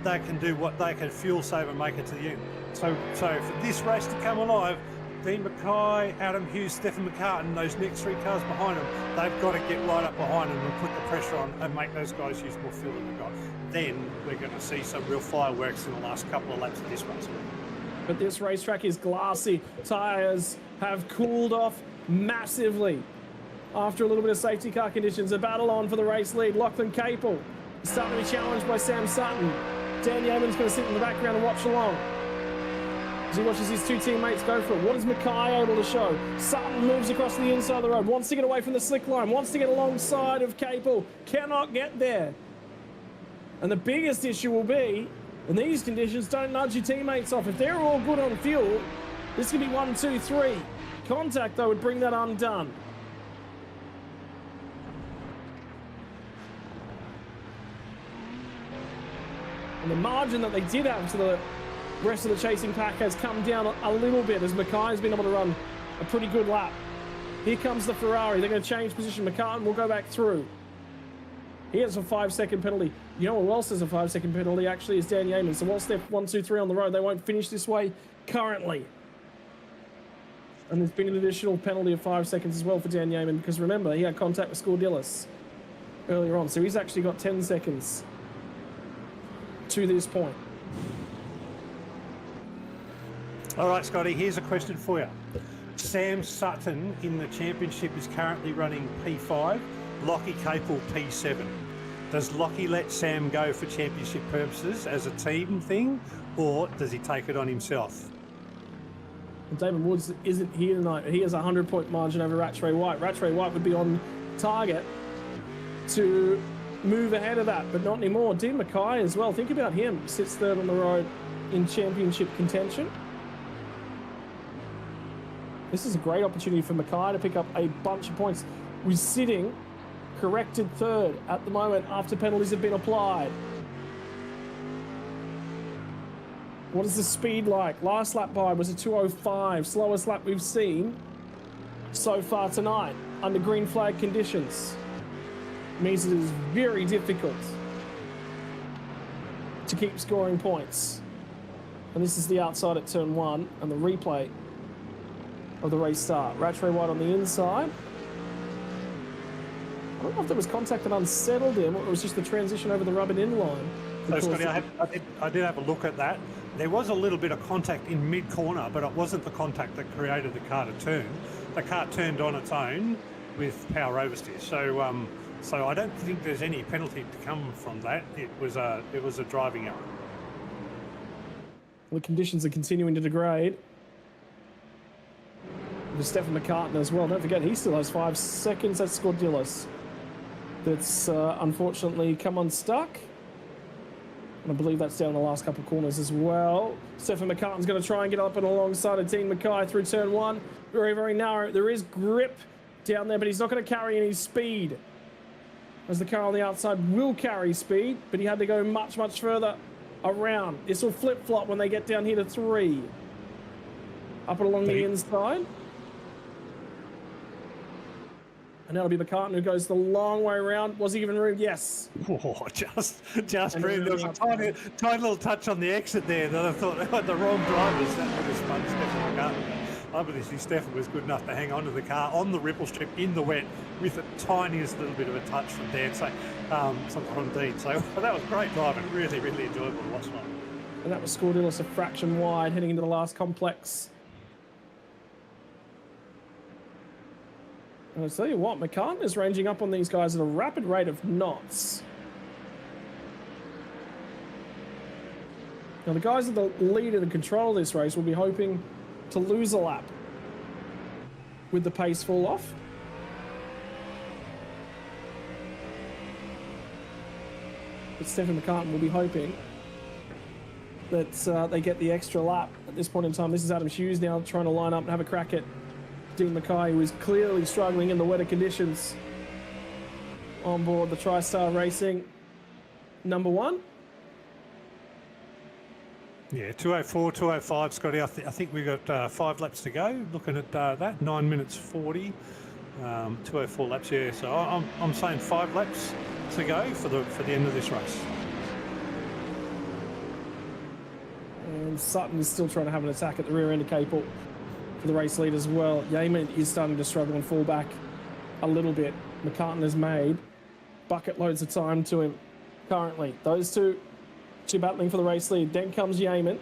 they can do what they can fuel save and make it to the end. So for this race to come alive, Dean Mackay, Adam Hughes, Stephen McCartan, those next 3 cars behind them, they've got to get right up behind them and put the pressure on and make those guys use more fuel than they've got. Then we're going to see some real fireworks in the last couple of laps of this race. But this racetrack is glassy. Tyres have cooled off massively. After a little bit of safety car conditions, a battle on for the race lead. Lachlan Capel is starting to be challenged by Sam Sutton. Dan Yeaman's going to sit in the background and watch along as he watches his 2 teammates go for it. What is Mackay able to show? Sutton moves across the inside of the road, wants to get away from the slick line, wants to get alongside of Capel, cannot get there. And the biggest issue will be, in these conditions, don't nudge your teammates off. If they're all good on fuel, this could be 1, 2, 3. Contact, though, would bring that undone. And the margin that they did have to the rest of the chasing pack has come down a little bit as Mackay's been able to run a pretty good lap. Here comes the Ferrari. They're going to change position. McCartan will go back through. He has a 5-second penalty. You know who else has a 5-second penalty? Actually, is Dan Yeaman. So whilst they're 1, 2, 3 on the road, they won't finish this way currently. And there's been an additional penalty of 5 seconds as well for Dan Yeaman, because remember, he had contact with Scordelis earlier on. So he's actually got 10 seconds to this point. All right, Scotty, here's a question for you. Sam Sutton in the championship is currently running P5, Lockie Capel P7. Does Lockie let Sam go for championship purposes as a team thing, or does he take it on himself? David Woods isn't here tonight. He has a 100-point margin over Rattray White. Rattray White would be on target to move ahead of that, but not anymore. Dean Mackay as well. Think about him. Sits 3rd on the road in championship contention. This is a great opportunity for Mackay to pick up a bunch of points. We're sitting corrected 3rd at the moment after penalties have been applied. What is the speed like? Last lap by was a 2:05, slowest lap we've seen so far tonight under green flag conditions. Means it is very difficult to keep scoring points. And this is the outside at turn 1 and the replay of the race start. Ratchway White on the inside. I don't know if there was contact that unsettled him or it was just the transition over the rubber in line. So, Scotty, I did have a look at that. There was a little bit of contact in mid-corner, but it wasn't the contact that created the car to turn. The car turned on its own with power oversteer. So I don't think there's any penalty to come from that. It was a driving error. The conditions are continuing to degrade. With Stefan McCartan as well. Don't forget, he still has 5 seconds. That's Scordilis. That's unfortunately come unstuck. And I believe that's down the last couple of corners as well. Stefan McCartan's going to try and get up and alongside of Dean Mackay through turn 1. Very, very narrow. There is grip down there, but he's not going to carry any speed. As the car on the outside will carry speed, but he had to go much, much further around. This will flip-flop when they get down here to 3. Up and along the inside. And that'll be McCartan who goes the long way around. Was he given room? Yes. Oh, just room. There was a tiny little touch on the exit there that I thought had the wrong drivers. That would have spun Stefan McCartan. Obviously, Stefan was good enough to hang on to the car on the ripple strip in the wet with the tiniest little bit of a touch from Dan. So, something from Dean. So that was great driving. Really, really enjoyable to watch that. And that was Scordilis a fraction wide heading into the last complex. And I'll tell you what, McCartan is ranging up on these guys at a rapid rate of knots. Now, the guys at the lead and control of this race will be hoping to lose a lap with the pace fall off. But Stefan McCartan will be hoping that they get the extra lap at this point in time. This is Adam Hughes now trying to line up and have a crack at Dean Mackay, who is clearly struggling in the wetter conditions on board the TriStar Racing number 1. Yeah, 2:04, 2:05, Scotty. I think we've got 5 laps to go. Looking at that, 9 minutes 40, 2:04 laps. Yeah, so I'm saying 5 laps to go for the end of this race. And Sutton is still trying to have an attack at the rear end of Capel for the race lead as well. Yeaman is starting to struggle and fall back a little bit. McCartan has made bucket loads of time to him currently. Those two battling for the race lead. Then comes Yeaman.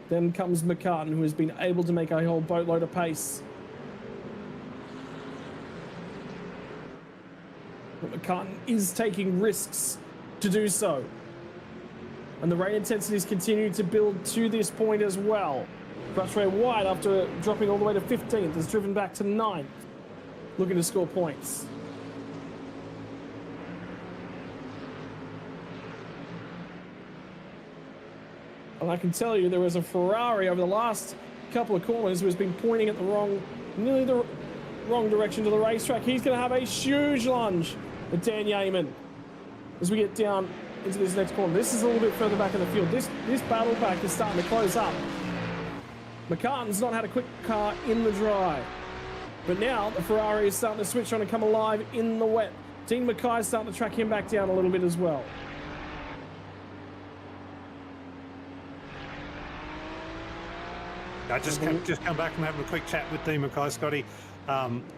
Then comes McCartan, who has been able to make a whole boatload of pace. But McCartan is taking risks to do so. And the rain intensities continue to build to this point as well. Ratchway White, after dropping all the way to 15th, has driven back to 9th, looking to score points. And I can tell you there was a Ferrari over the last couple of corners who has been pointing at nearly the wrong direction to the racetrack. He's going to have a huge lunge at Dan Yeaman as we get down into this next corner. This is a little bit further back in the field. This battle pack is starting to close up. McCartan's not had a quick car in the dry. But now the Ferrari is starting to switch on and come alive in the wet. Dean Mackay is starting to track him back down a little bit as well. I just come back from having a quick chat with Dean Mackay, Scotty.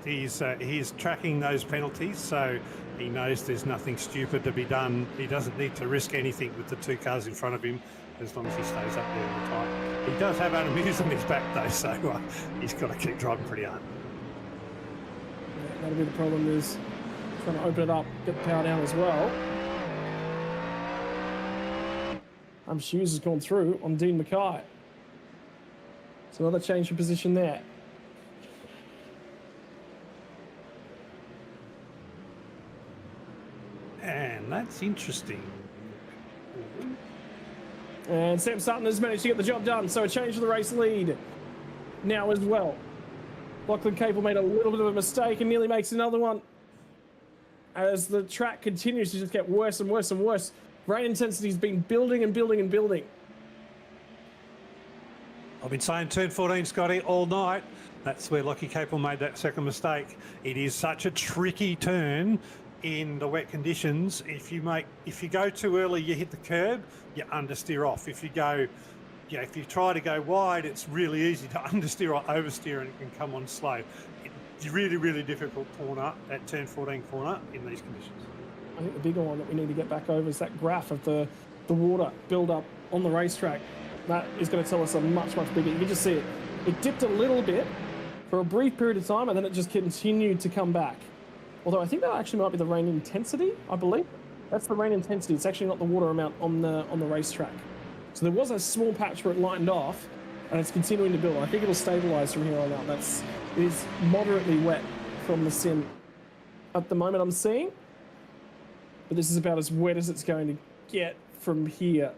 He's tracking those penalties, so he knows there's nothing stupid to be done. He doesn't need to risk anything with the 2 cars in front of him as long as he stays up there all the time. He does have Adam Hughes on his back though, so he's got to keep driving pretty hard. Yeah, that'll be the problem, is trying to open it up, get the power down as well. Hughes has gone through on Dean Mackay. So another change of position there. And that's interesting. And Sam Sutton has managed to get the job done, so a change of the race lead now as well. Lachlan Capel made a little bit of a mistake and nearly makes another one as the track continues to just get worse and worse and worse. Rain intensity has been building and building and building. I've been saying turn 14, Scotty, all night. That's where Lockie Capel made that second mistake. It is such a tricky turn in the wet conditions. If you go too early, you hit the curb, you understeer off. If you go, if you try to go wide, it's really easy to understeer or oversteer and come on slow. It's really, really difficult corner, that turn 14 corner in these conditions. I think the bigger one that we need to get back over is that graph of the water build up on the racetrack. That is going to tell us a much, much bigger. You can just see it. It dipped a little bit for a brief period of time, and then it just continued to come back. Although I think that actually might be the rain intensity, I believe. That's the rain intensity. It's actually not the water amount on the racetrack. So there was a small patch where it lightened off, and it's continuing to build. I think it'll stabilize from here on out. It is moderately wet from the sim at the moment, I'm seeing. But this is about as wet as it's going to get from here.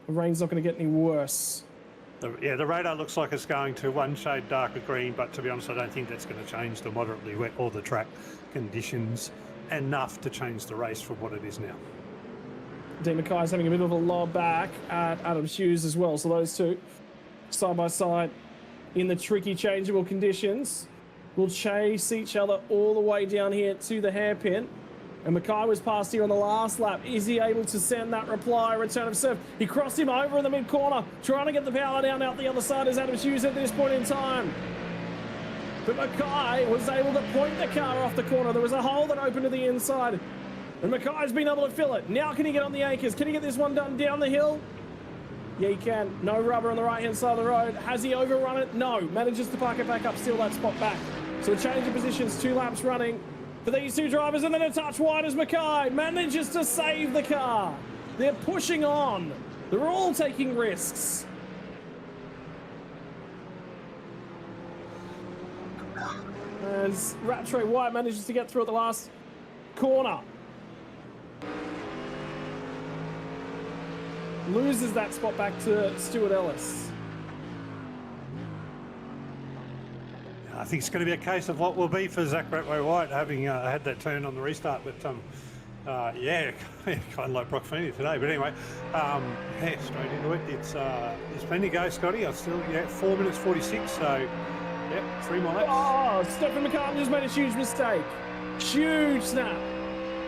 The rain's not going to get any worse. Yeah, the radar looks like it's going to one shade darker green, but to be honest, I don't think that's going to change the moderately wet or the track conditions enough to change the race from what it is now. Dean Mackay's having a bit of a lob back at Adam Hughes as well. So those two, side by side, in the tricky changeable conditions, will chase each other all the way down here to the hairpin. And Mackay was past here on the last lap. Is he able to send that reply? Return of serve. He crossed him over in the mid-corner, trying to get the power down out the other side as Adam Hughes at this point in time. But Mackay was able to point the car off the corner. There was a hole that opened to the inside. And Mackay's been able to fill it. Now can he get on the anchors? Can he get this one done down the hill? Yeah, he can. No rubber on the right-hand side of the road. Has he overrun it? No. Manages to park it back up, steal that spot back. So a change of positions, 2 laps running for these two drivers, and then a touch wide as Mackay manages to save the car. They're pushing on. They're all taking risks. As Rattray White manages to get through at the last corner. Loses that spot back to Stuart Ellis. I think it's going to be a case of what will be for Zach Rattray White having had that turn on the restart, but yeah, kind of like Brock Feeney today. But anyway, yeah, straight into it. There's plenty to go, Scotty. I still 4 minutes 46. So yeah, 3 more laps. Oh, Stephen McCartan just made a huge mistake. Huge snap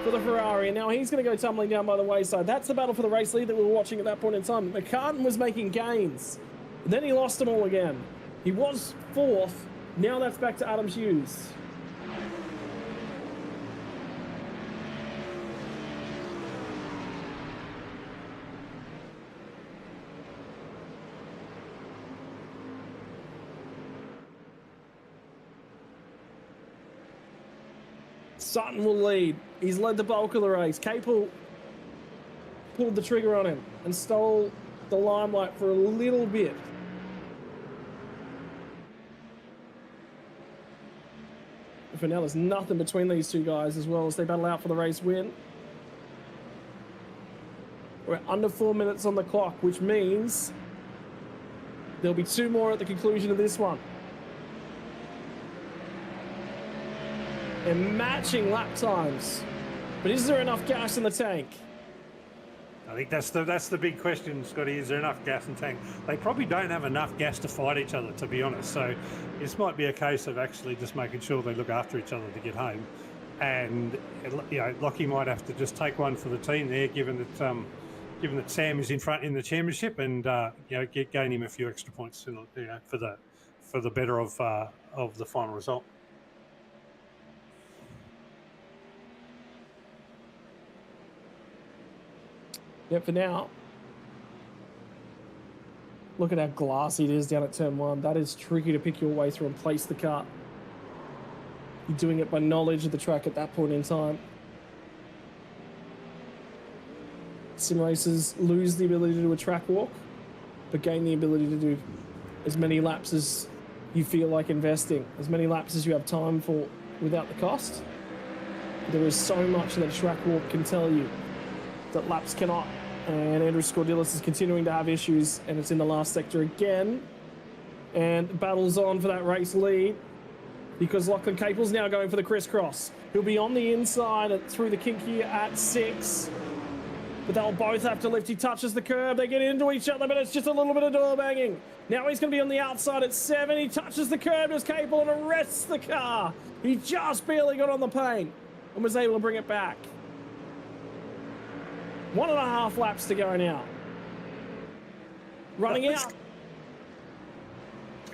for the Ferrari, and now he's going to go tumbling down by the wayside. That's the battle for the race lead that we were watching at that point in time. McCartan was making gains, and then he lost them all again. He was 4th. Now that's back to Adam Hughes. Sutton will lead. He's led the bulk of the race. Capel pulled the trigger on him and stole the limelight for a little bit. For now, there's nothing between these two guys as well as they battle out for the race win. We're under 4 minutes on the clock, which means there'll be 2 more at the conclusion of this one. And matching lap times. But is there enough gas in the tank? I think that's the big question, Scotty. Is there enough gas in the tank? They probably don't have enough gas to fight each other, to be honest. So this might be a case of actually just making sure they look after each other to get home. And Lockie might have to just take one for the team there, given that Sam is in front in the championship, and gain him a few extra points, for the better of the final result. Yeah, for now. Look at how glassy it is down at turn 1. That is tricky to pick your way through and place the car. You're doing it by knowledge of the track at that point in time. Sim racers lose the ability to do a track walk, but gain the ability to do as many laps as you feel like investing, as many laps as you have time for without the cost. There is so much that a track walk can tell you that laps cannot. And Andrew Scordilis is continuing to have issues, and it's in the last sector again. And battles on for that race lead because Lachlan Capel's now going for the crisscross. He'll be on the inside through the kink here at 6. but they'll both have to lift. He touches the curb. They get into each other, but it's just a little bit of door banging. Now he's going to be on the outside at 7. He touches the curb as Capel and arrests the car. He just barely got on the paint and was able to bring it back. 1.5 laps to go now. Running out.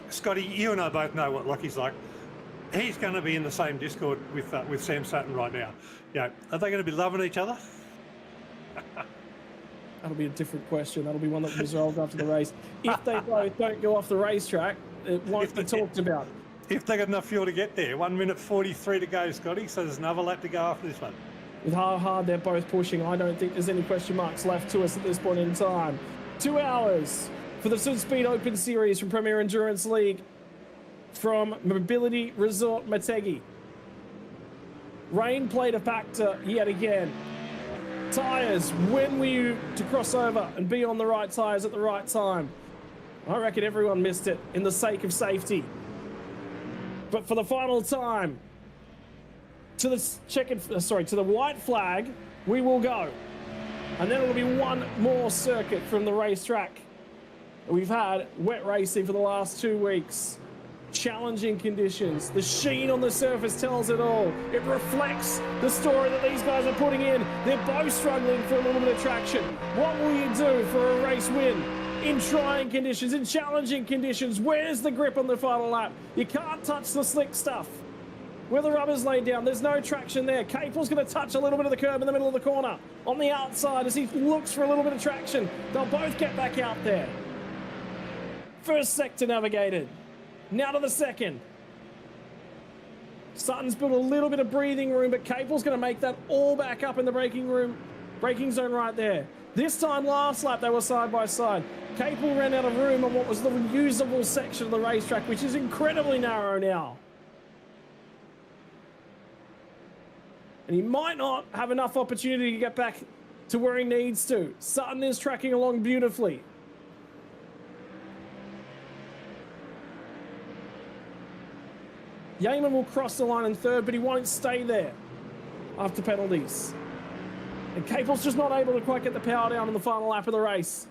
Scotty, you and I both know what Lockie's like. He's going to be in the same Discord with Sam Sutton right now. You know, are they going to be loving each other? That'll be a different question. That'll be one that will be resolved after the race. If they both don't go off the racetrack, it won't be talked about. If they got enough fuel to get there. 1 minute 43 to go, Scotty, so there's another lap to go after this one. With how hard they're both pushing, I don't think there's any question marks left to us at this point in time. 2 hours for the SUDSPEED Open Series from Premier Endurance League from Mobility Resort Motegi. Rain played a factor yet again. Tyres, when were you to cross over and be on the right tyres at the right time? I reckon everyone missed it in the sake of safety. But for the final time, to the white flag, we will go. And then it'll be one more circuit from the racetrack. We've had wet racing for the last 2 weeks. Challenging conditions. The sheen on the surface tells it all. It reflects the story that these guys are putting in. They're both struggling for a little bit of traction. What will you do for a race win? In trying conditions, in challenging conditions, where's the grip on the final lap? You can't touch the slick stuff. Where the rubber's laid down, there's no traction there. Capel's going to touch a little bit of the curb in the middle of the corner. On the outside, as he looks for a little bit of traction, they'll both get back out there. First sector navigated. Now to the second. Sutton's built a little bit of breathing room, but Capel's going to make that all back up in the braking zone right there. This time last lap, they were side by side. Capel ran out of room on what was the usable section of the racetrack, which is incredibly narrow now. And he might not have enough opportunity to get back to where he needs to. Sutton is tracking along beautifully. Yeaman will cross the line in third, but he won't stay there after penalties. And Capel's just not able to quite get the power down in the final lap of the race.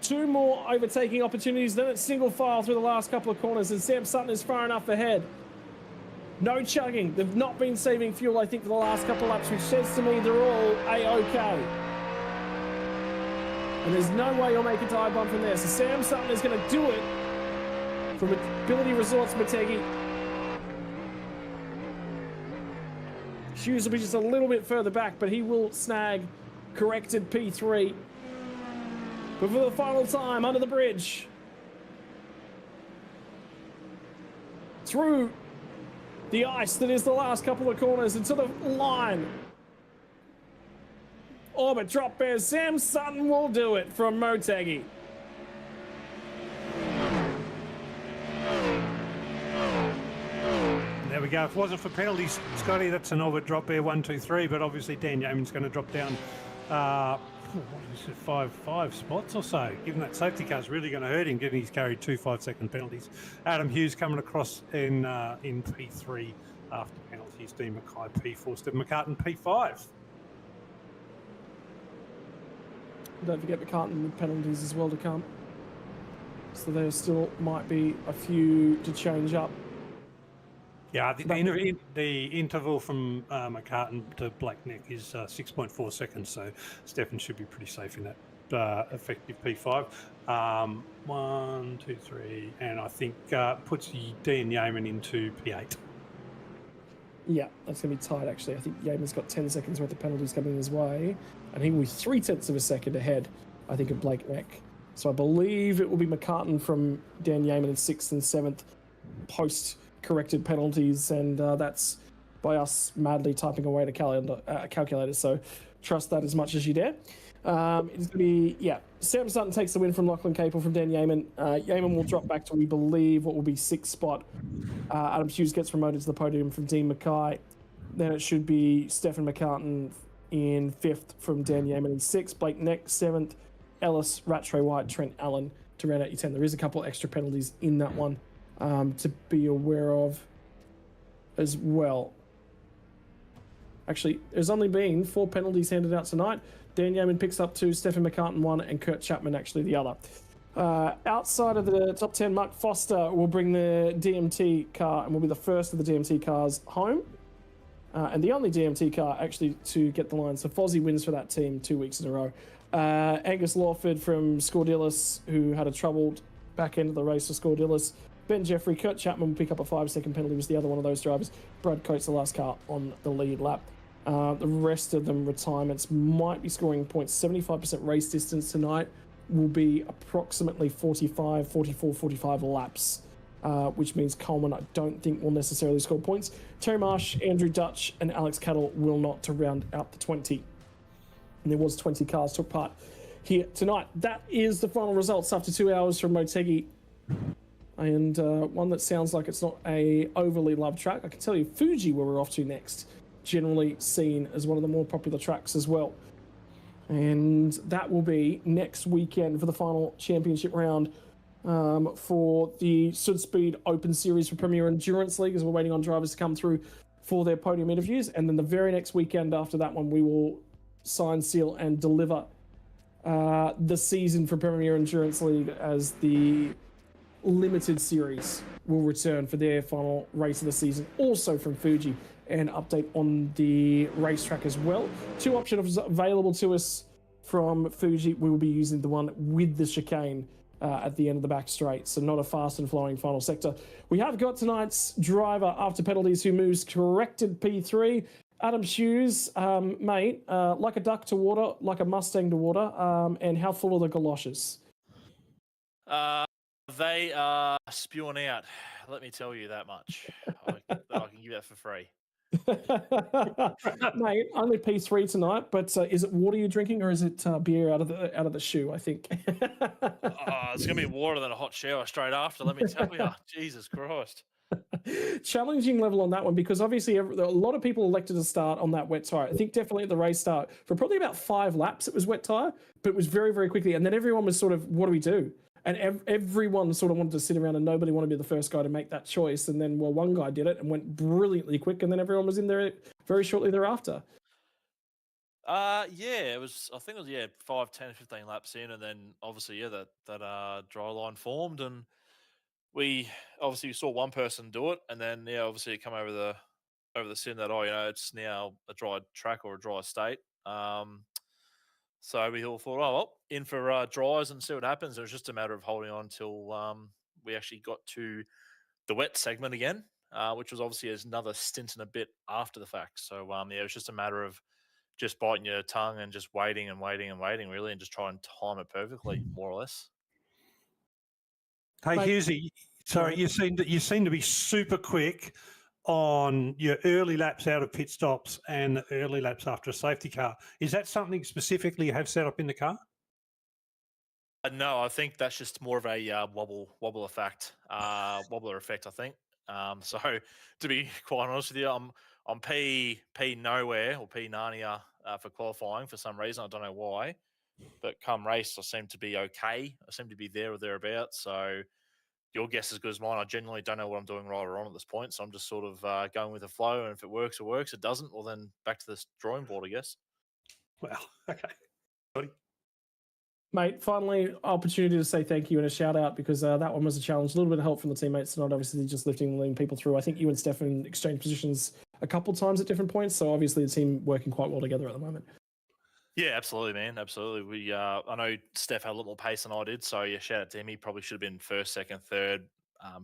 2 more overtaking opportunities, then it's single file through the last couple of corners, and Sam Sutton is far enough ahead. No chugging. They've not been saving fuel, I think, for the last couple of laps, which says to me they're all A-OK. And there's no way you'll make a tire bump from there. So Sam Sutton is going to do it from Ability Resorts Motegi. Hughes will be just a little bit further back, but he will snag corrected P3. But for the final time, under the bridge. Through the ice that is the last couple of corners into the line. Orbit drop bears. Sam Sutton will do it from Motegi. There we go. If it wasn't for penalties, Scotty, that's an orbit drop there, 1, 2, 3. But obviously Dan Yeaman's going to drop down, five spots or so. Given that safety car's really going to hurt him, given he's carried 2 5-second penalties. Adam Hughes coming across in P3 after penalties. Dean Mackay P4, Stephen McCartan P5. Don't forget McCartan with penalties as well to come. So there still might be a few to change up. Yeah, the interval from McCartan to Blackneck is 6.4 seconds, so Stefan should be pretty safe in that effective P5. 1, 2, 3, and I think puts Dan Yeaman into P8. Yeah, that's going to be tight, actually. I think Yeaman's got 10 seconds worth of penalties coming his way, and he will be 0.3 of a second ahead, I think, of Blackneck. So I believe it will be McCartan from Dan Yeaman in 6th and 7th post-corrected penalties, and that's by us madly typing away to calculator, so trust that as much as you dare. It's going to be, Sam Sutton takes the win from Lachlan Capel from Dan Yeaman. Yeaman will drop back to, we believe, what will be 6th spot. Adam Hughes gets promoted to the podium from Dean Mackay. Then it should be Stefan McCartan in 5th from Dan Yeaman in 6th. Blake Neck 7th. Ellis, Rattray White, Trent Allen to round out your 10. There is a couple extra penalties in that one to be aware of as well. Actually, there's only been 4 penalties handed out tonight. Dan Yeaman picks up 2, Stephen McCartan 1, and Kurt Chapman actually the other. Outside of the top 10, Mark Foster will bring the DMT car and will be the first of the DMT cars home. And the only DMT car actually to get the line. So Fozzie wins for that team 2 weeks in a row. Angus Lawford from Scordillis, who had a troubled back end of the race for Scordillis. Ben Jeffrey, Kurt Chapman will pick up a 5-second penalty, was the other one of those drivers. Brad Coates, the last car on the lead lap. The rest of them retirements might be scoring points. 75% race distance tonight will be approximately 44, 45 laps, which means Coleman, I don't think, will necessarily score points. Terry Marsh, Andrew Dutch, and Alex Cattle will not, to round out the 20. And there was 20 cars took part here tonight. That is the final results after 2 hours from Motegi. And one that sounds like it's not a overly loved track. I can tell you, Fuji, where we're off to next, generally seen as one of the more popular tracks as well. And that will be next weekend for the final championship round for the SUDSPEED Open Series for Premier Endurance League, as we're waiting on drivers to come through for their podium interviews. And then the very next weekend after that one, we will sign, seal, and deliver the season for Premier Endurance League, as the limited series will return for their final race of the season, also from Fuji, and update on the racetrack as well. 2 options available to us from Fuji. We will be using the one with the chicane at the end of the back straight, so not a fast and flowing final sector. We have got tonight's driver after penalties who moves corrected P3. Adam Hughes, mate, like a duck to water, like a Mustang to water, and how full are the galoshes? They are spewing out. Let me tell you that much. I can give that for free. Mate, only P3 tonight, but is it water you're drinking, or is it beer out of the shoe? I think. It's gonna be water than a hot shower straight after. Let me tell you, Jesus Christ. Challenging level on that one, because obviously a lot of people elected to start on that wet tire. I think definitely at the race start for probably about 5 laps it was wet tire, but it was very, very quickly, and then everyone was sort of, what do we do? And everyone sort of wanted to sit around, and nobody wanted to be the first guy to make that choice. And then, well, one guy did it and went brilliantly quick, and then everyone was in there very shortly thereafter. Yeah, it was. I think it was 5, 10, 15 laps in, and then obviously that dry line formed, and we saw one person do it, and then obviously it come over the sin that it's now a dry track or a dry state. So we all thought, oh, well, in for dries and see what happens. It was just a matter of holding on till we actually got to the wet segment again, which was obviously another stint and a bit after the fact. So, it was just a matter of just biting your tongue and just waiting and waiting and waiting, really, and just try and time it perfectly, more or less. Hey, Hughesy, sorry, you seem to be super quick on your early laps out of pit stops and the early laps after a safety car. Is that something specifically you have set up in the car? No, I think that's just more of a wobbler effect, I think. So to be quite honest with you, I'm P nowhere or P Narnia for qualifying for some reason. I don't know why, but come race, I seem to be okay. I seem to be there or thereabouts. So your guess is as good as mine. I genuinely don't know what I'm doing right or wrong at this point. So I'm just sort of going with the flow. And if it works, it works. It doesn't, well, then back to the drawing board, I guess. Well, okay. Mate, finally, opportunity to say thank you and a shout out, because that one was a challenge. A little bit of help from the teammates tonight, obviously just lifting and leading people through. I think you and Stefan exchanged positions a couple times at different points. So obviously the team working quite well together at the moment. Yeah, absolutely, man. Absolutely. We, I know Steph had a lot more pace than I did. So yeah, shout out to him. He probably should have been first, second, third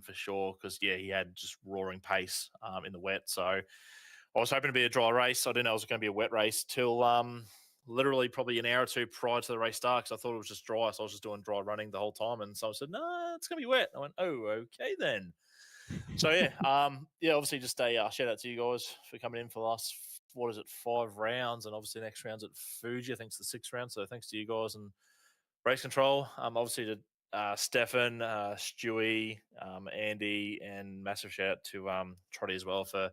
for sure. Because he had just roaring pace in the wet. So I was hoping to be a dry race. I didn't know it was going to be a wet race till literally probably an hour or two prior to the race start, because I thought it was just dry. So I was just doing dry running the whole time. And someone said, no, it's going to be wet. I went, oh, okay then. So yeah, obviously just a shout out to you guys for coming in for the last, 5 rounds, and obviously the next round's at Fuji. I think it's the 6th round. So thanks to you guys and Race Control. Obviously to Stefan, Stewie, Andy, and massive shout out to Trotty as well for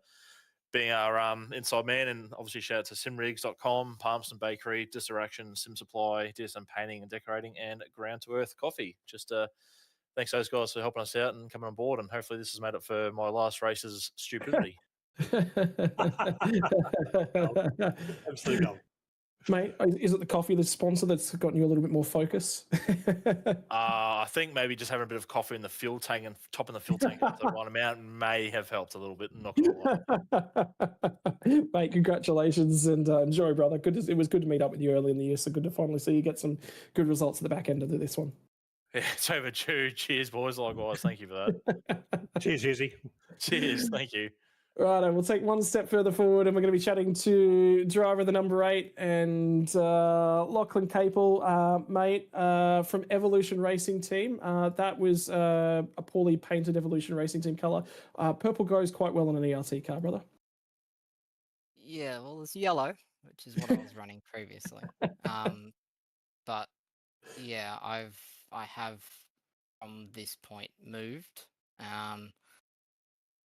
being our inside man, and obviously shout out to simrigs.com, Palmerston Bakery, Disiraction, Sim Supply, DSM Painting and Decorating, and Ground to Earth Coffee. Just thanks to those guys for helping us out and coming on board, and hopefully this has made up for my last race's stupidity. Absolutely dumb. Mate, is it the coffee, the sponsor, that's gotten you a little bit more focus? I think maybe just having a bit of coffee in the fuel tank and topping the fuel tank up the right amount may have helped a little bit. Not gonna lie. Mate, congratulations and enjoy, brother. It was good to meet up with you early in the year. So good to finally see you get some good results at the back end of this one. Yeah, it's overdue. Cheers, boys. Likewise. Thank you for that. Cheers, Izzy. Cheers. Thank you. Right, we'll take one step further forward and we're going to be chatting to driver the number 8 and Lachlan Capel, mate, from Evolution Racing Team. That was a poorly painted Evolution Racing Team colour. Purple goes quite well on an ERT car, brother. Yeah, well, it's yellow, which is what I was running previously. But yeah, I have from this point moved.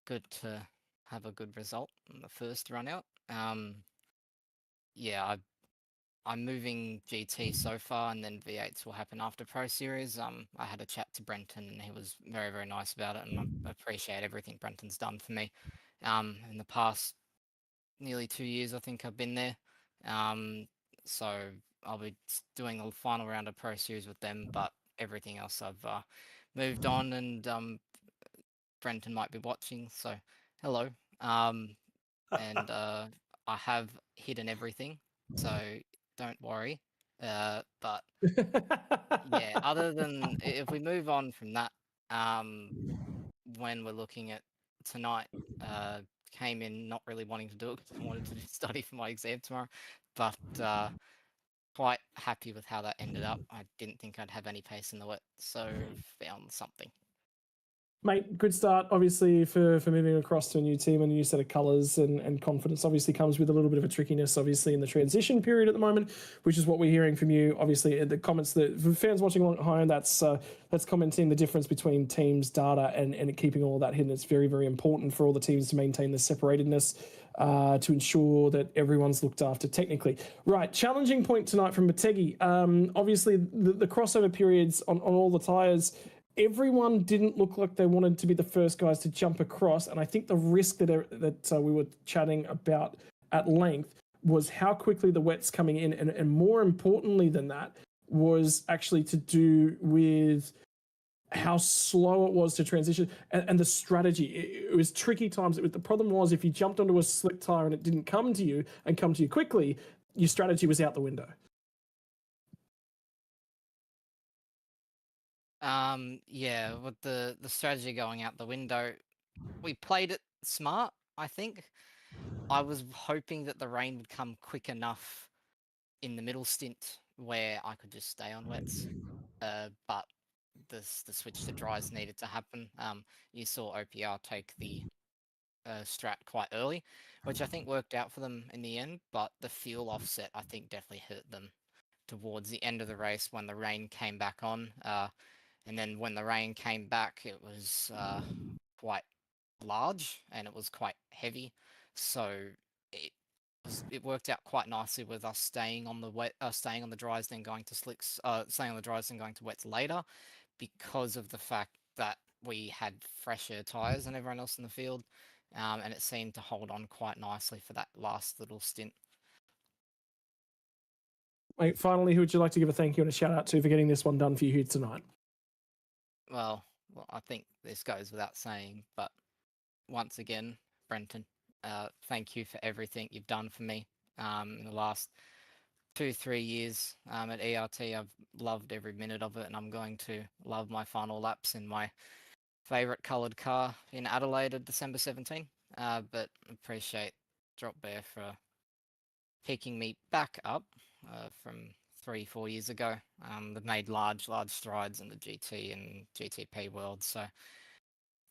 Good to have a good result in the first run out. Yeah, I'm moving GT so far, and then V8s will happen after Pro Series. I had a chat to Brenton, and he was very, very nice about it, and I appreciate everything Brenton's done for me. In the past nearly 2 years, I think I've been there. So I'll be doing the final round of Pro Series with them, but everything else I've moved on, and Brenton might be watching, so hello. And I have hidden everything, so don't worry. But yeah, other than if we move on from that, when we're looking at tonight, came in not really wanting to do it because I wanted to study for my exam tomorrow, but quite happy with how that ended up. I didn't think I'd have any pace in the wet, so found something. Mate, good start, obviously, for moving across to a new team and a new set of colours, and confidence obviously comes with a little bit of a trickiness, obviously, in the transition period at the moment, which is what we're hearing from you. Obviously, the comments that for fans watching along at home, that's commenting the difference between teams' data and keeping all of that hidden. It's very, very important for all the teams to maintain the separatedness to ensure that everyone's looked after technically. Right, challenging point tonight from Motegi. Obviously, the crossover periods on all the tyres, everyone didn't look like they wanted to be the first guys to jump across. And I think the risk that we were chatting about at length was how quickly the wet's coming in. And more importantly than that was actually to do with how slow it was to transition and the strategy. It was tricky times. The problem was if you jumped onto a slick tire and it didn't come to you quickly, your strategy was out the window. Yeah, with the strategy going out the window, we played it smart, I think. I was hoping that the rain would come quick enough in the middle stint where I could just stay on wets. But the switch to dries needed to happen. You saw OPR take the strat quite early, which I think worked out for them in the end, but the fuel offset I think definitely hurt them towards the end of the race when the rain came back on. And then when the rain came back, it was quite large and it was quite heavy. So it worked out quite nicely with us staying on the dries, then going to slicks, staying on the dries, then going to wets later, because of the fact that we had fresher tires than everyone else in the field, and it seemed to hold on quite nicely for that last little stint. Mate, finally, who would you like to give a thank you and a shout out to for getting this one done for you here tonight? Well, I think this goes without saying, but once again, Brenton, thank you for everything you've done for me in the last 2-3 years at ERT. I've loved every minute of it, and I'm going to love my final laps in my favourite coloured car in Adelaide at December 17. But appreciate Drop Bear for picking me back up from 3-4 years ago. They've made large strides in the GT and GTP world, so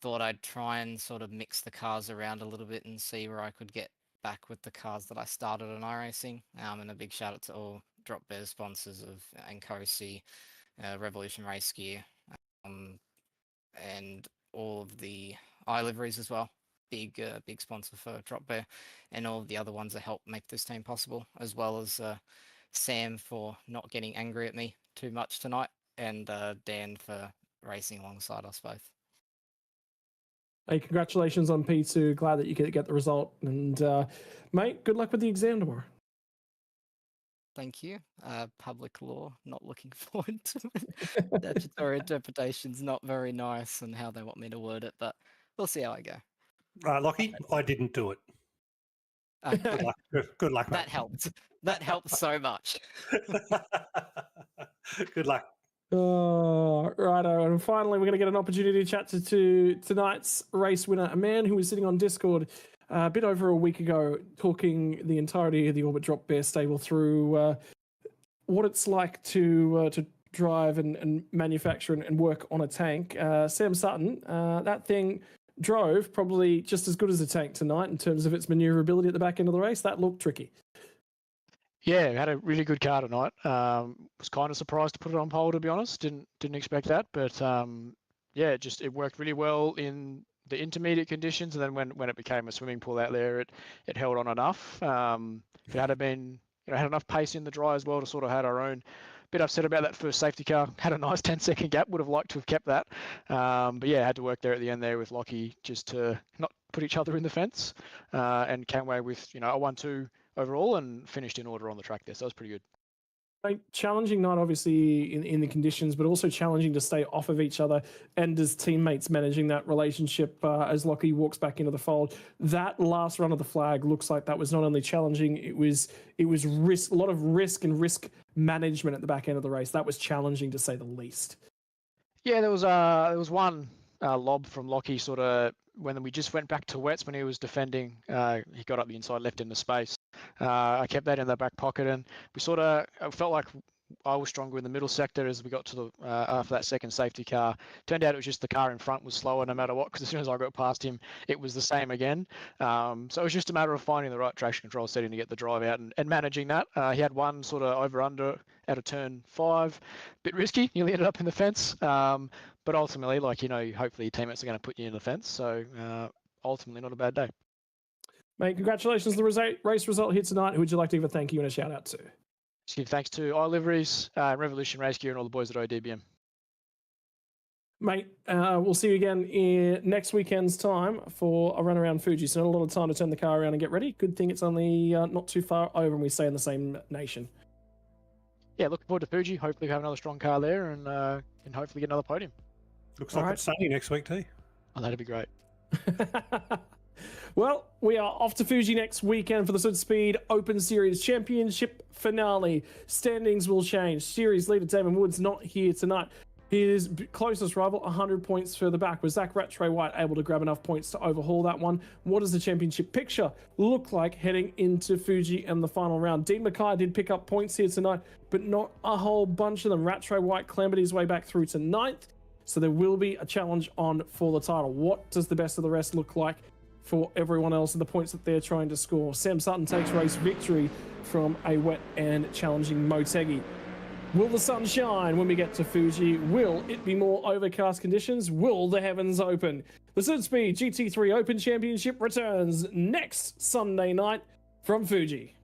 thought I'd try and sort of mix the cars around a little bit and see where I could get back with the cars that I started on iRacing. And a big shout out to all Drop Bear sponsors of Nkosi, Revolution Race Gear, and all of the iLiveries as well. Big sponsor for Drop Bear, and all of the other ones that help make this team possible, as well as Sam for not getting angry at me too much tonight, and Dan for racing alongside us both. Hey, congratulations on P2. Glad that you get the result. And, mate, good luck with the exam tomorrow. Thank you. Public law, not looking forward to it. Statutory interpretation's not very nice and how they want me to word it, but we'll see how I go. Lockie, I didn't do it. Good luck. Good luck, mate. That helped. That helped so much. Good luck. Righto. And finally, we're going to get an opportunity to chat to tonight's race winner, a man who was sitting on Discord a bit over a week ago, talking the entirety of the Orbit Drop Bear stable through what it's like to drive and manufacture and work on a tank. Sam Sutton, that thing drove probably just as good as a tank tonight in terms of its maneuverability at the back end of the race. That looked tricky. Yeah, we had a really good car tonight. Was kind of surprised to put it on pole, to be honest. Didn't expect that, but yeah, it worked really well in the intermediate conditions, and then when it became a swimming pool out there, it held on enough. If it had been, had enough pace in the dry as well to sort of had our own. Bit upset about that first safety car. Had a nice 10-second gap. Would have liked to have kept that, but yeah, had to work there at the end there with Lockie just to not put each other in the fence, and came away with a 1-2 overall and finished in order on the track there. So that was pretty good. Challenging night, obviously, in the conditions, but also challenging to stay off of each other and as teammates managing that relationship as Lockie walks back into the fold. That last run of the flag looks like that was not only challenging, it was risk, a lot of risk and risk management at the back end of the race. That was challenging to say the least. Yeah, there was one lob from Lockie sort of when we just went back to wets when he was defending. He got up the inside left into space. I kept that in the back pocket, and we sort of felt like I was stronger in the middle sector as we got to the after that second safety car. Turned out it was just the car in front was slower no matter what, because as soon as I got past him, it was the same again. So it was just a matter of finding the right traction control setting to get the drive out and managing that. He had one sort of over-under out of turn 5. Bit risky, nearly ended up in the fence. But ultimately, hopefully your teammates are going to put you in the fence. So ultimately not a bad day. Mate, congratulations on the race result here tonight. Who would you like to give a thank you and a shout out to? Just give thanks to iLiveries, Revolution Race Gear, and all the boys at ODBM. Mate, we'll see you again in next weekend's time for a run around Fuji. So not a lot of time to turn the car around and get ready. Good thing it's only not too far over and we stay in the same nation. Yeah, looking forward to Fuji. Hopefully we have another strong car there and hopefully get another podium. Looks like it's sunny next week too. Oh, that'd be great. Well, we are off to Fuji next weekend for the SUDSPEED Open Series Championship finale. Standings will change. Series leader Damon Woods not here tonight. His closest rival, 100 points further back. Was Zach Rattray White able to grab enough points to overhaul that one? What does the championship picture look like heading into Fuji and the final round? Dean Mackay did pick up points here tonight, but not a whole bunch of them. Rattray White clambered his way back through to 9th, so there will be a challenge on for the title. What does the best of the rest look like for everyone else and the points that they're trying to score? Sam Sutton takes race victory from a wet and challenging Motegi. Will the sun shine when we get to Fuji? Will it be more overcast conditions? Will the heavens open? The SUDSPEED GT3 Open Championship returns next Sunday night from Fuji.